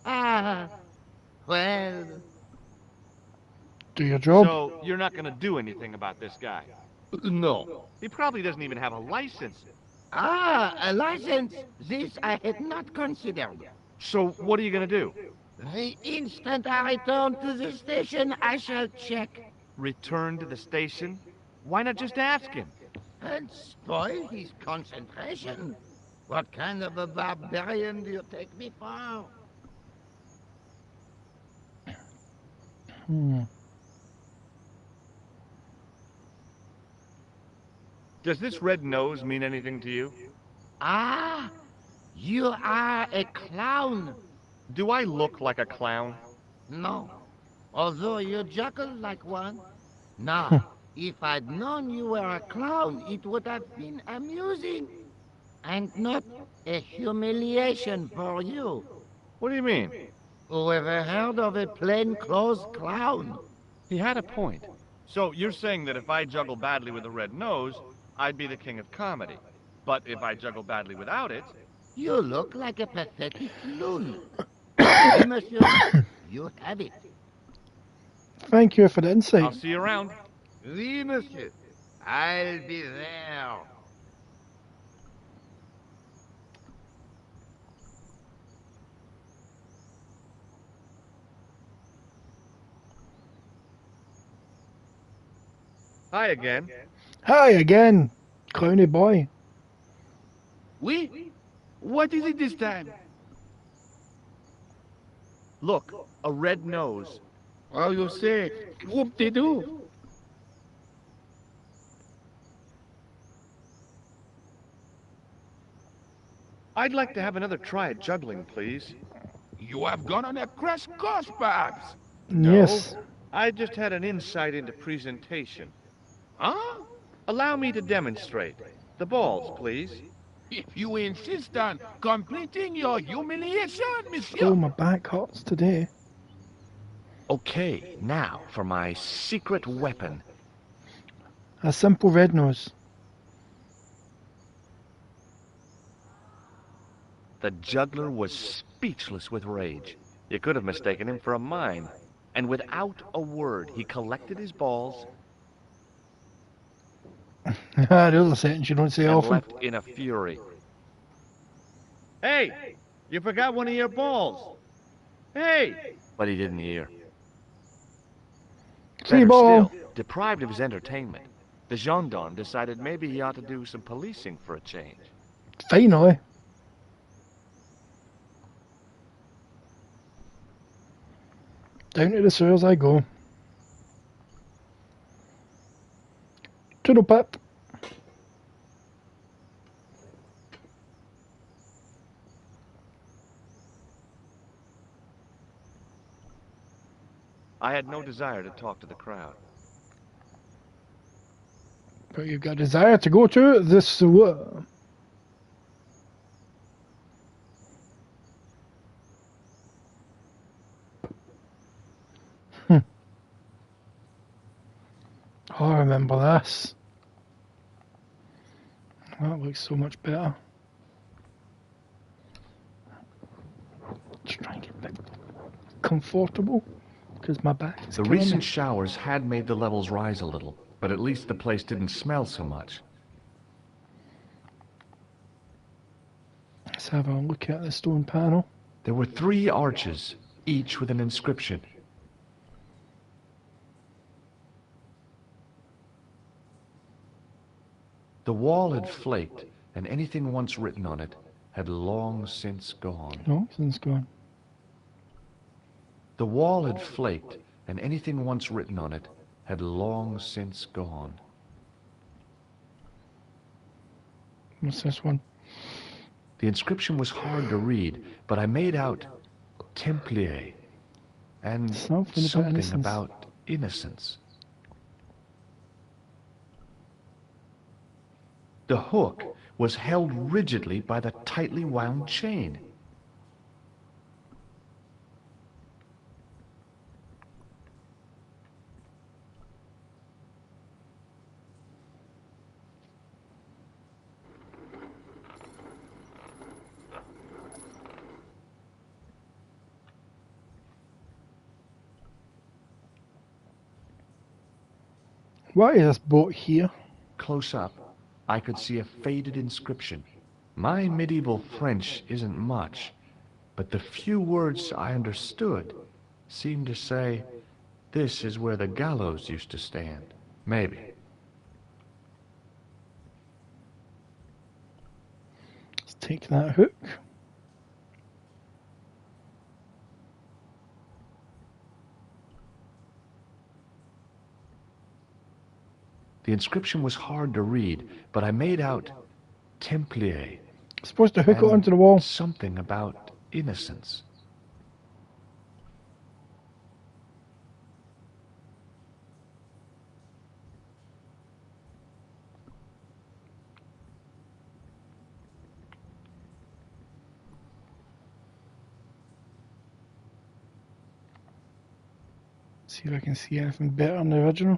Ah, well... Do your job. So you're not going to do anything about this guy? No. He probably doesn't even have a license. Ah, a license. This I had not considered. So what are you going to do? The instant I return to the station, I shall check. Return to the station? Why not just ask him? And spoil his concentration. What kind of a barbarian do you take me for? Does this red nose mean anything to you? Ah, you are a clown. Do I look like a clown? No, although you juggle like one. Now, if I'd known you were a clown, it would have been amusing. And not a humiliation for you. What do you mean? Who ever heard of a plainclothes clown? He had a point. So you're saying that if I juggle badly with a red nose, I'd be the king of comedy. But if I juggle badly without it... You look like a pathetic clown. Oui, monsieur. You have it. Thank you for the insight. I'll see you around. Oui, monsieur. I'll be there. Hi again. Hi again, clowny boy. Oui? What is it this time? Look, a red nose. Oh, you say, whoop-de-doo. I'd like to have another try at juggling, please. You have gone on a crash course, perhaps? Yes. No, I just had an insight into presentation. Huh? Allow me to demonstrate. The balls, please. If you insist on completing your humiliation, monsieur. Oh, my back hurts today. Okay, now for my secret weapon. A simple red nose. The juggler was speechless with rage. You could have mistaken him for a mime. And without a word, he collected his balls There's a sentence you don't say and often. left in a fury. Hey, you forgot one of your balls. Hey! But he didn't hear. See Better ball. still, deprived of his entertainment, the gendarme decided maybe he ought to do some policing for a change. Finally. Down to the sewers I go. Toodle pip. I had no desire to talk to the crowd. But you've got a desire to go to the sewer. Oh, I remember this. That looks so much better. Just try and get a bit comfortable because my back is The killing recent me. showers had made the levels rise a little, but at least the place didn't smell so much. Let's have a look at the stone panel. There were 3 arches, each with an inscription. The wall had flaked, and anything once written on it had long since gone. No, since gone. The wall had flaked, and anything once written on it had long since gone. What's this one? The inscription was hard to read, but I made out Templier and something about innocence. The hook was held rigidly by the tightly wound chain. Why is this boat here? Close up, I could see a faded inscription. My medieval French isn't much, but the few words I understood seemed to say, "This is where the gallows used to stand." Maybe. Let's take that hook. The inscription was hard to read, but I made out Templier. Supposed to hook it onto the wall. Something about innocence. See if I can see anything better than the original.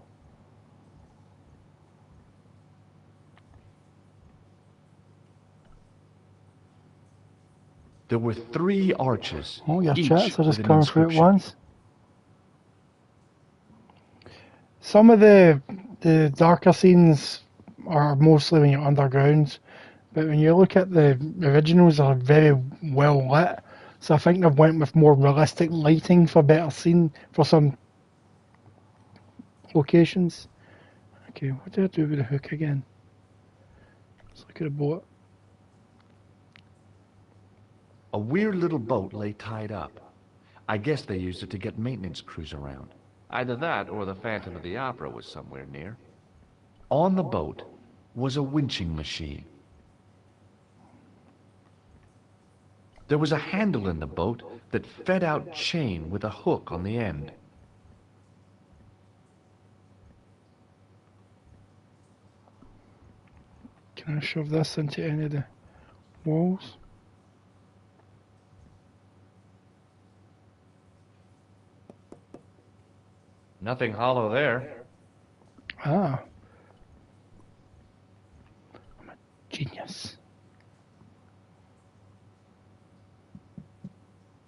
There were 3 arches. Oh, your each chats are just with an coming through at inscription. once. Some of the darker scenes are mostly when you're underground, but when you look at the originals, are very well lit. So I think they've went with more realistic lighting for better scene for some locations. Okay, what did I do with the hook again? Let's look at the boat. A weird little boat lay tied up. I guess they used it to get maintenance crews around. Either that or the Phantom of the Opera was somewhere near. On the boat was a winching machine. There was a handle in the boat that fed out chain with a hook on the end. Can I shove this into any of the walls? Nothing hollow there. Ah. I'm a genius.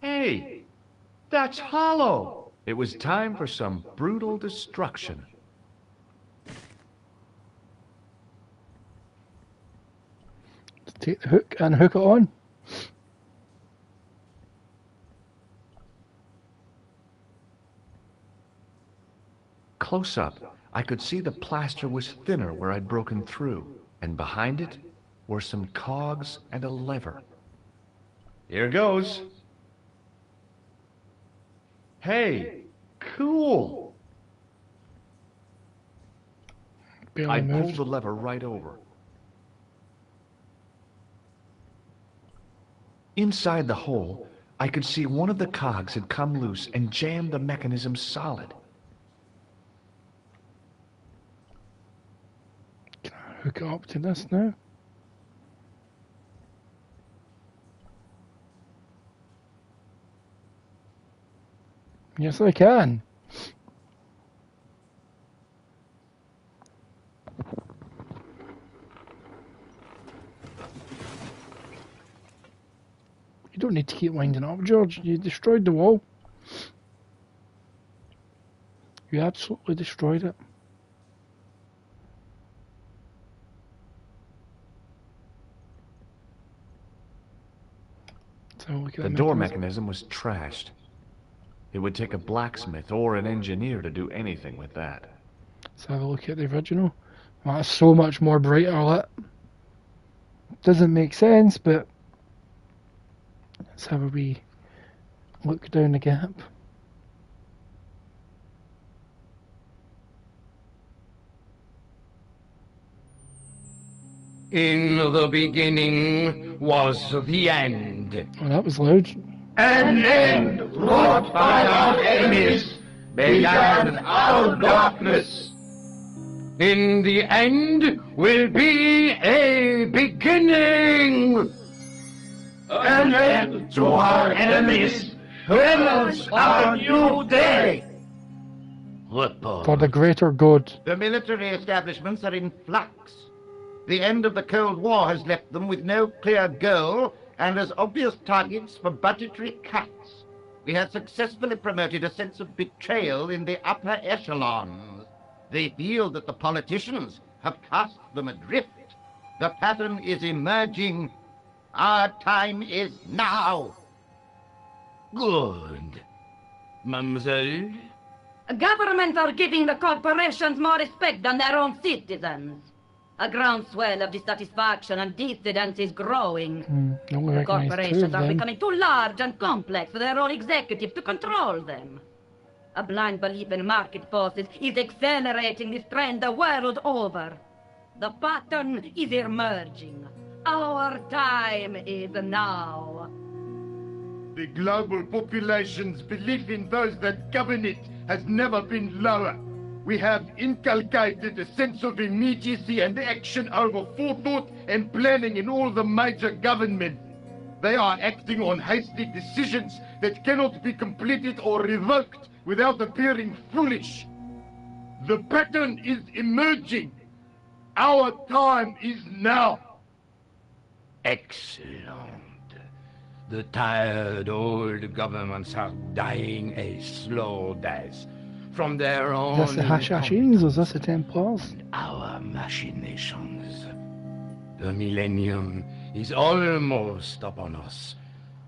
Hey, that's hollow. It was time for some brutal destruction. Take the hook and hook it on. Close up, I could see the plaster was thinner where I'd broken through, and behind it were some cogs and a lever. Here goes. Hey, cool! I pulled the lever right over. Inside the hole, I could see one of the cogs had come loose and jammed the mechanism solid. Can I hook it up to this now? Yes, I can. You don't need to keep winding up, George. You destroyed the wall. You absolutely destroyed it. So look at The door mechanism was trashed. It would take a blacksmith or an engineer to do anything with that. Let's have a look at the original. Well, that's so much more brighter lit. Doesn't make sense, but let's have a wee look down the gap. In the beginning was the end. Oh, that was loud. An end wrought by our enemies began our darkness. In the end will be a beginning. An end to our enemies heralds our new day. For the greater good. The military establishments are in flux. The end of the Cold War has left them with no clear goal and as obvious targets for budgetary cuts. We have successfully promoted a sense of betrayal in the upper echelons. They feel that the politicians have cast them adrift. The pattern is emerging. Our time is now. Good. Mademoiselle? Governments are giving the corporations more respect than their own citizens. A groundswell of dissatisfaction and dissidence is growing. The corporations are becoming too large and complex for their own executives to control them. A blind belief in market forces is accelerating this trend the world over. The pattern is emerging. Our time is now. The global population's belief in those that govern it has never been lower. We have inculcated a sense of immediacy and action over forethought and planning in all the major government. They are acting on hasty decisions that cannot be completed or revoked without appearing foolish. The pattern is emerging. Our time is now. Excellent. The tired old governments are dying a slow death from their own Is this the Hashashins or is this the Templars? our machinations. The millennium is almost upon us,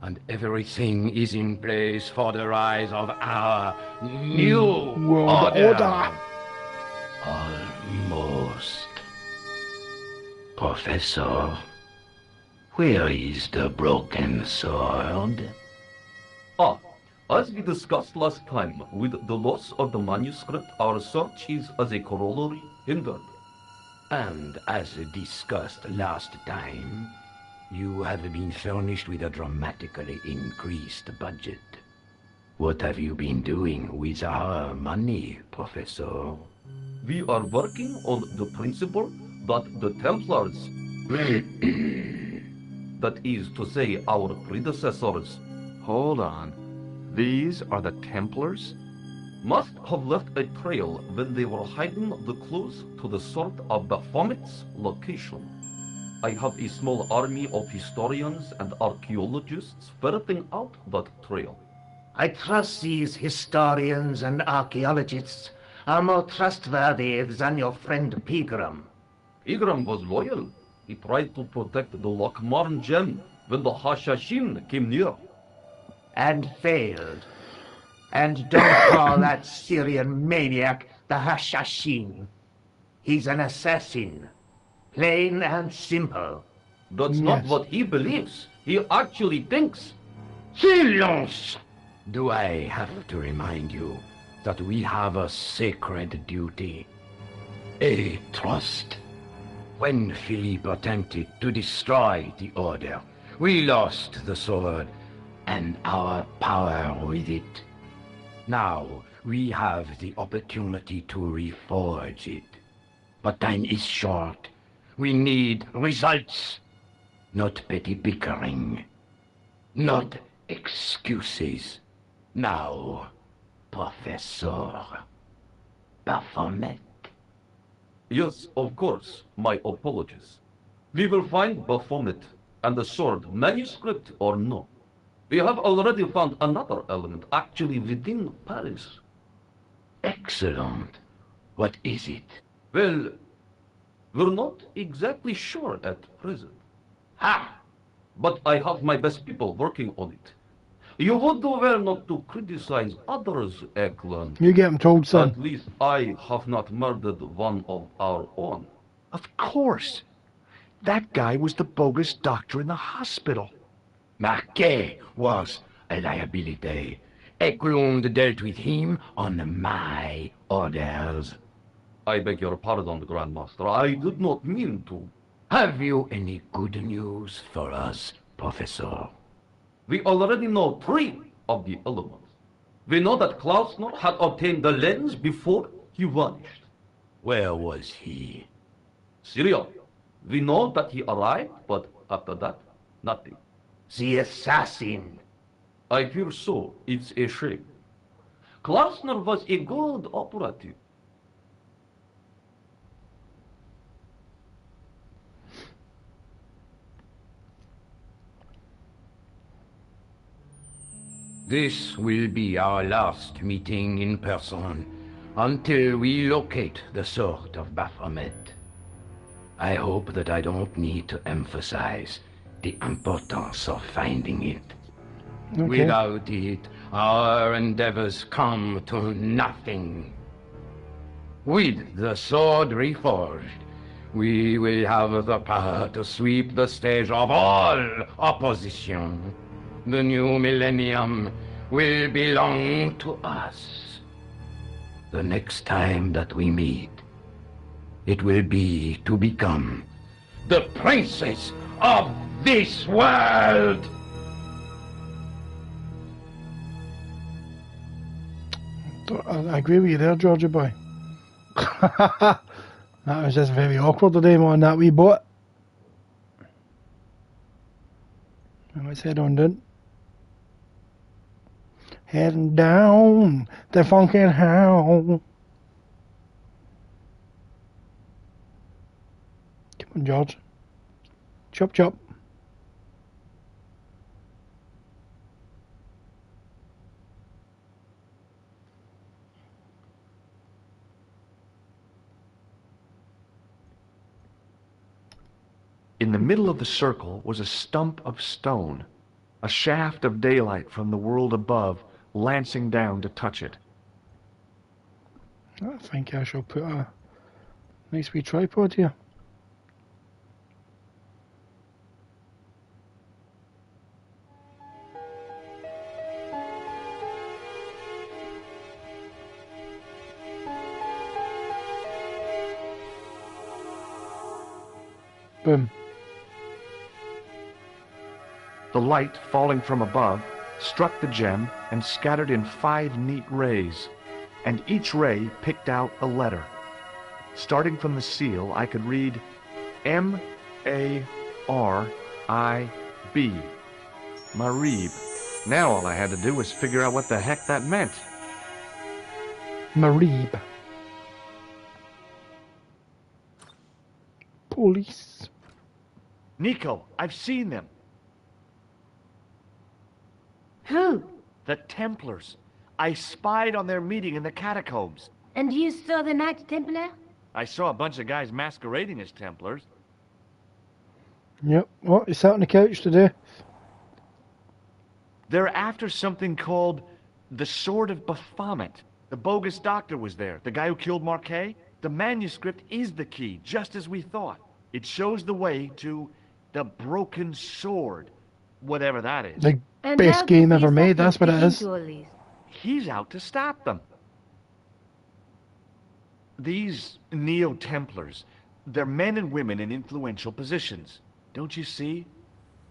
and everything is in place for the rise of our new World order. Almost. Professor, where is the broken sword? As we discussed last time, with the loss of the manuscript, our search is as a corollary hindered. And as discussed last time, you have been furnished with a dramatically increased budget. What have you been doing with our money, Professor? We are working on the principle that the Templars, that is to say, our predecessors, Hold on. These are the Templars? must have left a trail when they were hiding the clues to the sword of Baphomet's location. I have a small army of historians and archaeologists ferreting out that trail. I trust these historians and archaeologists are more trustworthy than your friend Pegram. Pegram was loyal. He tried to protect the Lochmarn gem when the Hashashin came near. And failed. And don't call that Syrian maniac the Hashashin. He's an assassin. Plain and simple. That's not what he believes. He actually thinks. Silence! Do I have to remind you that we have a sacred duty? A trust? When Philippe attempted to destroy the Order, we lost the sword and our power with it. Now we have the opportunity to reforge it. But time is short. We need results, not petty bickering, not excuses. Now, Professor Baphomet. Yes, of course. My apologies. We will find Baphomet and the sword, manuscript or no. We have already found another element actually within Paris. Excellent. What is it? Well, we're not exactly sure at present. Ha! But I have my best people working on it. You would do well not to criticize others, Eklund. You get him told, son. At least I have not murdered one of our own. Of course. That guy was the bogus doctor in the hospital. Marquet was a liability. Eklund dealt with him on my orders. I beg your pardon, Grand Master. I did not mean to. Have you any good news for us, Professor? We already know 3 of the elements. We know that Klausner had obtained the lens before he vanished. Where was he? Syria. We know that he arrived, but after that, nothing. The assassin. I fear so. It's a shame. Klausner was a good operative. This will be our last meeting in person until we locate the sword of Baphomet. I hope that I don't need to emphasize the importance of finding it. Okay. Without it, our endeavors come to nothing. With the sword reforged, we will have the power to sweep the stage of all opposition. The new millennium will belong to us. The next time that we meet, it will be to become the princes of this world! I agree with you there, Georgia boy. That was just very awkward today, man, that wee bot. Let's head on then. Heading down the funky hell. Come on, George. Chop, chop. In the middle of the circle was a stump of stone, a shaft of daylight from the world above lancing down to touch it. I think I shall put a nice wee tripod here. Boom. The light, falling from above, struck the gem and scattered in 5 neat rays, and each ray picked out a letter. Starting from the seal, I could read M-A-R-I-B. Marib. Now all I had to do was figure out what the heck that meant. Marib. Police. Nico, I've seen them. Who? The Templars. I spied on their meeting in the catacombs. And you saw the Knights Templar? I saw a bunch of guys masquerading as Templars. Yep. What? You sat on the couch today? They're after something called the Sword of Baphomet. The bogus doctor was there, the guy who killed Marquet. The manuscript is the key, just as we thought. It shows the way to the Broken Sword, whatever that is. The best game ever made, that's what it is. He's out to stop them. These Neo-Templars, they're men and women in influential positions. Don't you see?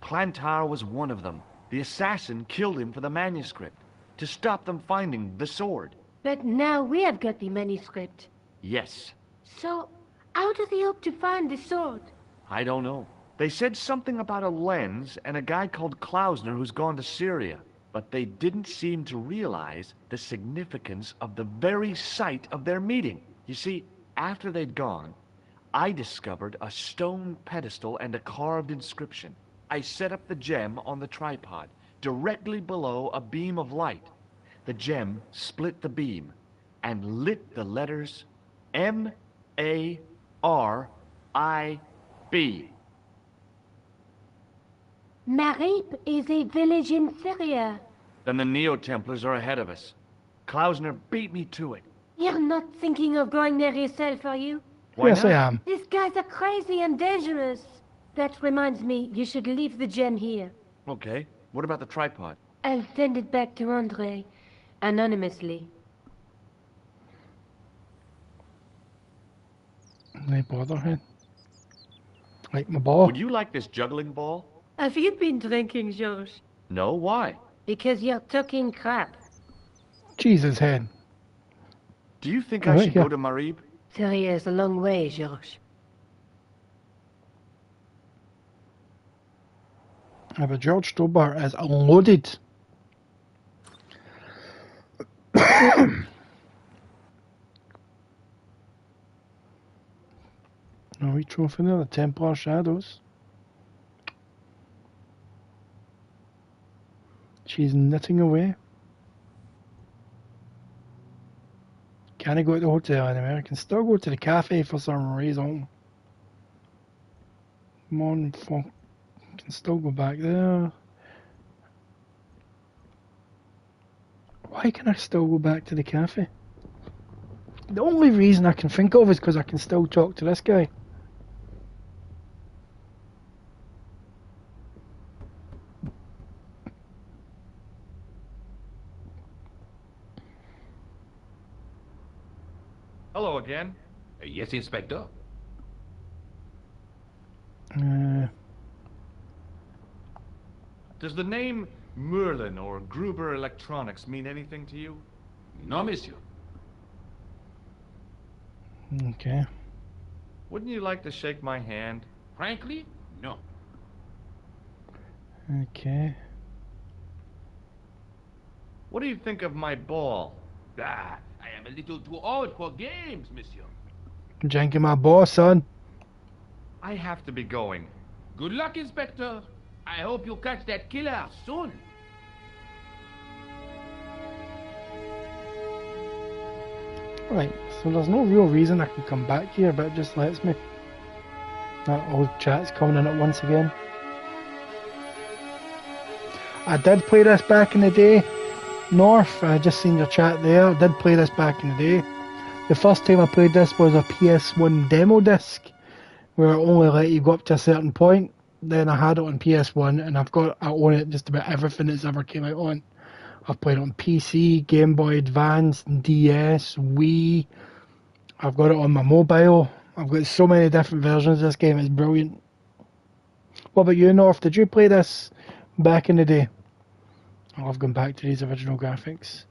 Plantar was one of them. The assassin killed him for the manuscript, to stop them finding the sword. But now we have got the manuscript. Yes. So, how do they hope to find the sword? I don't know. They said something about a lens and a guy called Klausner who's gone to Syria. But they didn't seem to realize the significance of the very site of their meeting. You see, after they'd gone, I discovered a stone pedestal and a carved inscription. I set up the gem on the tripod, directly below a beam of light. The gem split the beam and lit the letters M-A-R-I-B. Marib is a village in Syria. Then the Neo-Templars are ahead of us. Klausner beat me to it. You're not thinking of going there yourself, are you? Why Yes, not? I am. These guys are crazy and dangerous. That reminds me, you should leave the gem here. Okay. What about the tripod? I'll send it back to Andre, anonymously. No bother, hen. Like my ball. Would you like this juggling ball? Have you been drinking, George? No, why? Because you're talking crap. Jesus, hen. Do you think All I right, should yeah. go to Marib? Syria is a long way, George. But George Stobart is loaded. No wee trophy there, the Templar Shadows. She's knitting away. Can I go to the hotel anyway? I can still go to the cafe for some reason. Come on, fuck. I can still go back there. Why can I still go back to the cafe? The only reason I can think of is because I can still talk to this guy. Hello again. Yes, Inspector. Does the name Merlin or Gruber Electronics mean anything to you? No, monsieur. Okay. Wouldn't you like to shake my hand? Frankly, no. Okay. What do you think of my ball? Ah, I am a little too old for games, monsieur. Janky my boss, son. I have to be going. Good luck, Inspector. I hope you catch that killer soon. Right, so there's no real reason I can come back here, but it just lets me. That old chat's coming in at once again. I did play this back in the day, North. I just seen your chat there. I did play this back in the day. The first time I played this was a PS1 demo disc, where it only let you go up to a certain point. Then I had it on PS1, and I own it just about everything that's ever came out on. I've played it on PC, Game Boy Advance, DS, Wii. I've got it on my mobile. I've got so many different versions of this game. It's brilliant. What about you, North? Did you play this back in the day? I love going back to these original graphics.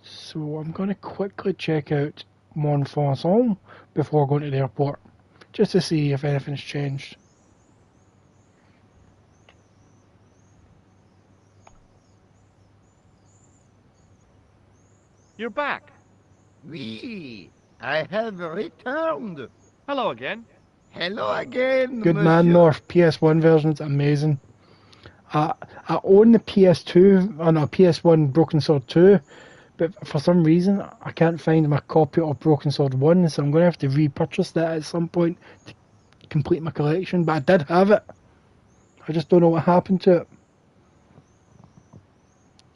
So I'm going to quickly check out Montfaucon before going to the airport, just to see if anything's changed. You're back. Oui, I have returned. Hello again. Hello again, Good monsieur. man, North. PS1 version's amazing. I own the PS2, PS1 Broken Sword 2, but for some reason I can't find my copy of Broken Sword 1, so I'm going to have to repurchase that at some point to complete my collection. But I did have it. I just don't know what happened to it.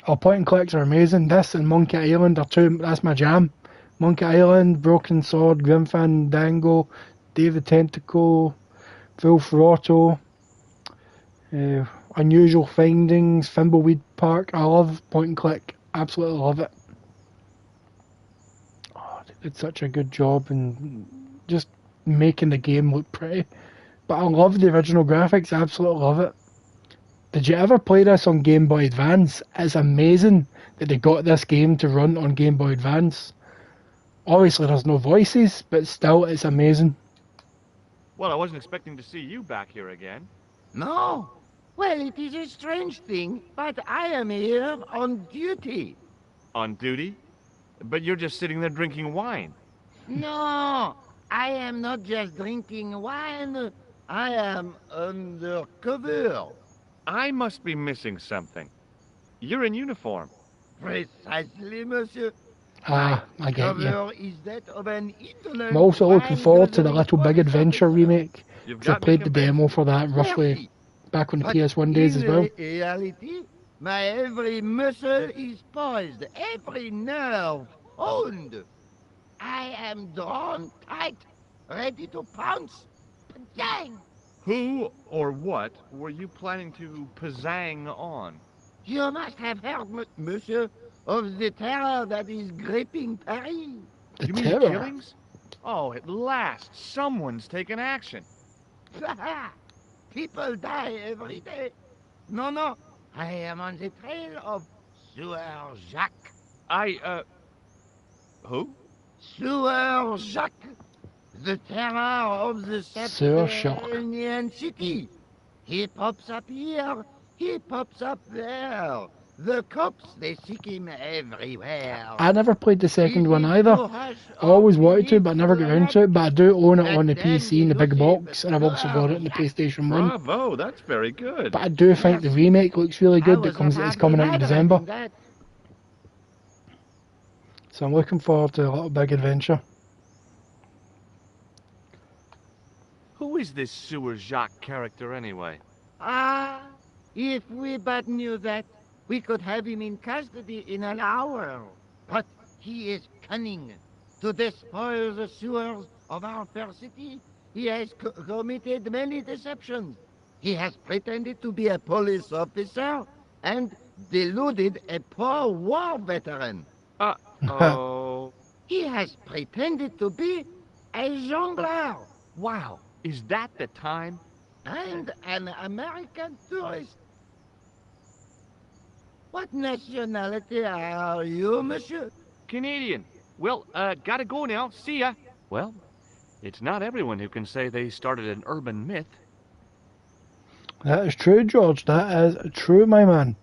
Our point and clicks are amazing. This and Monkey Island are that's my jam. Monkey Island, Broken Sword, Grim Fandango, Dave the Tentacle, Full Throttle, Unusual Findings, Thimbleweed Park. I love point and click. Absolutely love it. Oh, they did such a good job in just making the game look pretty. But I love the original graphics. I absolutely love it. Did you ever play this on Game Boy Advance? It's amazing that they got this game to run on Game Boy Advance. Obviously there's no voices, but still it's amazing. Well, I wasn't expecting to see you back here again. No? Well, it is a strange thing, but I am here on duty. On duty? But you're just sitting there drinking wine. No, I am not just drinking wine. I am undercover. I must be missing something. You're in uniform. Precisely, monsieur. I get you. Cover is that of an Italian. I'm also looking forward to the Little Big Adventure remake, because I played the demo for that roughly back on the PS1 days as well. In reality, my every muscle is poised, every nerve honed. I am drawn tight, ready to pounce. Dang! Who or what were you planning to pizzang on? You must have heard, monsieur, of the terror that is gripping Paris. You mean the killings? Oh, at last, someone's taken action. People die every day. No, I am on the trail of Sieur Jacques. Who? Sieur Jacques, the terror of the subterranean city. He pops up here, he pops up there. The cops, they seek him everywhere. I never played the second one either. I always wanted to, but I never got around to it. But I do own it on the PC in the big box, and I've also got it in the PlayStation 1. Bravo, that's very good. But I do think the remake looks really good that is coming out in December. So I'm looking forward to a Little Big Adventure. Who is this Sieur Jacques character anyway? Ah, if we but knew that, we could have him in custody in an hour. But he is cunning. To despoil the sewers of our fair city, he has committed many deceptions. He has pretended to be a police officer and deluded a poor war veteran. Uh-oh. He has pretended to be a jongleur. Wow, is that the time? And an American tourist. What nationality are you, monsieur? Canadian. Well, gotta go now. See ya. Well, it's not everyone who can say they started an urban myth. That is true, George. That is true, my man.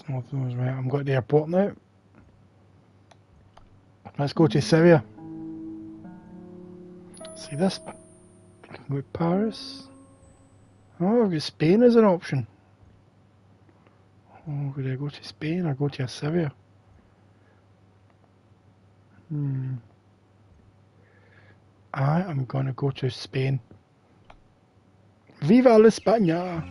North knows, right? I'm going to the airport now. Let's go to Syria. See this? With Paris. Oh, I've got Spain as an option. Oh, would I go to Spain or go to Syria? I am gonna go to Spain. Viva la España!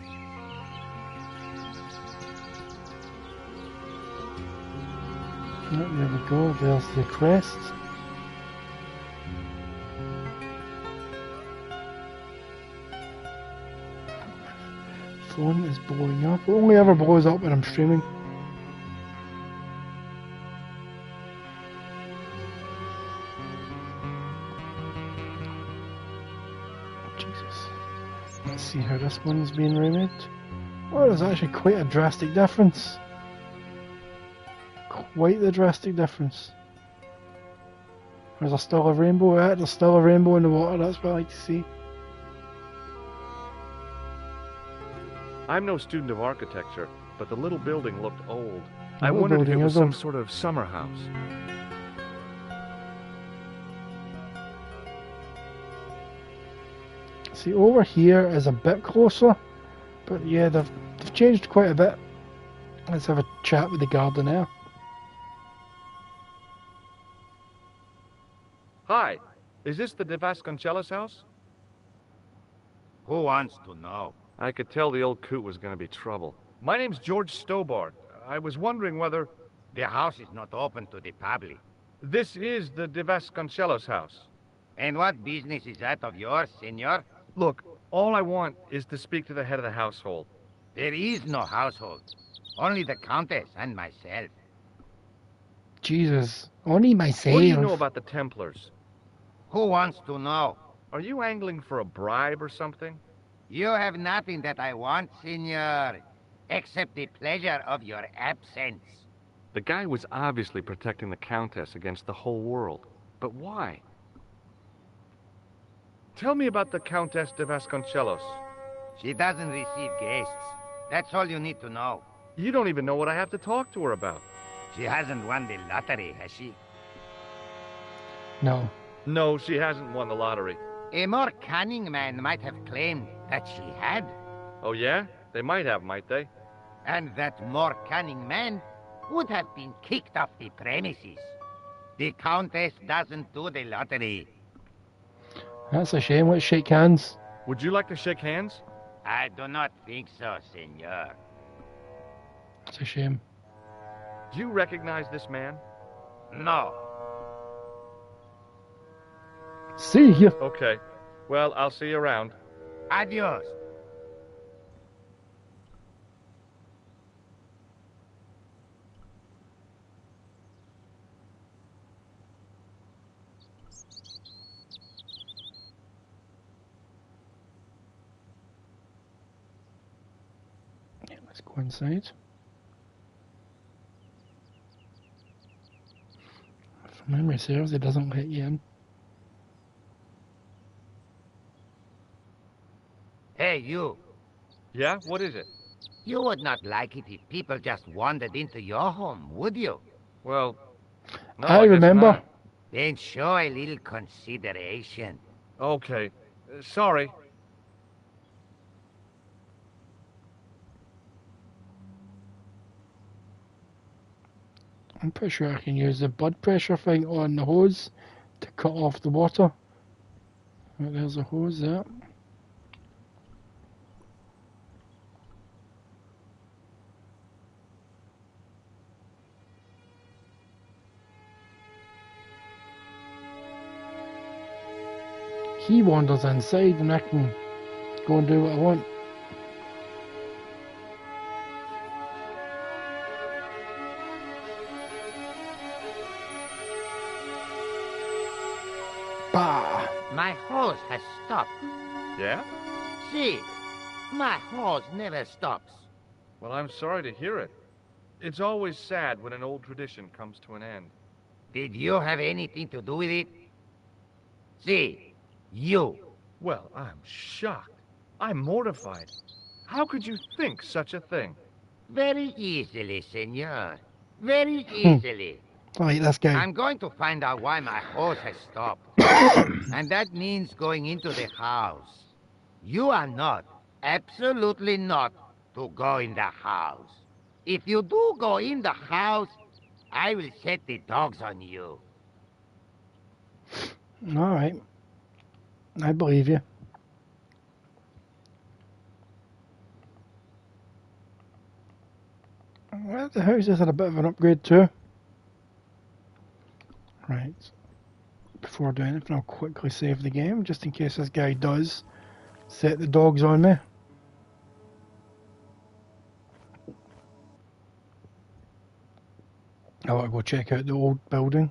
Oh, there we go, there's the crest. Phone is blowing up. It only ever blows up when I'm streaming. Jesus. Let's see how this one's being remade. Oh, there's actually quite a drastic difference. Quite the drastic difference. There's still a rainbow, yeah, there's still a rainbow in the water, that's what I like to see. I'm no student of architecture, but the little building looked old. I wondered if it was some sort of summer house. See, over here is a bit closer, but yeah, they've changed quite a bit. Let's have a chat with the gardener. Hi, is this the De Vasconcellos house? Who wants to know? I could tell the old coot was going to be trouble. My name's George Stobart. I was wondering whether... The house is not open to the public. This is the De Vasconcellos house. And what business is that of yours, senor? Look, all I want is to speak to the head of the household. There is no household. Only the Countess and myself. Jesus, only myself. What do you know about the Templars? Who wants to know? Are you angling for a bribe or something? You have nothing that I want, senor, except the pleasure of your absence. The guy was obviously protecting the Countess against the whole world. But why? Tell me about the Countess de Vasconcellos. She doesn't receive guests. That's all you need to know. You don't even know what I have to talk to her about. She hasn't won the lottery, has she? No. No, she hasn't won the lottery. A more cunning man might have claimed that she had. Oh yeah? They might have, might they? And that more cunning man would have been kicked off the premises. The Countess doesn't do the lottery. That's a shame. Let's shake hands. Would you like to shake hands? I do not think so, senor. It's a shame. Do you recognize this man? No. See you. Okay. Well, I'll see you around. Adios. Yeah, let's go inside. If memory serves, it doesn't let you in. Hey, you. Yeah? What is it? You would not like it if people just wandered into your home, would you? Well, no, I remember. Then show a little consideration. Okay. Sorry. I'm pretty sure I can use the blood pressure thing on the hose to cut off the water. Right, there's a hose there. He wanders inside and I can go and do what I want. Bah! My hose has stopped. Yeah? See, my hose never stops. Well, I'm sorry to hear it. It's always sad when an old tradition comes to an end. Did you have anything to do with it? See, you. Well, I'm shocked. I'm mortified. How could you think such a thing? Very easily, senor. Very easily. I like this guy. I'm going to find out why my hose has stopped. And that means going into the house. You are not, absolutely not, to go in the house. If you do go in the house, I will set the dogs on you. Alright. I believe you. Well, the house has had a bit of an upgrade too. Right. Before doing anything, I'll quickly save the game, just in case this guy does set the dogs on me. I want to go check out the old building.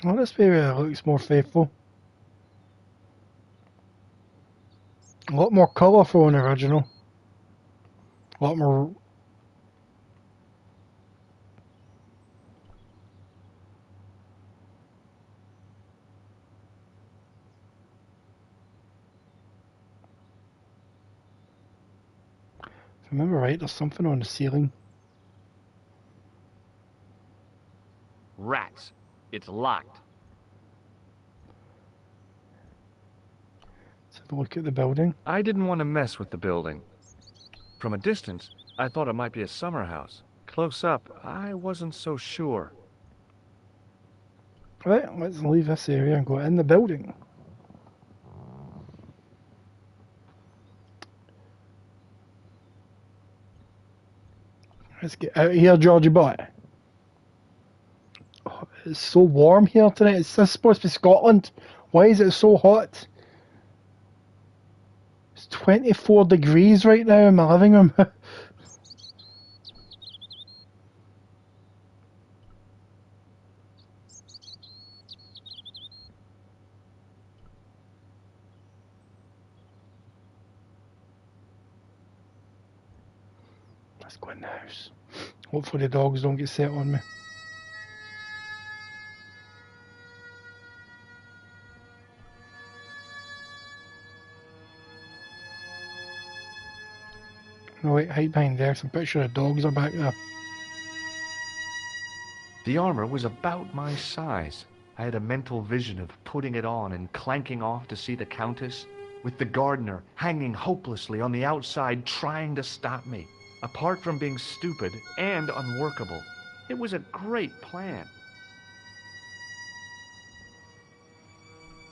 Well, this area looks more faithful. A lot more colourful than the original. A lot more... If I remember right, there's something on the ceiling. Rats. It's locked. Let's have a look at the building. I didn't want to mess with the building. From a distance, I thought it might be a summer house. Close up, I wasn't so sure. Right, let's leave this area and go in the building. Let's get out of here, Georgie boy. Oh, it's so warm here tonight. Is this supposed to be Scotland? Why is it so hot? It's 24 degrees right now in my living room. Let's go in the house. Hopefully the dogs don't get set on me. No, wait, hide behind there, so I'm pretty sure the dogs are back there. The armor was about my size. I had a mental vision of putting it on and clanking off to see the Countess, with the gardener hanging hopelessly on the outside trying to stop me. Apart from being stupid and unworkable, it was a great plan.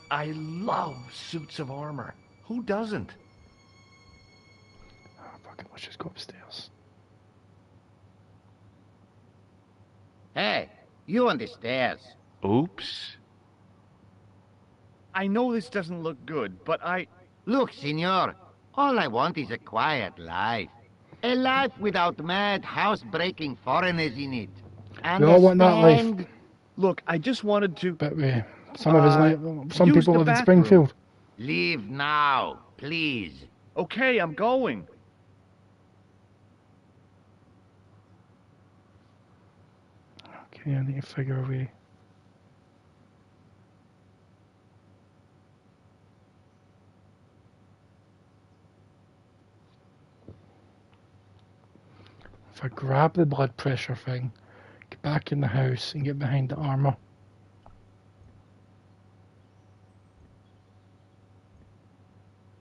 I love suits of armor. Who doesn't? Oh, fuck it, let's just go upstairs. Hey, you on the stairs. Oops. I know this doesn't look good, but Look, senor, all I want is a quiet life. A life without mad, house-breaking foreigners in it. We all want that life. Look, I just wanted to... But some people live in Springfield. Leave now, please. Okay, I'm going. Okay, I need to figure a way. If I grab the blood pressure thing, get back in the house and get behind the armor.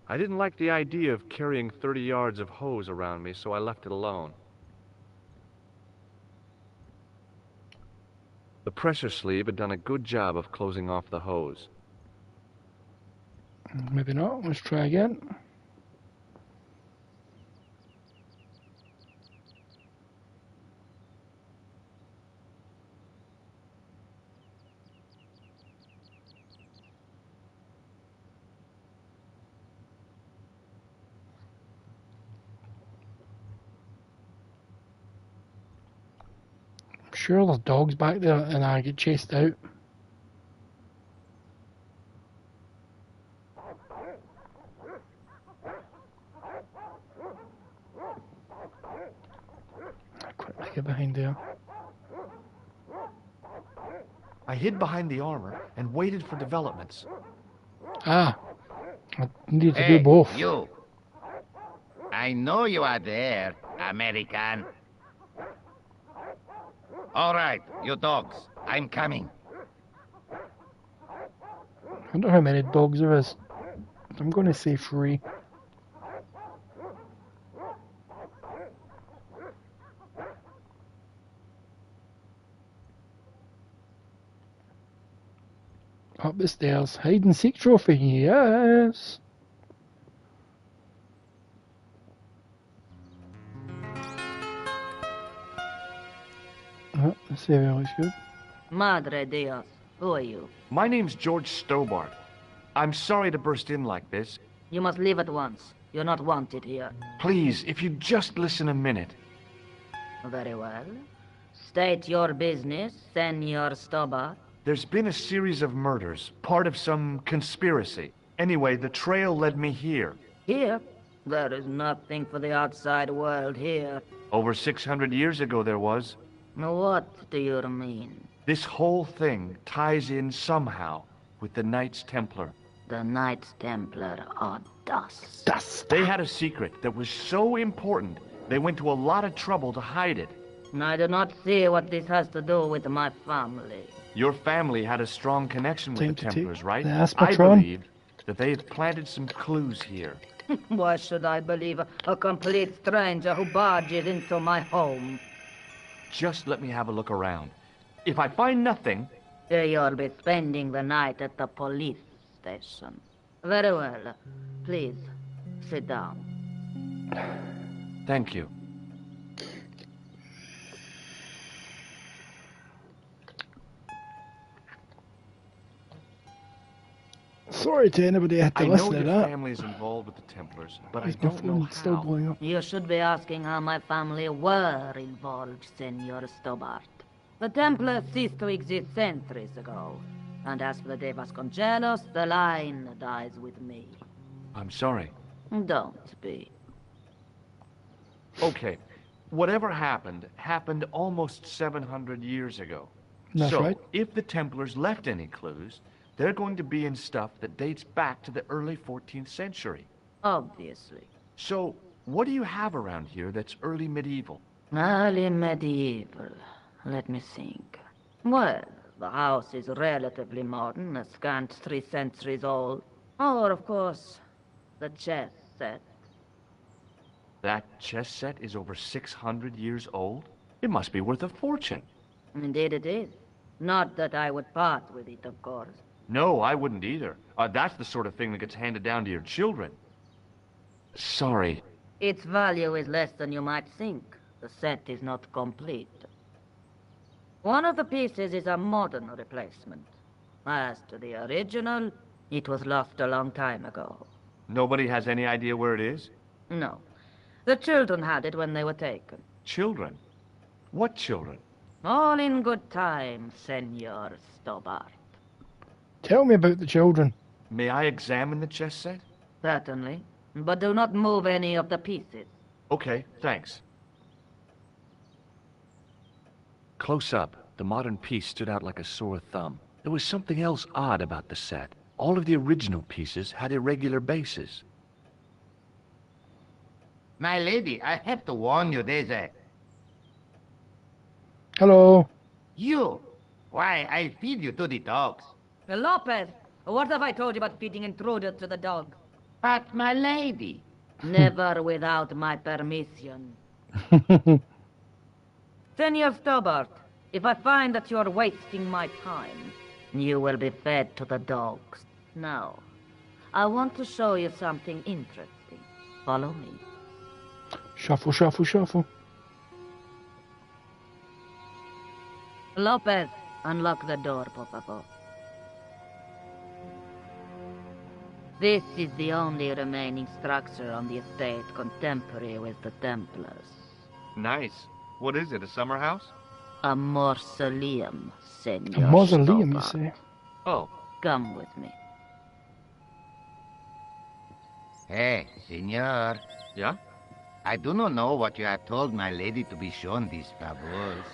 I didn't like the idea of carrying 30 yards of hose around me, so I left it alone. The pressure sleeve had done a good job of closing off the hose. Maybe not. Let's try again. I'm sure there's dogs back there and I get chased out. I quickly get behind there. I hid behind the armor and waited for developments. Ah, I need to Hey, do both. you. I know you are there, American. All right, you dogs. I'm coming. I wonder how many dogs there is. I'm going to say 3. Up the stairs. Hide and seek trophy. Yes. Oh, this area looks good. Madre Dios, who are you? My name's George Stobart. I'm sorry to burst in like this. You must leave at once. You're not wanted here. Please, if you'd just listen a minute. Very well. State your business, Senor Stobart. There's been a series of murders, part of some conspiracy. Anyway, the trail led me here. Here? There is nothing for the outside world here. Over 600 years ago there was. What do you mean? This whole thing ties in somehow with the Knights Templar. The Knights Templar are dust. Dust. They had a secret that was so important, they went to a lot of trouble to hide it. I do not see what this has to do with my family. Your family had a strong connection with the Templars, right? I Patron. believe that they have planted some clues here. Why should I believe a complete stranger who barges into my home? Just let me have a look around. If I find nothing... You'll be spending the night at the police station. Very well. Please, sit down. Thank you. Sorry to anybody who had to listen to I know that. your family's involved with the Templars, but I don't know phone's still how. blowing up. You should be asking how my family were involved, Senor Stobart. The Templars ceased to exist centuries ago. And as for the De Vasconcelos, the line dies with me. I'm sorry. Don't be. Okay, whatever happened almost 700 years ago. That's so, right. if the Templars left any clues, they're going to be in stuff that dates back to the early 14th century. Obviously. So, what do you have around here that's early medieval? Early medieval. Let me think. Well, the house is relatively modern, a scant 3 centuries old. Or, of course, the chess set. That chess set is over 600 years old? It must be worth a fortune. Indeed it is. Not that I would part with it, of course. No, I wouldn't either. That's the sort of thing that gets handed down to your children. Sorry. Its value is less than you might think. The set is not complete. One of the pieces is a modern replacement. As to the original, it was lost a long time ago. Nobody has any idea where it is? No. The children had it when they were taken. Children? What children? All in good time, Senor Stobart. Tell me about the children. May I examine the chess set? Certainly. But do not move any of the pieces. Okay, thanks. Close up, the modern piece stood out like a sore thumb. There was something else odd about the set. All of the original pieces had irregular bases. My lady, I have to warn you, there's a... Hello. You! Why, I feed you to the dogs. Lopez, what have I told you about feeding intruders to the dog? But, my lady... Never without my permission. Senor Stobart, if I find that you're wasting my time, you will be fed to the dogs. Now, I want to show you something interesting. Follow me. Shuffle, shuffle, shuffle. Lopez, unlock the door, por favor. This is the only remaining structure on the estate contemporary with the Templars. Nice. What is it, a summer house? A mausoleum, Senor A mausoleum, you Stobart. say? Oh. Come with me. Hey, senor. Yeah? I do not know what you have told my lady to be shown these favors,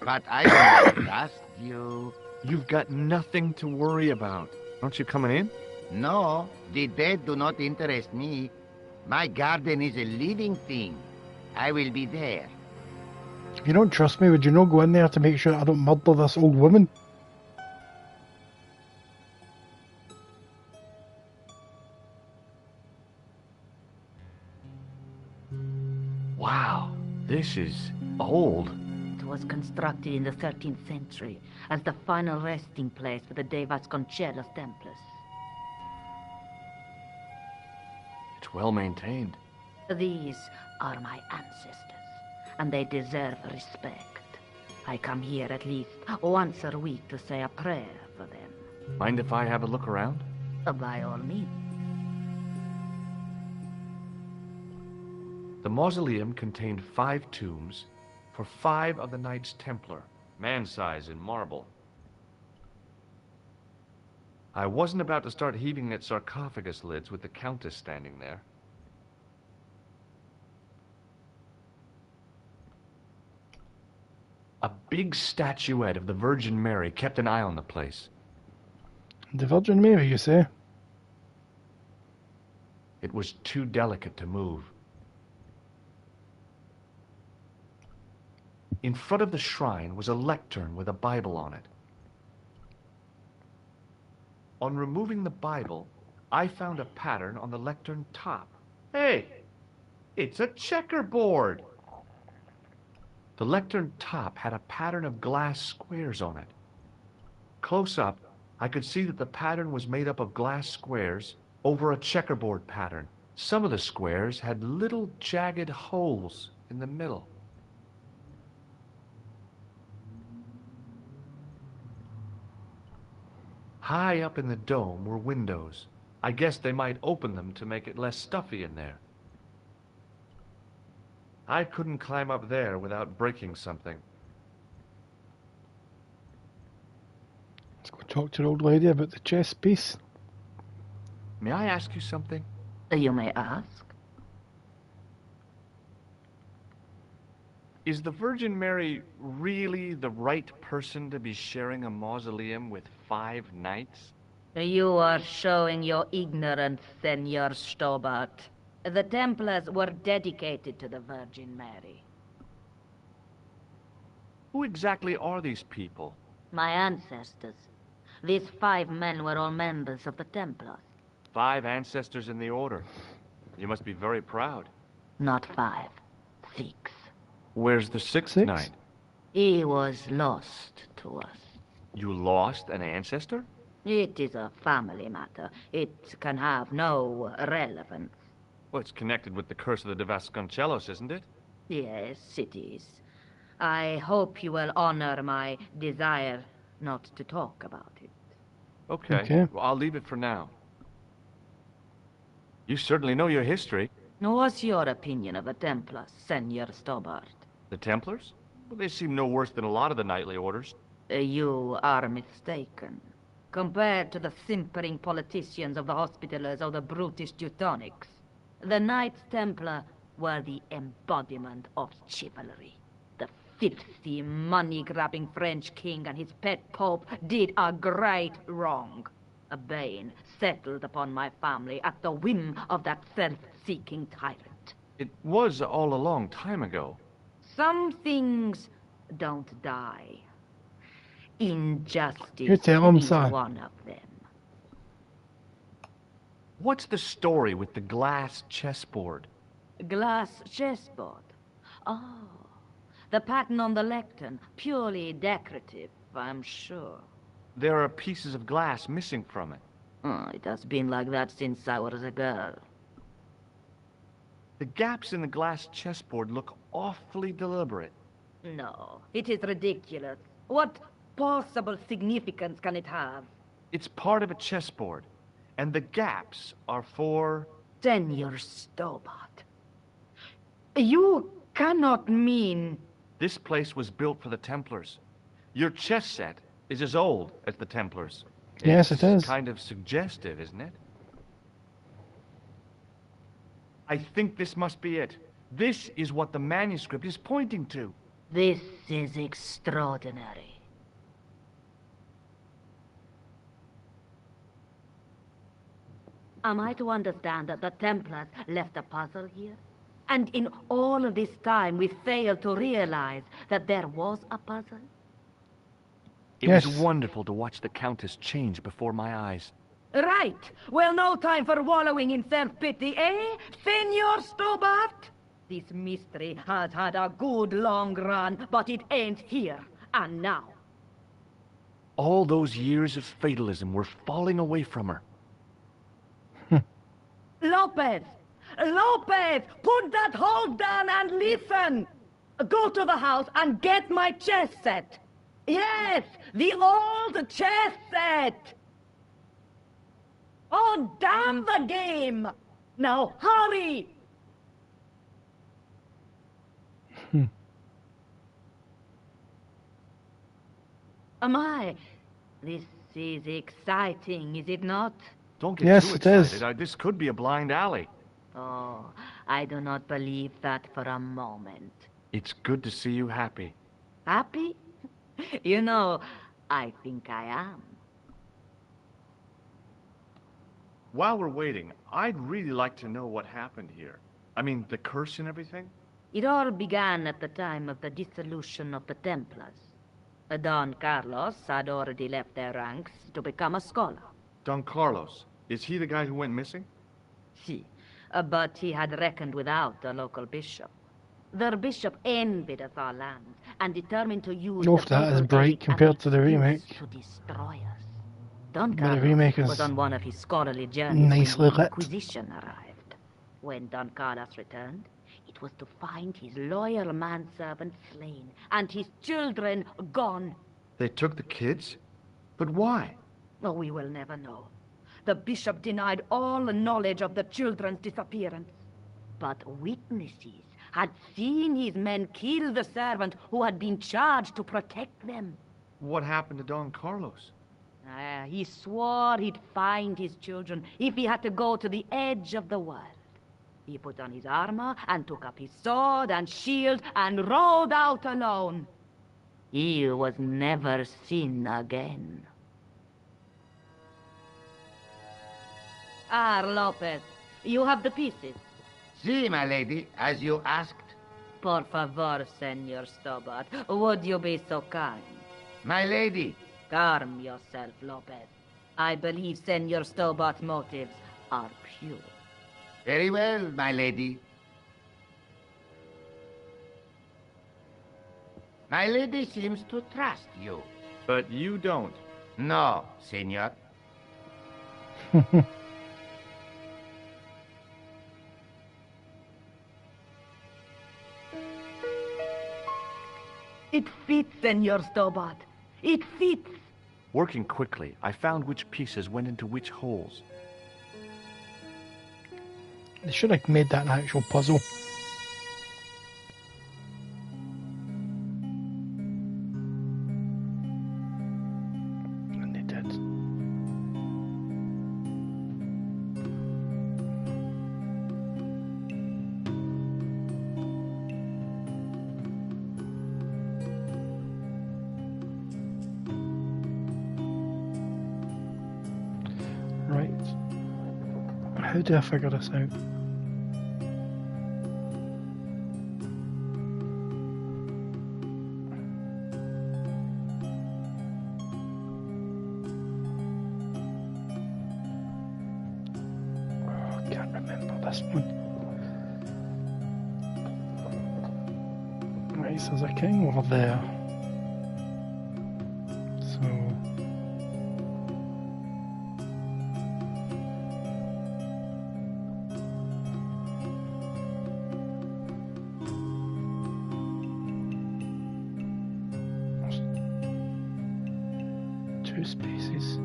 but I will trust you. You've got nothing to worry about. Aren't you coming in? No, the dead do not interest me. My garden is a living thing. I will be there. If you don't trust me, would you not go in there to make sure I don't murder this old woman? Wow, this is old. It was constructed in the 13th century as the final resting place for the De Vasconcelos Templars. It's well maintained. These are my ancestors, and they deserve respect. I come here at least once a week to say a prayer for them. Mind if I have a look around? By all means. The mausoleum contained 5 tombs for 5 of the Knights Templar, man-size in marble. I wasn't about to start heaving at sarcophagus lids with the Countess standing there. A big statuette of the Virgin Mary kept an eye on the place. The Virgin Mary, you say? It was too delicate to move. In front of the shrine was a lectern with a Bible on it. On removing the Bible, I found a pattern on the lectern top. Hey, it's a checkerboard! The lectern top had a pattern of glass squares on it. Close up, I could see that the pattern was made up of glass squares over a checkerboard pattern. Some of the squares had little jagged holes in the middle. High up in the dome were windows. I guess they might open them to make it less stuffy in there. I couldn't climb up there without breaking something. Let's go talk to the old lady about the chess piece. May I ask you something? You may ask. Is the Virgin Mary really the right person to be sharing a mausoleum with 5 knights? You are showing your ignorance, Senor Stobart. The Templars were dedicated to the Virgin Mary. Who exactly are these people? My ancestors. These 5 men were all members of the Templars. 5 ancestors in the order. You must be very proud. Not 5. 6. Where's the 6th knight? He was lost to us. You lost an ancestor? It is a family matter. It can have no relevance. Well, it's connected with the curse of the De Vasconcelos, isn't it? Yes, it is. I hope you will honor my desire not to talk about it. Okay. Well, I'll leave it for now. You certainly know your history. What's your opinion of the Templars, Senor Stobart? The Templars? Well, they seem no worse than a lot of the knightly orders. You are mistaken. Compared to the simpering politicians of the Hospitallers or the brutish Teutonics, the Knights Templar were the embodiment of chivalry. The filthy, money-grabbing French king and his pet pope did a great wrong. A bane settled upon my family at the whim of that self-seeking tyrant. It was all a long time ago. Some things don't die. Injustice You tell him, is son. one of them. What's the story with the glass chessboard? Glass chessboard. Oh, the pattern on the lectern. Purely decorative, I'm sure. There are pieces of glass missing from it. Oh, it has been like that since I was a girl. The gaps in the glass chessboard look awfully deliberate. No, it is ridiculous. What possible significance can it have? It's part of a chessboard, and the gaps are for... Senor Stobart. You cannot mean... This place was built for the Templars. Your chess set is as old as the Templars. Yes, it is. It's kind of suggestive, isn't it? I think this must be it. This is what the manuscript is pointing to. This is extraordinary. Am I to understand that the Templars left a puzzle here? And in all of this time, we failed to realize that there was a puzzle? It was wonderful to watch the Countess change before my eyes. Right. Well, no time for wallowing in self-pity, eh, Senor Stobart? This mystery has had a good long run, but it ain't here and now. All those years of fatalism were falling away from her. Lopez! Lopez! Put that hoe down and listen! Go to the house and get my chess set. Yes, the old chess set! Oh, damn the game! Now, hurry! My, this is exciting, is it not? Don't get too excited. This could be a blind alley. Oh, I do not believe that for a moment. It's good to see you happy. Happy? You know, I think I am. While we're waiting, I'd really like to know what happened here. I mean, the curse and everything? It all began at the time of the dissolution of the Templars. Don Carlos had already left their ranks to become a scholar. Don Carlos, is he the guy who went missing? Si, but he had reckoned without the local bishop. Their bishop envied us our land and determined to use that is bright compared to the remake. To destroy us. Don The Carlos remake is was on one of his scholarly journeys nicely when the lit. Inquisition arrived. When Don Carlos returned, it was to find his loyal manservant slain and his children gone. They took the kids? But why? Oh, we will never know. The bishop denied all knowledge of the children's disappearance. But witnesses had seen his men kill the servant who had been charged to protect them. What happened to Don Carlos? He swore he'd find his children if he had to go to the edge of the world. He put on his armor and took up his sword and shield and rode out alone. He was never seen again. Lopez, you have the pieces. Si, my lady, as you asked. Por favor, Senor Stobart, would you be so kind? My lady. Calm yourself, Lopez. I believe Senor Stobart's motives are pure. Very well, my lady. My lady seems to trust you. But you don't. No, senor. It fits, Senor Stobart. It fits. Working quickly, I found which pieces went into which holes. They should have made that an actual puzzle. And they did. Right. How do I figure this out? Right, so there's a king over there. So two spaces.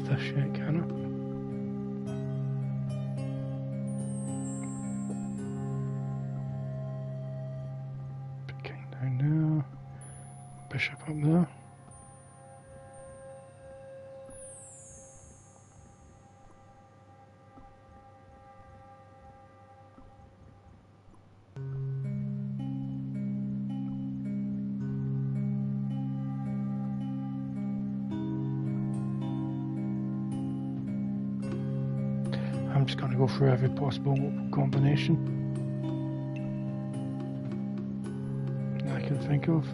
This shit, can it? King down there, bishop up there. just going to go through every possible combination that I can think of.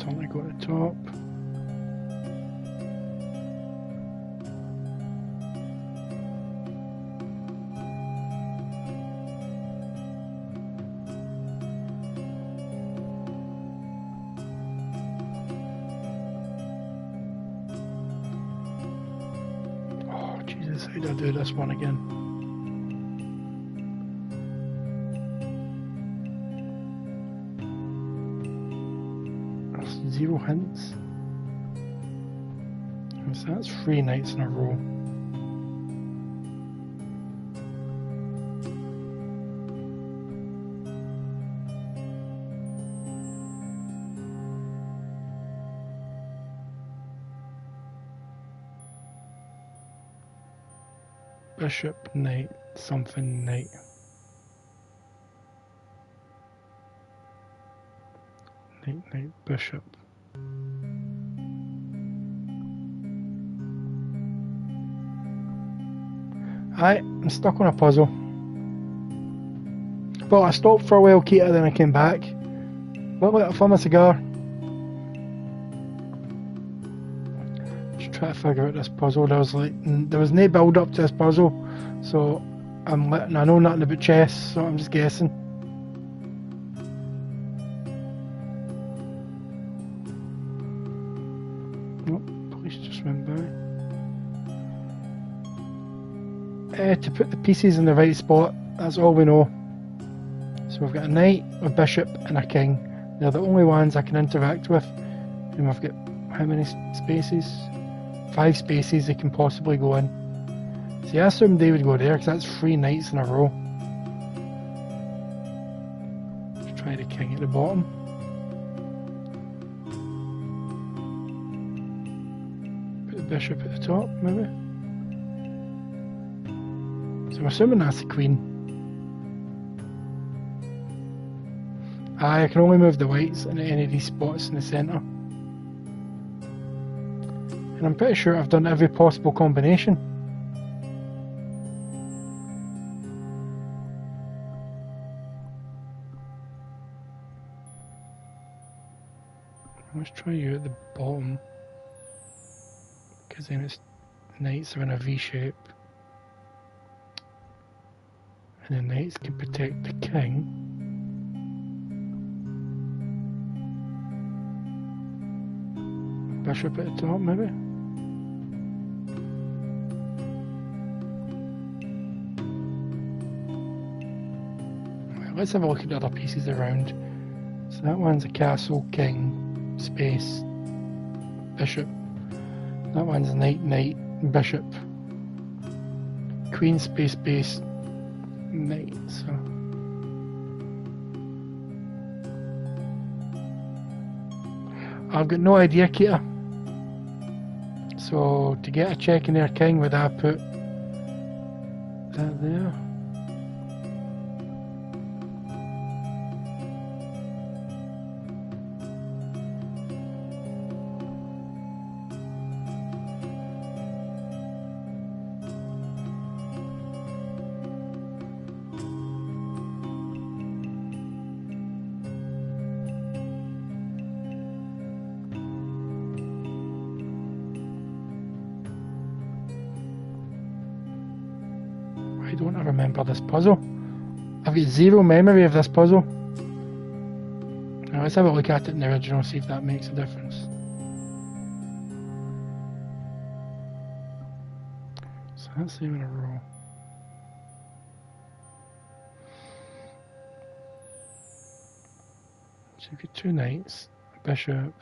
Totally go to the top. Oh Jesus, how do I do this one again? Zero hints. So that's 3 nights in a row. Bishop, knight, something, knight. Knight, knight, bishop. I'm stuck on a puzzle. Well, I stopped for a while, Keita, then I came back. Look like a fun a cigar. Just try to figure out this puzzle. There was no build up to this puzzle, so I know nothing about chess, so I'm just guessing. Nope, police just went by. To put the pieces in the right spot, that's all we know. So we've got a knight, a bishop and a king. They're the only ones I can interact with. And we've got how many spaces? 5 spaces they can possibly go in. See, I assumed they would go there because that's 3 knights in a row. Let's try the king at the bottom. Put the bishop at the top, maybe. So I'm assuming that's the queen. I can only move the whites in any of these spots in the centre. And I'm pretty sure I've done every possible combination. Let's try you at the bottom. Because then it's knights are in a V shape. And the knights can protect the king. Bishop at the top, maybe? Right, let's have a look at the other pieces around. So that one's a castle, king, space, bishop. That one's knight, knight, bishop. Queen, space, base, knight, so... I've got no idea, Keita. So, to get a check in their king, would I put that there? Why don't I remember this puzzle? I've got zero memory of this puzzle. Now let's have a look at it in the original, see if that makes a difference. So that's them in a row. So you've got 2 knights, a bishop.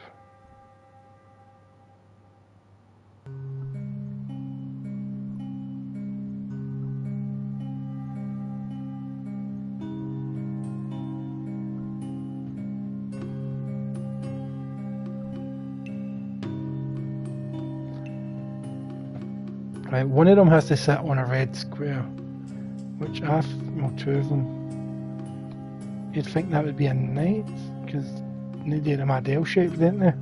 Right, one of them has to sit on a red square, which well, two of them. You'd think that would be a knight, because neither of them are L shaped, didn't they?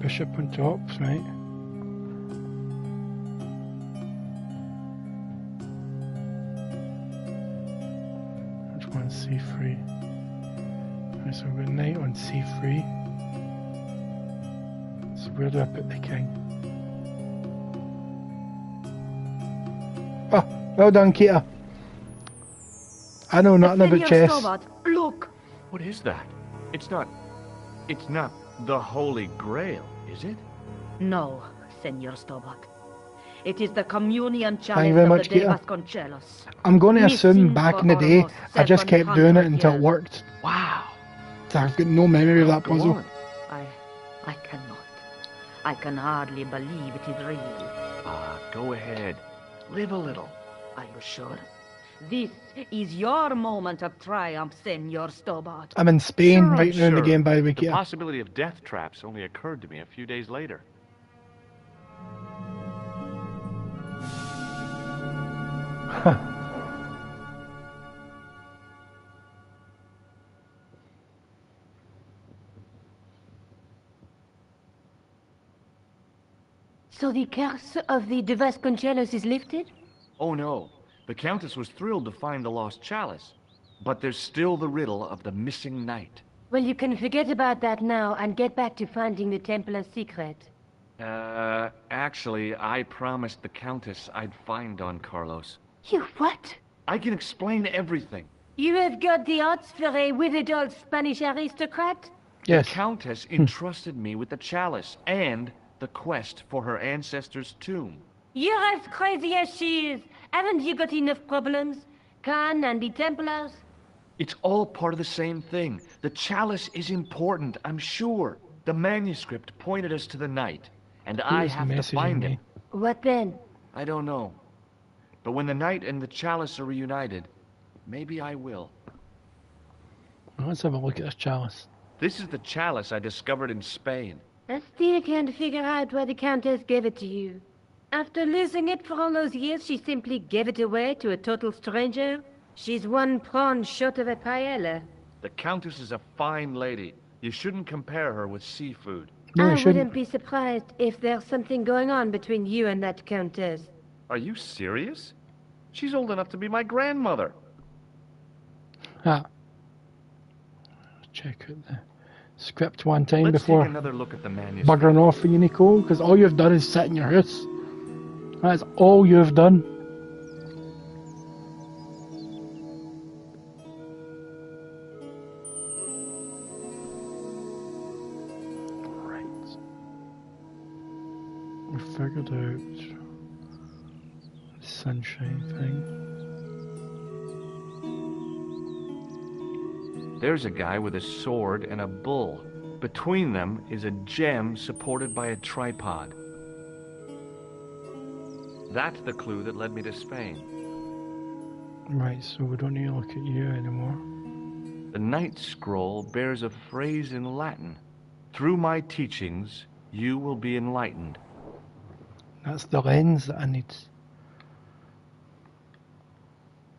Bishop on top, right? Which one's C3? Right, so we've got knight on C3. So where do I put the king? Oh, well done, Kita. I know nothing about chess. Look! What is that? It's not the Holy Grail, is it? No, Senor Stobart. It is the communion Thank chalice you very of much, the De Kita. Vasconcelos. I'm going to assume Missing back for in the day, almost I just kept doing it 700 until it years. worked. Wow. So I've got no memory of that Go puzzle. on. I cannot. I can hardly believe it is real. Go ahead. Live a little. Are you sure? This is your moment of triumph, Senor Stobart. I'm in Spain Sure, right now in the sure. game, by the way, The Kita. possibility of death traps only occurred to me a few days later. So the curse of the De Vasconcelos is lifted? Oh no. The Countess was thrilled to find the lost chalice. But there's still the riddle of the missing knight. Well, you can forget about that now and get back to finding the Templar's secret. Actually, I promised the Countess I'd find Don Carlos. You what? I can explain everything. You have got the odds for a withered old Spanish aristocrat? Yes. The Countess entrusted me with the chalice and the quest for her ancestor's tomb. You're as crazy as she is. Haven't you got enough problems? Khan and the Templars? It's all part of the same thing. The chalice is important, I'm sure. The manuscript pointed us to the knight, and I have to find him. What then? I don't know. But when the knight and the chalice are reunited, maybe I will. Let's have a look at this chalice. This is the chalice I discovered in Spain. I still can't figure out why the Countess gave it to you. After losing it for all those years, she simply gave it away to a total stranger? She's one prawn short of a paella. The Countess is a fine lady. You shouldn't compare her with seafood. No, I wouldn't be surprised if there's something going on between you and that Countess. Are you serious? She's old enough to be my grandmother. Ah. Check out the script one time Let's before take another look at the manuscript. buggering off for you, Nicole, because all you've done is sit in your house. That's all you've done. We figured out the sunshine thing. There's a guy with a sword and a bull. Between them is a gem supported by a tripod. That's the clue that led me to Spain. Right, so we don't need to look at you anymore. The Night Scroll bears a phrase in Latin. Through my teachings, you will be enlightened. That's the lens that I need.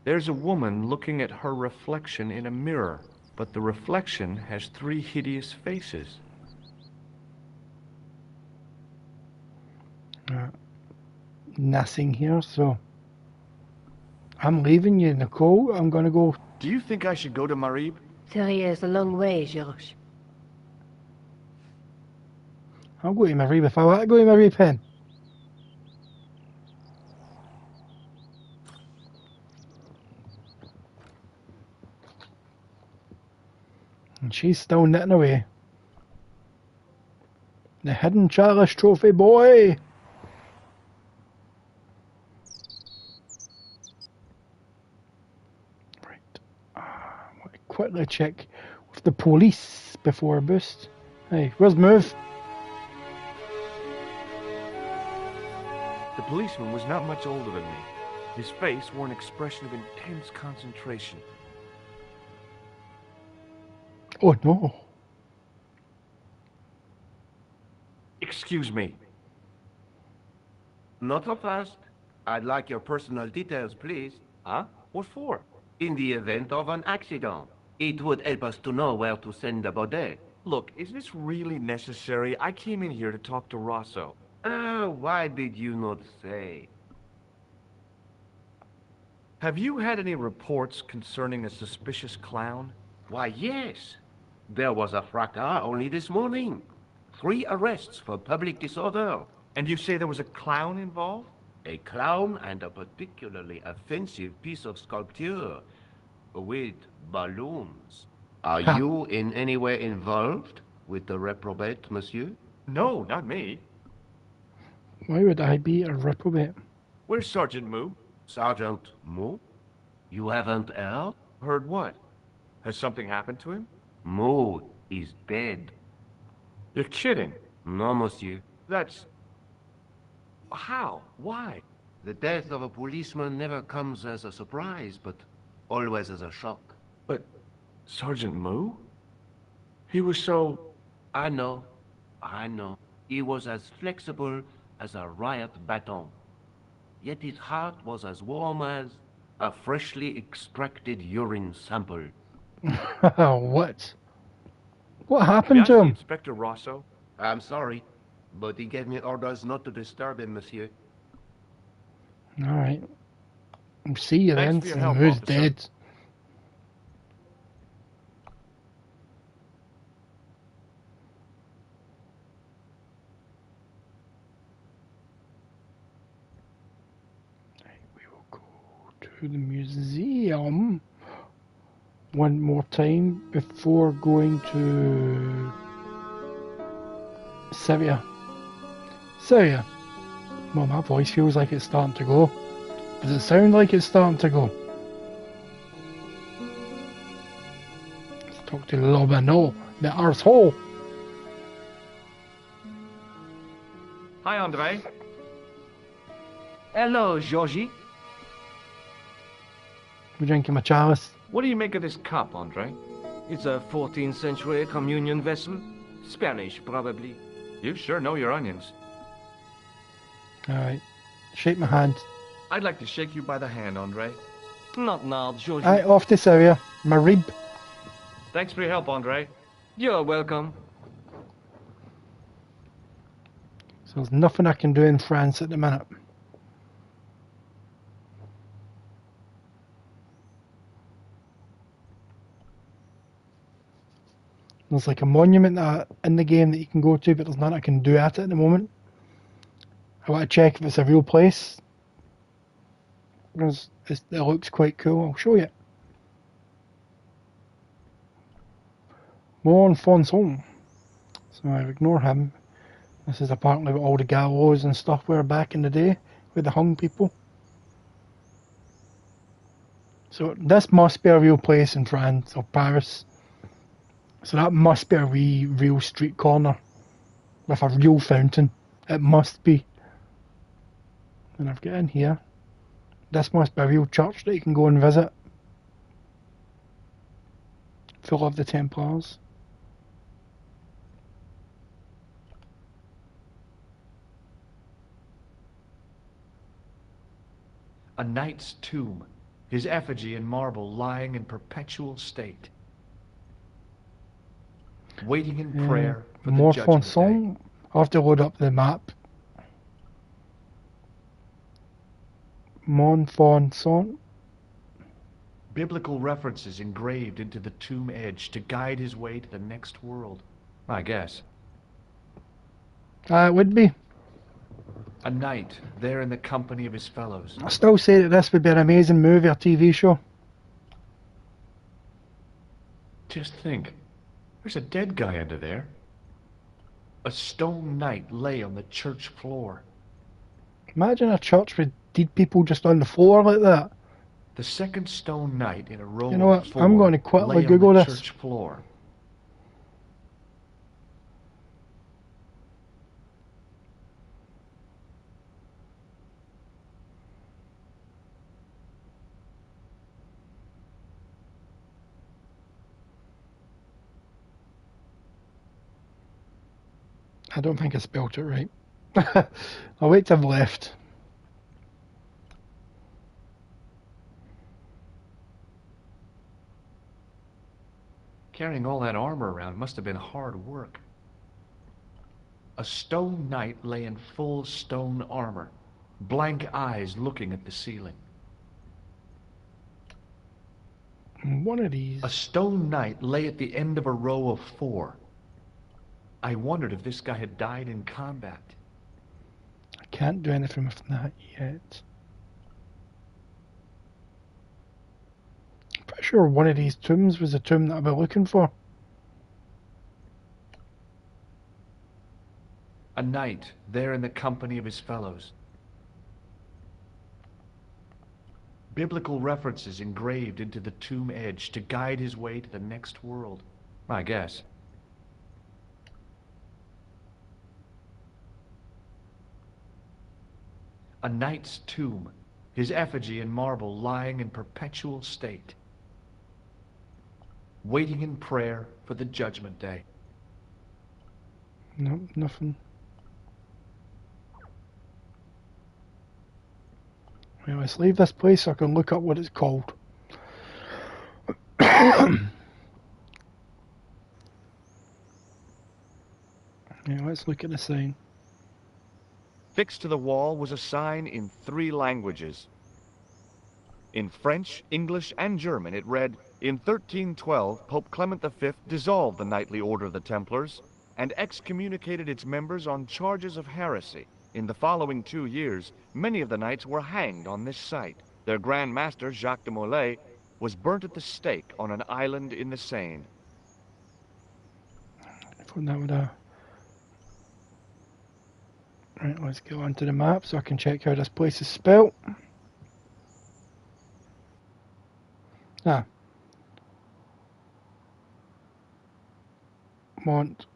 There's a woman looking at her reflection in a mirror, but the reflection has 3 hideous faces. Nothing here, so I'm leaving you, Nicole. I'm gonna go. Do you think I should go to Marib? Sorry, it's a long way, George. I'll go to Marib if I want to go to Marib, Pen. And she's still knitting away. The hidden chalice trophy, boy! Right. I want to quickly check with the police before I boost. Hey, where's Move? The policeman was not much older than me. His face wore an expression of intense concentration. Oh no. Excuse me. Not so fast. I'd like your personal details, please. Huh? What for? In the event of an accident, it would help us to know where to send the body. Look, is this really necessary? I came in here to talk to Rosso. Why did you not say? Have you had any reports concerning a suspicious clown? Why, yes. There was a fracas only this morning. 3 arrests for public disorder. And you say there was a clown involved? A clown and a particularly offensive piece of sculpture with balloons. Are you in any way involved with the reprobate, monsieur? No, not me. Why would I be a reprobate? Where's Sergeant Moo? Sergeant Moo? You haven't heard? Heard what? Has something happened to him? Moo is dead. You're kidding. No, monsieur. That's... How? Why? The death of a policeman never comes as a surprise, but always as a shock. But Sergeant Moo? He was so... I know. He was as flexible as a riot baton. Yet his heart was as warm as a freshly extracted urine sample. What? What happened to him? Inspector Rosso? I'm sorry, but he gave me orders not to disturb him, monsieur. Alright. See you then. Thanks for your help, Who's officer. dead? We will go to the museum one more time before going to Syria. Well, my voice feels like it's starting to go. Does it sound like it's starting to go? Let's talk to Lobano, the arsehole. Hi, Andre. Hello, Georgie. We're drinking my chalice. What do you make of this cup, Andre? It's a 14th century communion vessel. Spanish, probably. You sure know your onions. Alright. Shake my hand. I'd like to shake you by the hand, Andre. Not now, Georgie. Alright, off to Syria. My rib. Thanks for your help, Andre. You're welcome. So there's nothing I can do in France at the minute. There's like a monument in the game that you can go to, but there's nothing I can do at it at the moment. I want to check if it's a real place, because it looks quite cool. I'll show you. Montfonson. So I ignore him. This is apparently where all the gallows and stuff were back in the day, where they hung people. So this must be a real place in France or Paris. So that must be a real street corner with a real fountain. It must be. And I've got in here. This must be a real church that you can go and visit. Full of the Templars. A knight's tomb, his effigy in marble lying in perpetual state, waiting in prayer for the judgment day. I'll have to load up the map. Montfonson. Biblical references engraved into the tomb edge to guide his way to the next world, I guess. It would be. A knight there in the company of his fellows. I still say that this would be an amazing movie or TV show. Just think, there's a dead guy under there. A stone knight lay on the church floor. Imagine a church with dead people just on the floor like that. The second stone knight in a row. You know what? Four I'm going to quickly lay Google on the this. church floor. I don't think I spelt it right. I'll wait till I've left. Carrying all that armor around must have been hard work. A stone knight lay in full stone armor, blank eyes looking at the ceiling. One of these. A stone knight lay at the end of a row of 4. I wondered if this guy had died in combat. I can't do anything with that yet. I'm pretty sure one of these tombs was the tomb that I've been looking for. A knight there in the company of his fellows. Biblical references engraved into the tomb edge to guide his way to the next world, I guess. A knight's tomb, his effigy in marble lying in perpetual state, waiting in prayer for the judgment day. Nope, nothing. Well, let's leave this place so I can look up what it's called. Yeah, let's look at the sign. Fixed to the wall was a sign in 3 languages. In French, English, and German it read, "In 1312, Pope Clement V dissolved the Knightly Order of the Templars and excommunicated its members on charges of heresy. In the following 2 years, many of the knights were hanged on this site. Their Grand Master, Jacques de Molay, was burnt at the stake on an island in the Seine." I thought that would Right, let's go onto the map so I can check how this place is spelt. Mont.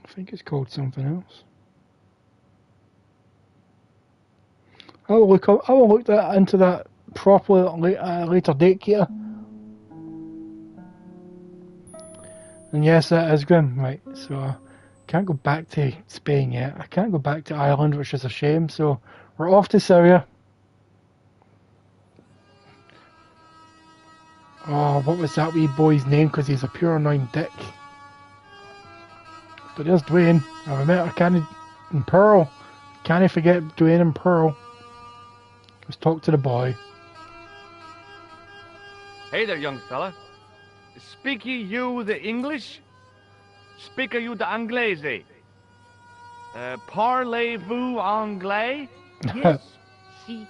I think it's called something else. I will look into that properly at a later date here. And yes, that is grim, right? So I can't go back to Spain yet. I can't go back to Ireland, which is a shame. So we're off to Syria. Oh, what was that wee boy's name? Because he's a pure annoying dick. But there's Dwayne. I remember and Pearl. Can't forget Dwayne and Pearl. Let's talk to the boy. "Hey there, young fella. Speak you the English? Speak you the Anglais? Parlez-vous anglais?" Yes, si,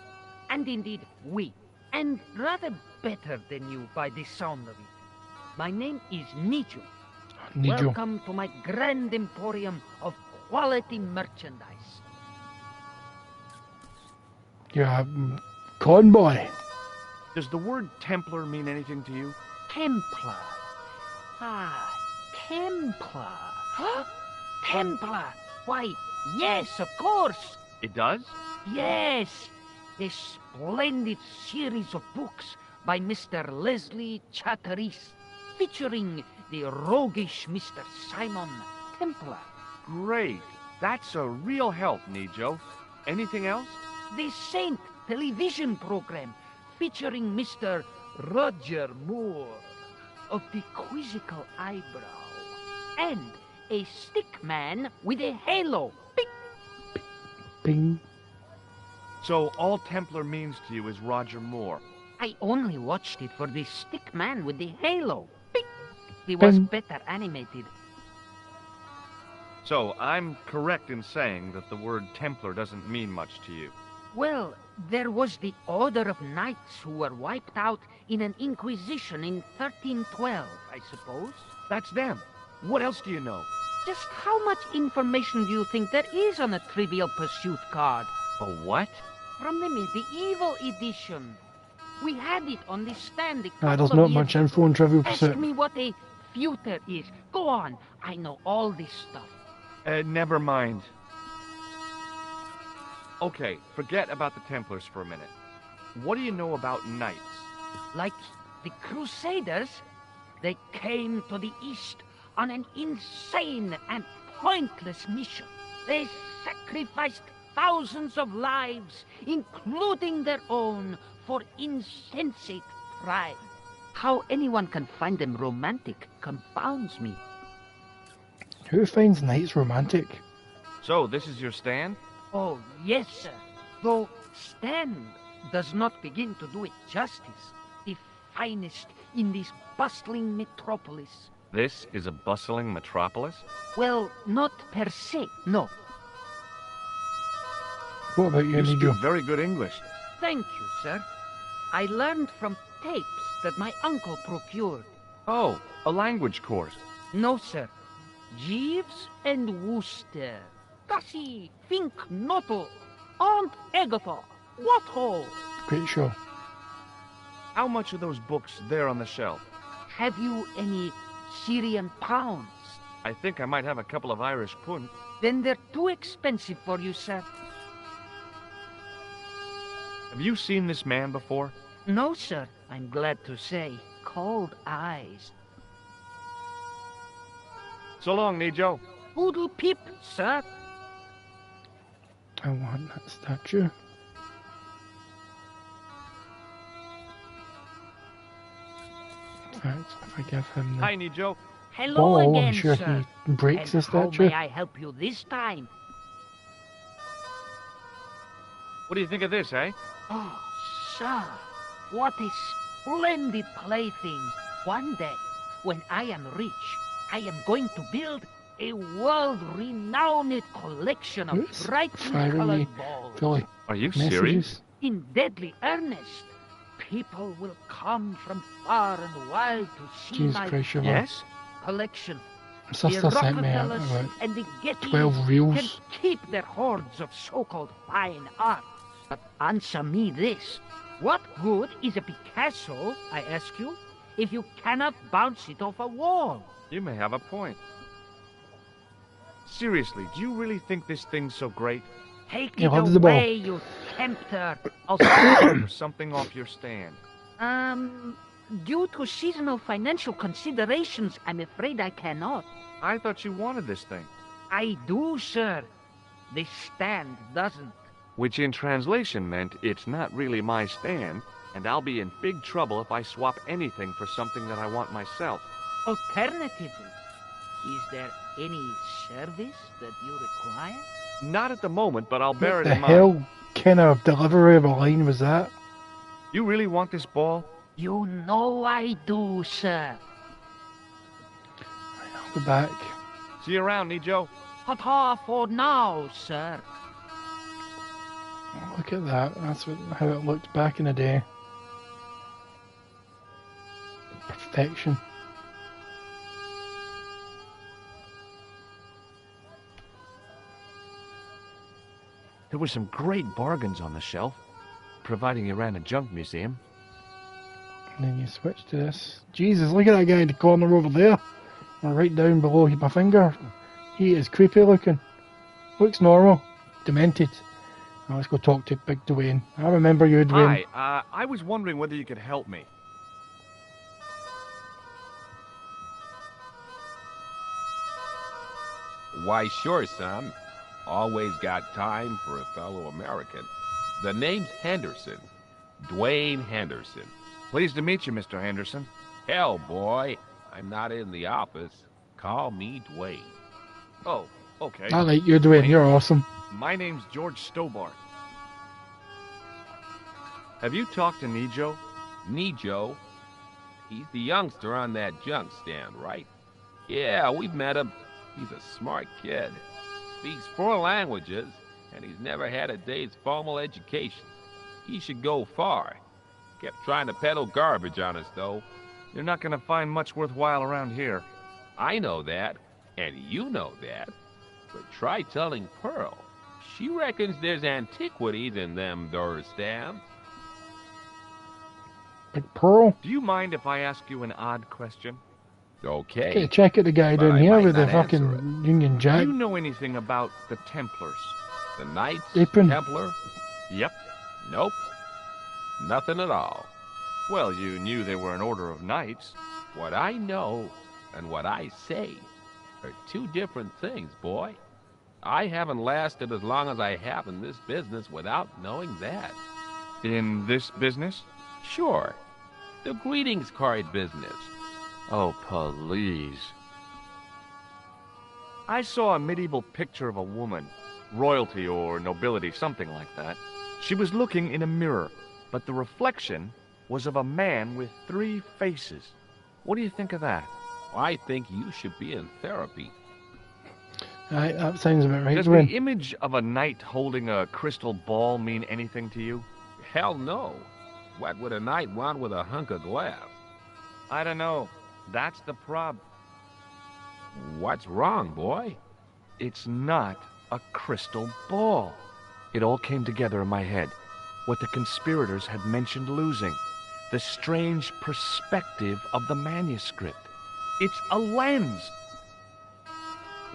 and indeed oui, and rather better than you by the sound of it. My name is Nijo. Welcome to my grand emporium of quality merchandise. Yeah, convoy. Does the word Templar mean anything to you? Templar. Ah, Templar. Huh? Templar. Why, yes, of course. It does? Yes. A splendid series of books by Mr. Leslie Chatteris, featuring the roguish Mr. Simon Templar. Great. That's a real help, Nijo. Anything else? The Saint television program, featuring Mr. Roger Moore of the quizzical eyebrow, and a stick man with a halo. Bing! Bing. So all Templar means to you is Roger Moore. I only watched it for the stick man with the halo. Bing! He was better animated. So, I'm correct in saying that the word Templar doesn't mean much to you. Well, there was the Order of Knights who were wiped out in an Inquisition in 1312, I suppose. That's them. What else do you know? Just how much information do you think there is on a Trivial Pursuit card? A what? From the medieval edition. We had it on the stand a couple There's of not years much ago. info on Trivial Ask Pursuit. me what a feuter is. Go on. I know all this stuff. Never mind. Okay, forget about the Templars for a minute. What do you know about knights? Like the Crusaders, they came to the East on an insane and pointless mission. They sacrificed thousands of lives, including their own, for insensate pride. How anyone can find them romantic confounds me. Who finds knights romantic? So, this is your stand? Oh, yes, sir. Though stand does not begin to do it justice. The finest in this bustling metropolis. This is a bustling metropolis? Well, not per se, no. What about you, You speak Nijo? very good English. Thank you, sir. I learned from tapes that my uncle procured. Oh, a language course. No, sir. Jeeves and Wooster. Gussie, Fink, Noto, Aunt Agatha. What ho? Great show. How much are those books there on the shelf? Have you any Syrian pounds? I think I might have a couple of Irish pund. Then they're too expensive for you, sir. Have you seen this man before? No, sir. I'm glad to say. Cold eyes. So long, Nijo. Poodle pip, sir. I want that statue. In fact, if I give him the Hi, Nijo. Hello ball, again, I'm sure sir. he breaks And the how statue. may I help you this time? What do you think of this, eh? Oh, sir, what a splendid plaything. One day, when I am rich, I am going to build a world-renowned collection of Yes, brightly firing colored me. balls. Philly, Are you messages. serious? In deadly earnest. People will come from far and wide to see Jesus my Christ, Siobhan. Yes? collection. My sister the sent me out Rockefellers about and the Gettys 12 reels. can keep their hordes of so-called fine art. But answer me this. What good is a Picasso, I ask you, if you cannot bounce it off a wall? You may have a point. Seriously, do you really think this thing's so great? Take Yeah, it hold the ball. away, you tempter. I'll sell for something off your stand. Due to seasonal financial considerations, I'm afraid I cannot. I thought you wanted this thing. I do, sir. The stand doesn't. Which in translation meant it's not really my stand, and I'll be in big trouble if I swap anything for something that I want myself. Alternatively, is there any service that you require? Not at the moment, but I'll bear What it the in mind. hell kind of delivery of a line was that? You really want this ball? You know I do, sir. I'll be back. See you around, Nijo. Ta-ta for now, sir. Oh, look at that. That's how it looked back in the day. Perfection. There were some great bargains on the shelf, providing you ran a junk museum. And then you switch to this. Jesus, look at that guy in the corner over there. Or right down below my finger. He is creepy looking. Looks normal. Demented. Now let's go talk to Big Dwayne. I remember you, Dwayne. Hi, I was wondering whether you could help me. Why, sure, son. Always got time for a fellow American. The name's Henderson. Dwayne Henderson. Pleased to meet you, Mr. Henderson. Hell, boy, I'm not in the office. Call me Dwayne. Oh, okay. I like you, Dwayne. You're awesome. My name's George Stobart. Have you talked to Nijo? Nijo? He's the youngster on that junk stand, right? Yeah, we've met him. He's a smart kid. Speaks 4 languages, and he's never had a day's formal education. He should go far. Kept trying to peddle garbage on us, though. You're not gonna find much worthwhile around here. I know that, and you know that. But try telling Pearl. She reckons there's antiquities in them there stands. Big Pearl? Do you mind if I ask you an odd question? Okay. Okay, check out the guy down here with the fucking Union Jack. Do you know anything about the Templars? The Knights? Apron. Templar? Yep. Nope. Nothing at all. Well, you knew they were an order of knights. What I know and what I say are 2 different things, boy. I haven't lasted as long as I have in this business without knowing that. In this business? Sure. The greetings card business. Oh, please. I saw a medieval picture of a woman, royalty or nobility, something like that. She was looking in a mirror, but the reflection was of a man with 3 faces. What do you think of that? I think you should be in therapy. That sounds about right. Does the image of a knight holding a crystal ball mean anything to you? Hell no. What would a knight want with a hunk of glass? I don't know. That's the prob. What's wrong, boy? It's not a crystal ball. It all came together in my head. What the conspirators had mentioned losing. The strange perspective of the manuscript. It's a lens.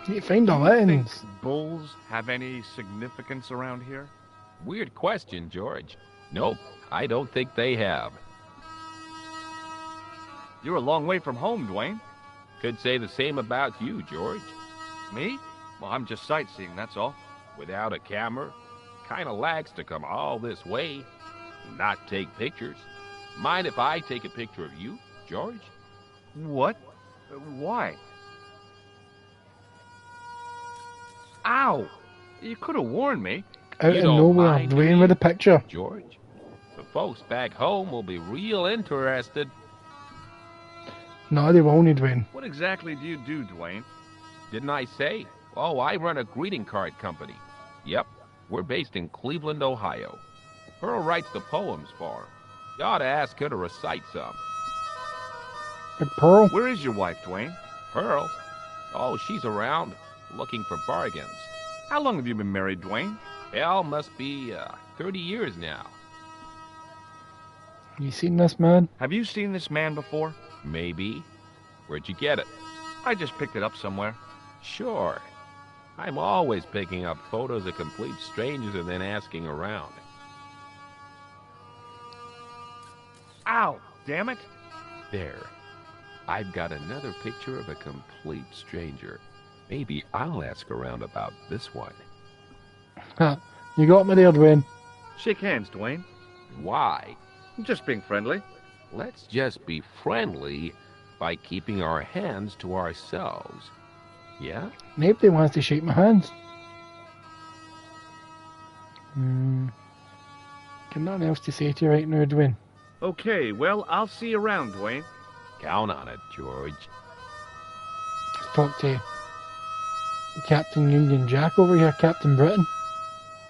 You find a lens. Think bulls have any significance around here? Weird question, George. Nope, I don't think they have. You're a long way from home, Dwayne. Could say the same about you, George. Me? Well, I'm just sightseeing, that's all. Without a camera? Kinda lags to come all this way and not take pictures. Mind if I take a picture of you, George? What? Why? Ow! You could have warned me. Out of nowhere, Dwayne with a picture. George, the folks back home will be real interested. No, they won't, Dwayne. What exactly do you do, Dwayne? Didn't I say? Oh, I run a greeting card company. Yep, we're based in Cleveland, Ohio. Pearl writes the poems for him. You ought to ask her to recite some. Big Pearl? Where is your wife, Dwayne? Pearl? Oh, she's around, looking for bargains. How long have you been married, Dwayne? Hell, must be 30 years now. You seen this man? Have you seen this man before? Maybe. Where'd you get it? I just picked it up somewhere. Sure. I'm always picking up photos of complete strangers and then asking around. Ow! Damn it! There. I've got another picture of a complete stranger. Maybe I'll ask around about this one. Ha! You got me there, Dwayne. Shake hands, Dwayne. Why? I'm just being friendly. Let's just be friendly by keeping our hands to ourselves. Yeah? Nobody wants to shake my hands. Got nothing else to say to you right now, Dwayne. Okay, well, I'll see you around, Dwayne. Count on it, George. Let's talk to Captain Union Jack over here, Captain Britain.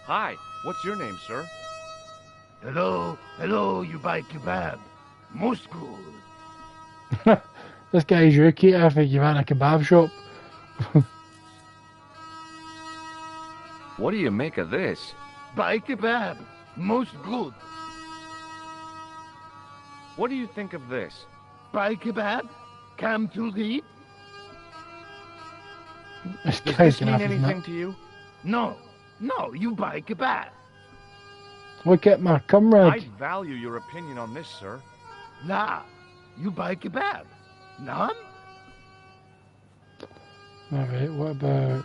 Hi, what's your name, sir? Hello, you buy kebab. Most good. This guy's your caterer if you ran a kebab shop. What do you make of this? Buy kebab. Most good. What do you think of this? Buy kebab. Come to eat. This Does guy's this gonna mean have his anything nut. to you? No, you buy kebab. Look at my comrade. I value your opinion on this, sir. Nah, you buy kebab. None? Alright, what about...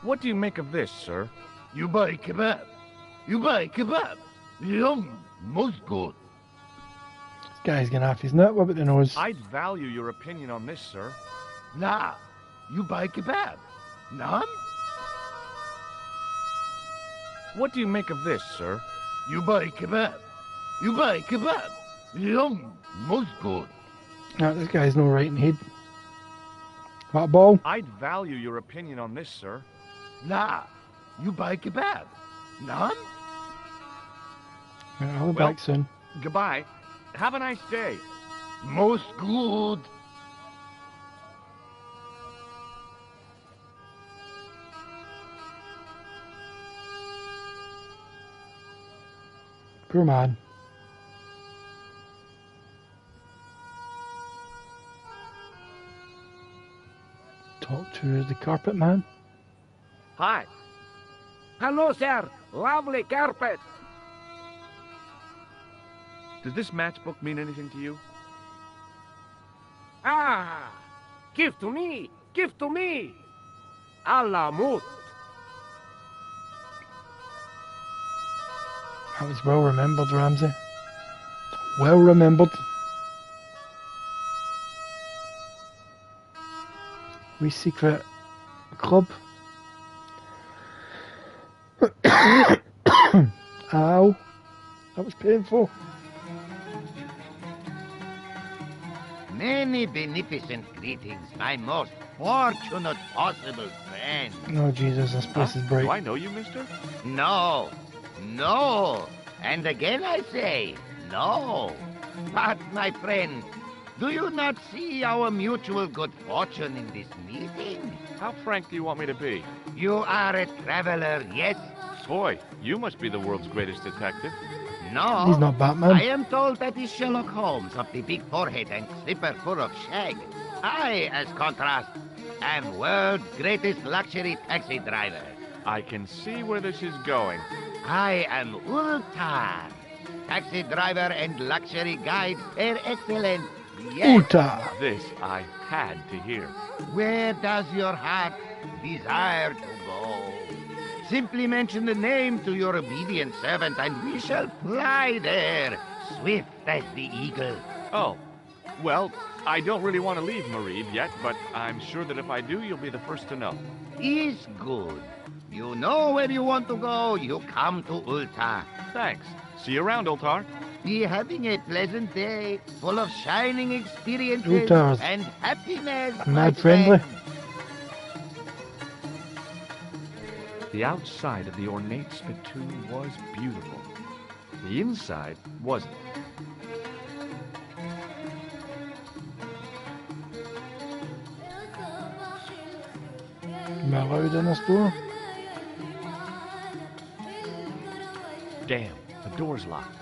What do you make of this, sir? You buy kebab. You buy kebab. Yum, most good. This guy's gonna have his nut. What about the nose? I'd value your opinion on this, sir. Nah, you buy kebab. None? What do you make of this, sir? You buy kebab. You buy kebab. Yum, most good. No, this guy's no right in the head. What a ball? I'd value your opinion on this, sir. Nah, you buy kebab. None? Right, I'll be back soon. Goodbye. Have a nice day. Most good. Poor man. Talk to the carpet man. Hi. Hello, sir. Lovely carpet. Does this matchbook mean anything to you? Ah! Give to me! Give to me! Allah mut. That was well remembered, Ramsey. Well remembered. We secret club. Ow. That was painful. Many beneficent greetings, my most fortunate possible friend. Oh, Jesus, this place is bright. Do I know you, mister? No. No. And again I say, no. But, my friend, do you not see our mutual good fortune in this meeting? How frank do you want me to be? You are a traveler, yes? Boy, you must be the world's greatest detective. No. He's not Batman. I am told that is Sherlock Holmes of the big forehead and slipper full of shag. I, as contrast, am world's greatest luxury taxi driver. I can see where this is going. I am Ultar, taxi driver and luxury guide per excellence. Yes. Ultar. This I had to hear. Where does your heart desire to go? Simply mention the name to your obedient servant and we shall fly there, swift as the eagle. Oh, well, I don't really want to leave Marib yet, but I'm sure that if I do, you'll be the first to know. Is good. You know where you want to go, you come to Ultar. Thanks. See you around, Ultar. Be having a pleasant day, full of shining experiences Ultar's and happiness. mad friendly. The outside of the ornate spittoon was beautiful. The inside wasn't. Am I allowed in this door? Damn, the door's locked.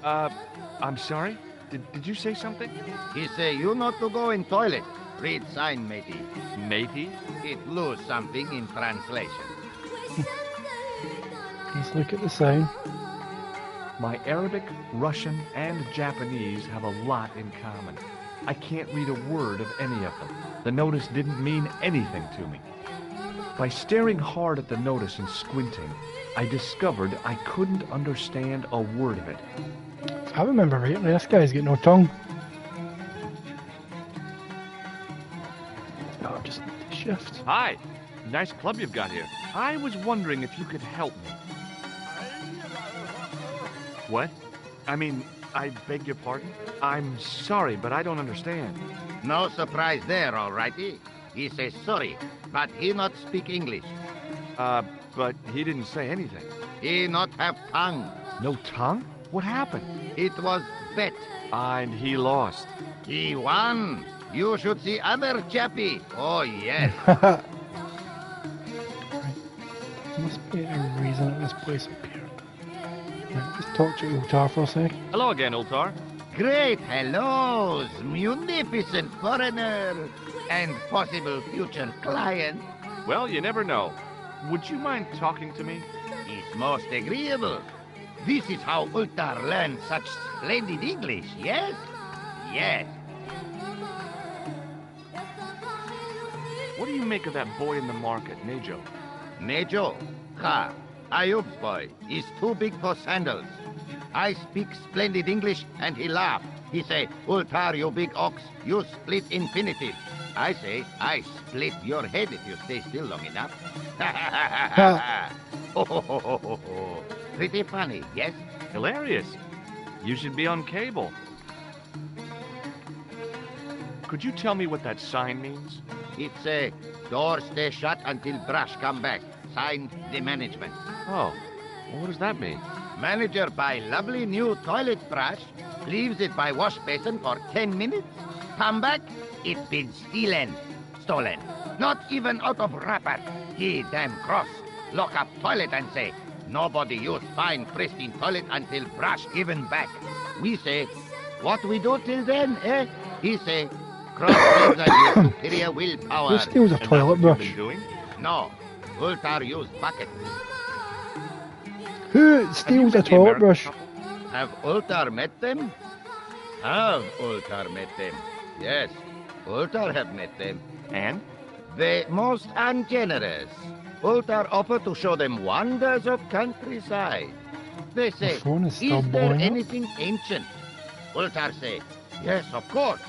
I'm sorry? Did you say something? He say you not to go in toilet. Read sign, matey. Matey? It lose something in translation. Let's look at the sign. My Arabic, Russian, and Japanese have a lot in common. I can't read a word of any of them. The notice didn't mean anything to me. By staring hard at the notice and squinting, I discovered I couldn't understand a word of it. If I remember rightly, this guy's got no tongue. Oh, just shift. Hi. Nice club you've got here. I was wondering if you could help me. What? I mean, I beg your pardon? I'm sorry, but I don't understand. No surprise there, all righty. He says sorry, but he not speak English. But he didn't say anything. He not have tongue. No tongue? What happened? It was bet. And he lost. He won. You should see other chappie. Oh, yes. Right. There must be a reason that this place appeared. Right, let's talk to Ultar for a sec. Hello again, Ultar. Great hellos, munificent foreigner, and possible future client. Well, you never know. Would you mind talking to me? It's most agreeable. This is how Ultar learned such splendid English, yes? Yes. What do you make of that boy in the market, Nejo? Nejo? Ha! Ayub's boy is too big for sandals. I speak splendid English and he laugh. He say, Ultar, you big ox, you split infinitive. I say, I split your head if you stay still long enough. Pretty funny, yes? Hilarious. You should be on cable. Could you tell me what that sign means? It's a door stay shut until brush come back. Signed, the management. Oh, well, what does that mean? Manager buy lovely new toilet brush, leaves it by wash basin for 10 minutes, come back, it been stolen. Not even out of wrapper. He damn cross. Lock up toilet and say, nobody use fine pristine toilet until brush given back. We say, what we do till then, eh? He say, cross legs and use superior willpower. Who steals a toilet brush? No, Ultar used bucket. Who steals a toilet brush? Have Ultar met them? Have Ultar met them? Yes, Ultar have met them. And? They most ungenerous. Ultar offer to show them wonders of countryside. They say, is there anything ancient? Ultar say, yes, of course.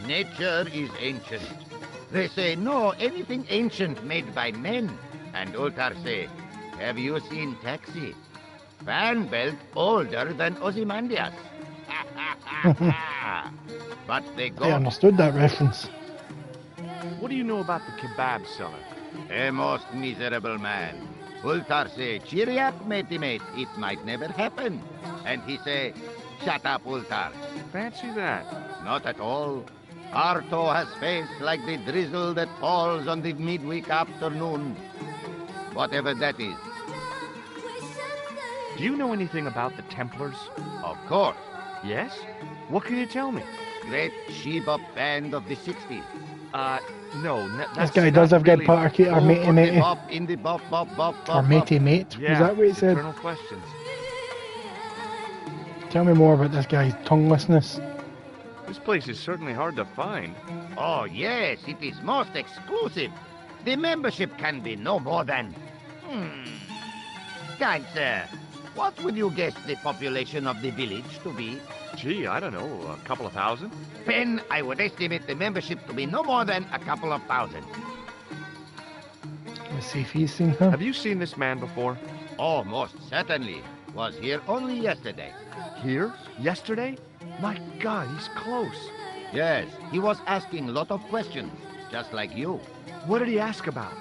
Nature is ancient. They say, no, anything ancient made by men. And Ultar say, have you seen Taxi? Fan belt older than Ozymandias. But they go. I understood that reference. What do you know about the kebab seller? A most miserable man. Ultar say, cheery up, matey mate, it might never happen. And he say, shut up, Ultar. Fancy that. Not at all. Arto has face like the drizzle that falls on the midweek afternoon. Whatever that is. Do you know anything about the Templars? Of course. Yes? What can you tell me? Great she-bop band of the 60s. No. This guy does have good party, or matey matey. In the bop, bop, bop, or matey mate. Yeah, was that what he said? Eternal questions. Tell me more about this guy's tonguelessness. This place is certainly hard to find. Oh, yes, it is most exclusive. The membership can be no more than... Kind sir, what would you guess the population of the village to be? Gee, I don't know, a couple of thousand? Pen, I would estimate the membership to be no more than a couple of thousand. Let's see if he's seen her. Have you seen this man before? Oh, most certainly. Was here only yesterday. Here? Yesterday? My God, he's close. Yes, he was asking a lot of questions, just like you. What did he ask about?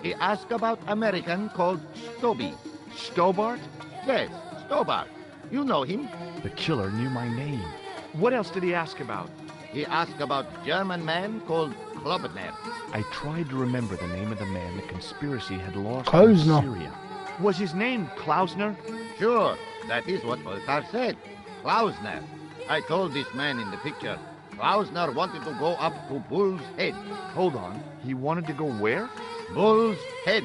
He asked about American called Stoby. Stobart? Yes, Stobart. You know him. The killer knew my name. What else did he ask about? He asked about German man called Klobner. I tried to remember the name of the man the conspiracy had lost Klausner. in Syria. Was his name Klausner? Sure, that is what Ultar said. Klausner. I told this man in the picture, Klausner wanted to go up to Bull's Head. Hold on, he wanted to go where? Bull's Head.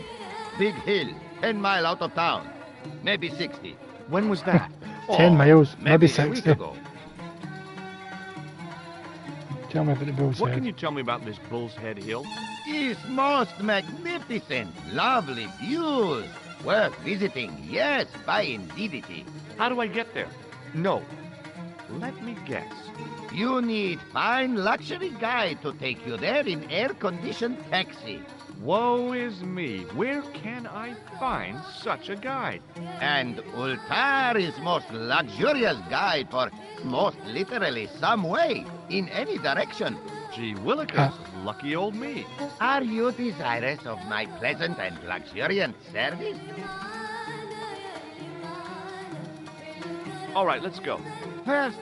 Big hill, 10 miles out of town. Maybe 60. When was that? 10 miles, maybe a 60. week ago. Tell me about the Bull's What Head. can you tell me about this Bull's Head Hill? It's most magnificent. Lovely views. Worth visiting. Yes, by indeedity. How do I get there? No. Let me guess. You need fine luxury guide to take you there in air-conditioned taxi. Woe is me. Where can I find such a guide? And Ultar is most luxurious guide for most literally some way, in any direction. Gee willikers, lucky old me. Are you desirous of my pleasant and luxuriant service? All right, let's go. First,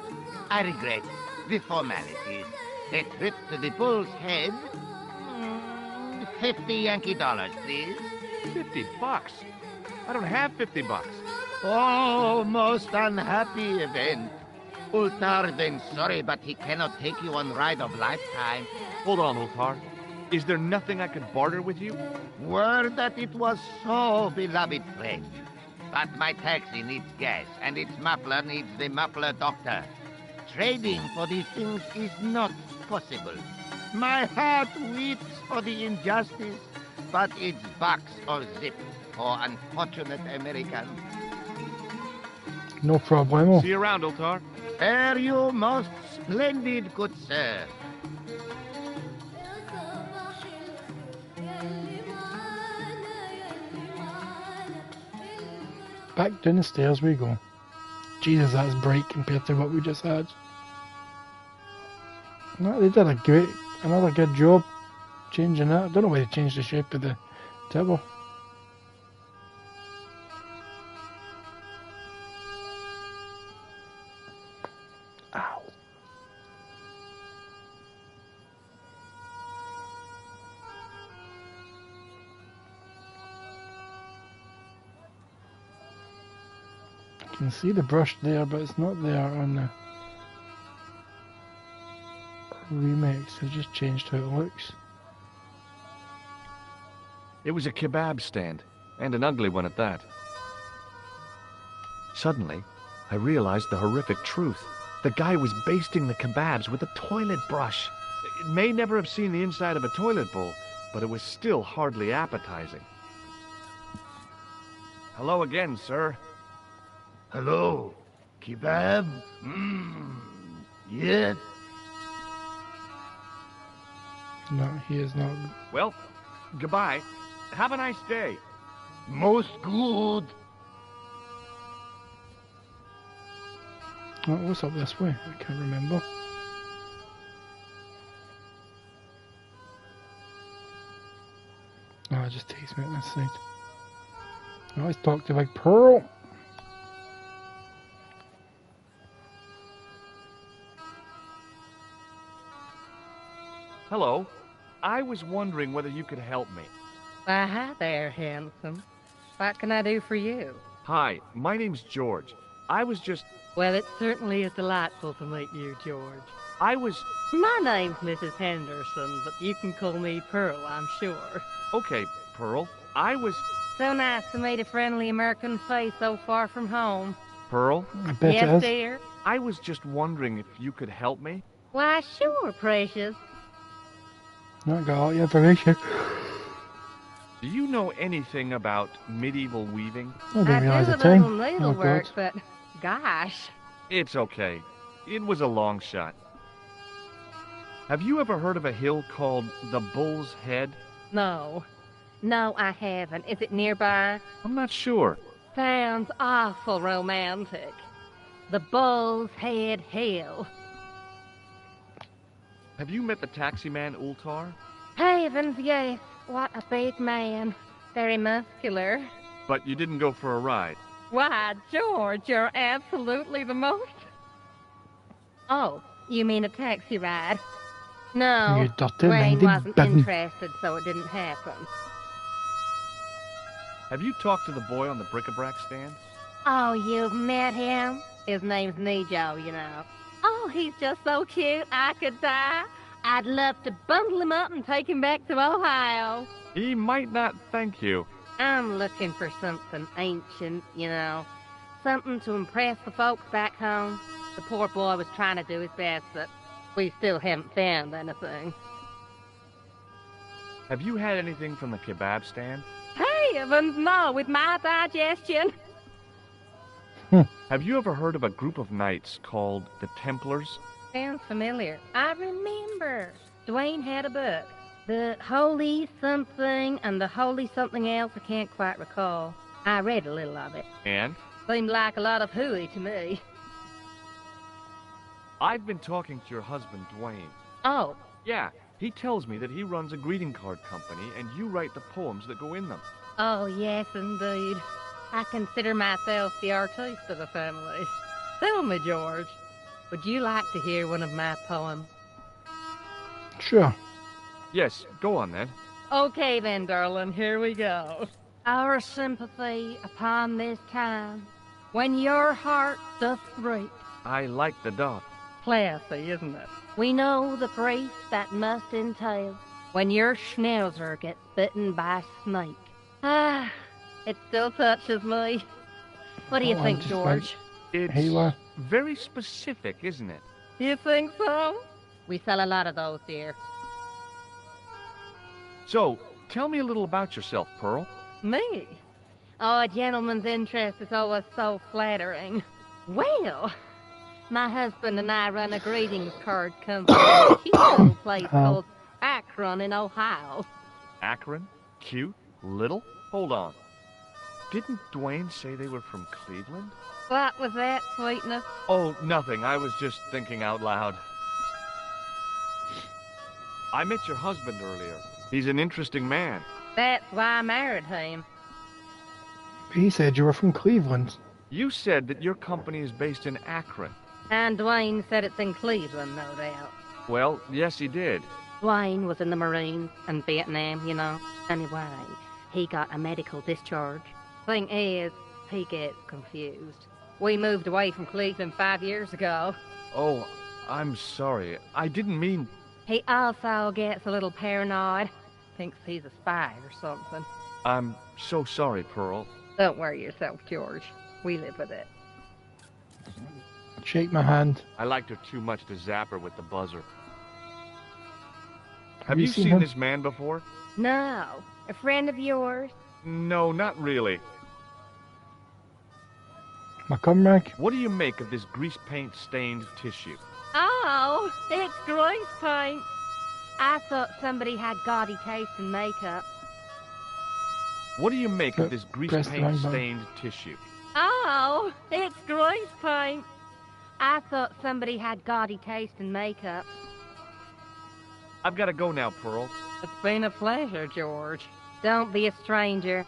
I regret the formalities. A trip to the Bull's Head. 50 Yankee dollars, please. $50? I don't have $50. Oh, most unhappy event. Ultar then sorry, but he cannot take you on ride of lifetime. Hold on, Ultar. Is there nothing I could barter with you? Word that it was so, beloved friend. But my taxi needs gas, and its muffler needs the muffler doctor. Trading for these things is not possible. My heart weeps for the injustice, but it's box or zip for unfortunate Americans. No problemo. See you around, Ultar. Fare you most splendid, good sir. Back down the stairs we go. Jesus, that's bright compared to what we just had. No, they did another good job changing that. I don't know why they changed the shape of the table. Ow. I can see the brush there, but it's not there on the remix. They just changed how it looks. It was a kebab stand, and an ugly one at that. Suddenly, I realized the horrific truth. The guy was basting the kebabs with a toilet brush. It may never have seen the inside of a toilet bowl, but it was still hardly appetizing. Hello again, sir. Hello. Kebab? Yet? No, he is not. Well, goodbye. Have a nice day. Most good. Oh, what's up this way? I can't remember. Oh, it just takes me on this side. I always talk to Big Pearl. Hello. I was wondering whether you could help me. Why, hi there, handsome. What can I do for you? Hi, my name's George. I was just... Well, it certainly is delightful to meet you, George. I was... My name's Mrs. Henderson, but you can call me Pearl, I'm sure. Okay, Pearl. I was... So nice to meet a friendly American face so far from home. Pearl? I bet yes, it is. dear? I was just wondering if you could help me. Why, sure, precious. Not got all the information. Do you know anything about medieval weaving? I didn't realise the do a little time. needlework, God. but gosh. It's okay. It was a long shot. Have you ever heard of a hill called the Bull's Head? No. No, I haven't. Is it nearby? I'm not sure. Sounds awful romantic. The Bull's Head Hill. Have you met the taxi man, Ultar? Heavens, yes. What a big man. Very muscular. But you didn't go for a ride. Why, George, you're absolutely the most... Oh, you mean a taxi ride? No, You dirty Wayne minded wasn't bin. interested, so it didn't happen. Have you talked to the boy on the bric-a-brac stand? Oh, you've met him? His name's Nijo, you know. Oh, he's just so cute, I could die. I'd love to bundle him up and take him back to Ohio. He might not thank you. I'm looking for something ancient, you know. Something to impress the folks back home. The poor boy was trying to do his best, but we still haven't found anything. Have you had anything from the kebab stand? Heavens, no, with my digestion. Have you ever heard of a group of knights called the Templars? Sounds familiar. I remember. Dwayne had a book. The Holy Something and the Holy Something Else, I can't quite recall. I read a little of it. And? Seemed like a lot of hooey to me. I've been talking to your husband, Dwayne. Oh. Yeah, he tells me that he runs a greeting card company and you write the poems that go in them. Oh, yes, indeed. I consider myself the artiste of the family. Tell me, George, would you like to hear one of my poems? Sure. Yes, go on then. Okay then, darling, here we go. Our sympathy upon this time, when your heart doth break. I like the dot. Classy, isn't it? We know the grief that must entail when your schnauzer gets bitten by a snake. Ah, it still touches me. What do you think, George? It's very specific, isn't it? You think so? We sell a lot of those here. So, tell me a little about yourself, Pearl. Me? Oh, a gentleman's interest is always so flattering. Well, my husband and I run a greetings card company in a cute little place called Akron in Ohio. Akron? Cute? Little? Hold on. Didn't Dwayne say they were from Cleveland? What was that, sweetness? Oh, nothing. I was just thinking out loud. I met your husband earlier. He's an interesting man. That's why I married him. He said you were from Cleveland. You said that your company is based in Akron. And Dwayne said it's in Cleveland, no doubt. Well, yes, he did. Dwayne was in the Marines in Vietnam, you know. Anyway, he got a medical discharge. Thing is, he gets confused. We moved away from Cleveland 5 years ago. Oh, I'm sorry. I didn't mean... He also gets a little paranoid. Thinks he's a spy or something. I'm so sorry, Pearl. Don't worry yourself, George. We live with it. Shake my hand. I liked her too much to zap her with the buzzer. Have you seen this man before? No. A friend of yours? No, not really. My comrade? What do you make of this grease paint stained tissue? Oh, it's grease paint. I thought somebody had gaudy taste in makeup. What do you make of this grease paint stained tissue? Oh, it's grease paint. I thought somebody had gaudy taste in makeup. I've got to go now, Pearl. It's been a pleasure, George. Don't be a stranger.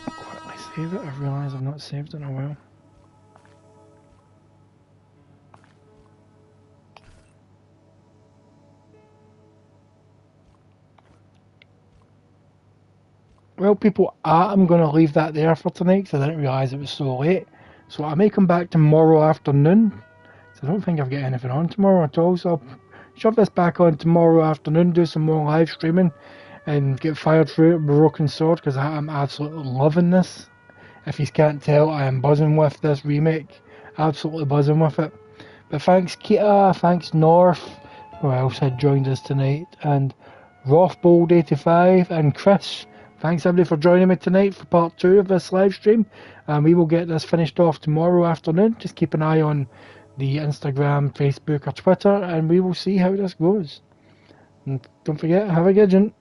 I'll quickly save it. I realise I've not saved it in a while. Well, people, I'm going to leave that there for tonight because I didn't realise it was so late. So I may come back tomorrow afternoon. So I don't think I've got anything on tomorrow at all. So I'll shove this back on tomorrow afternoon, do some more live streaming, and get fired through it with Broken Sword because I'm absolutely loving this. If you can't tell, I am buzzing with this remake. Absolutely buzzing with it. But thanks Kita, thanks North, who else had joined us tonight, and Rothbold85 and Chris. Thanks everybody for joining me tonight for part 2 of this live stream. And we will get this finished off tomorrow afternoon. Just keep an eye on the Instagram, Facebook or Twitter, and we will see how this goes. And don't forget, have a good one.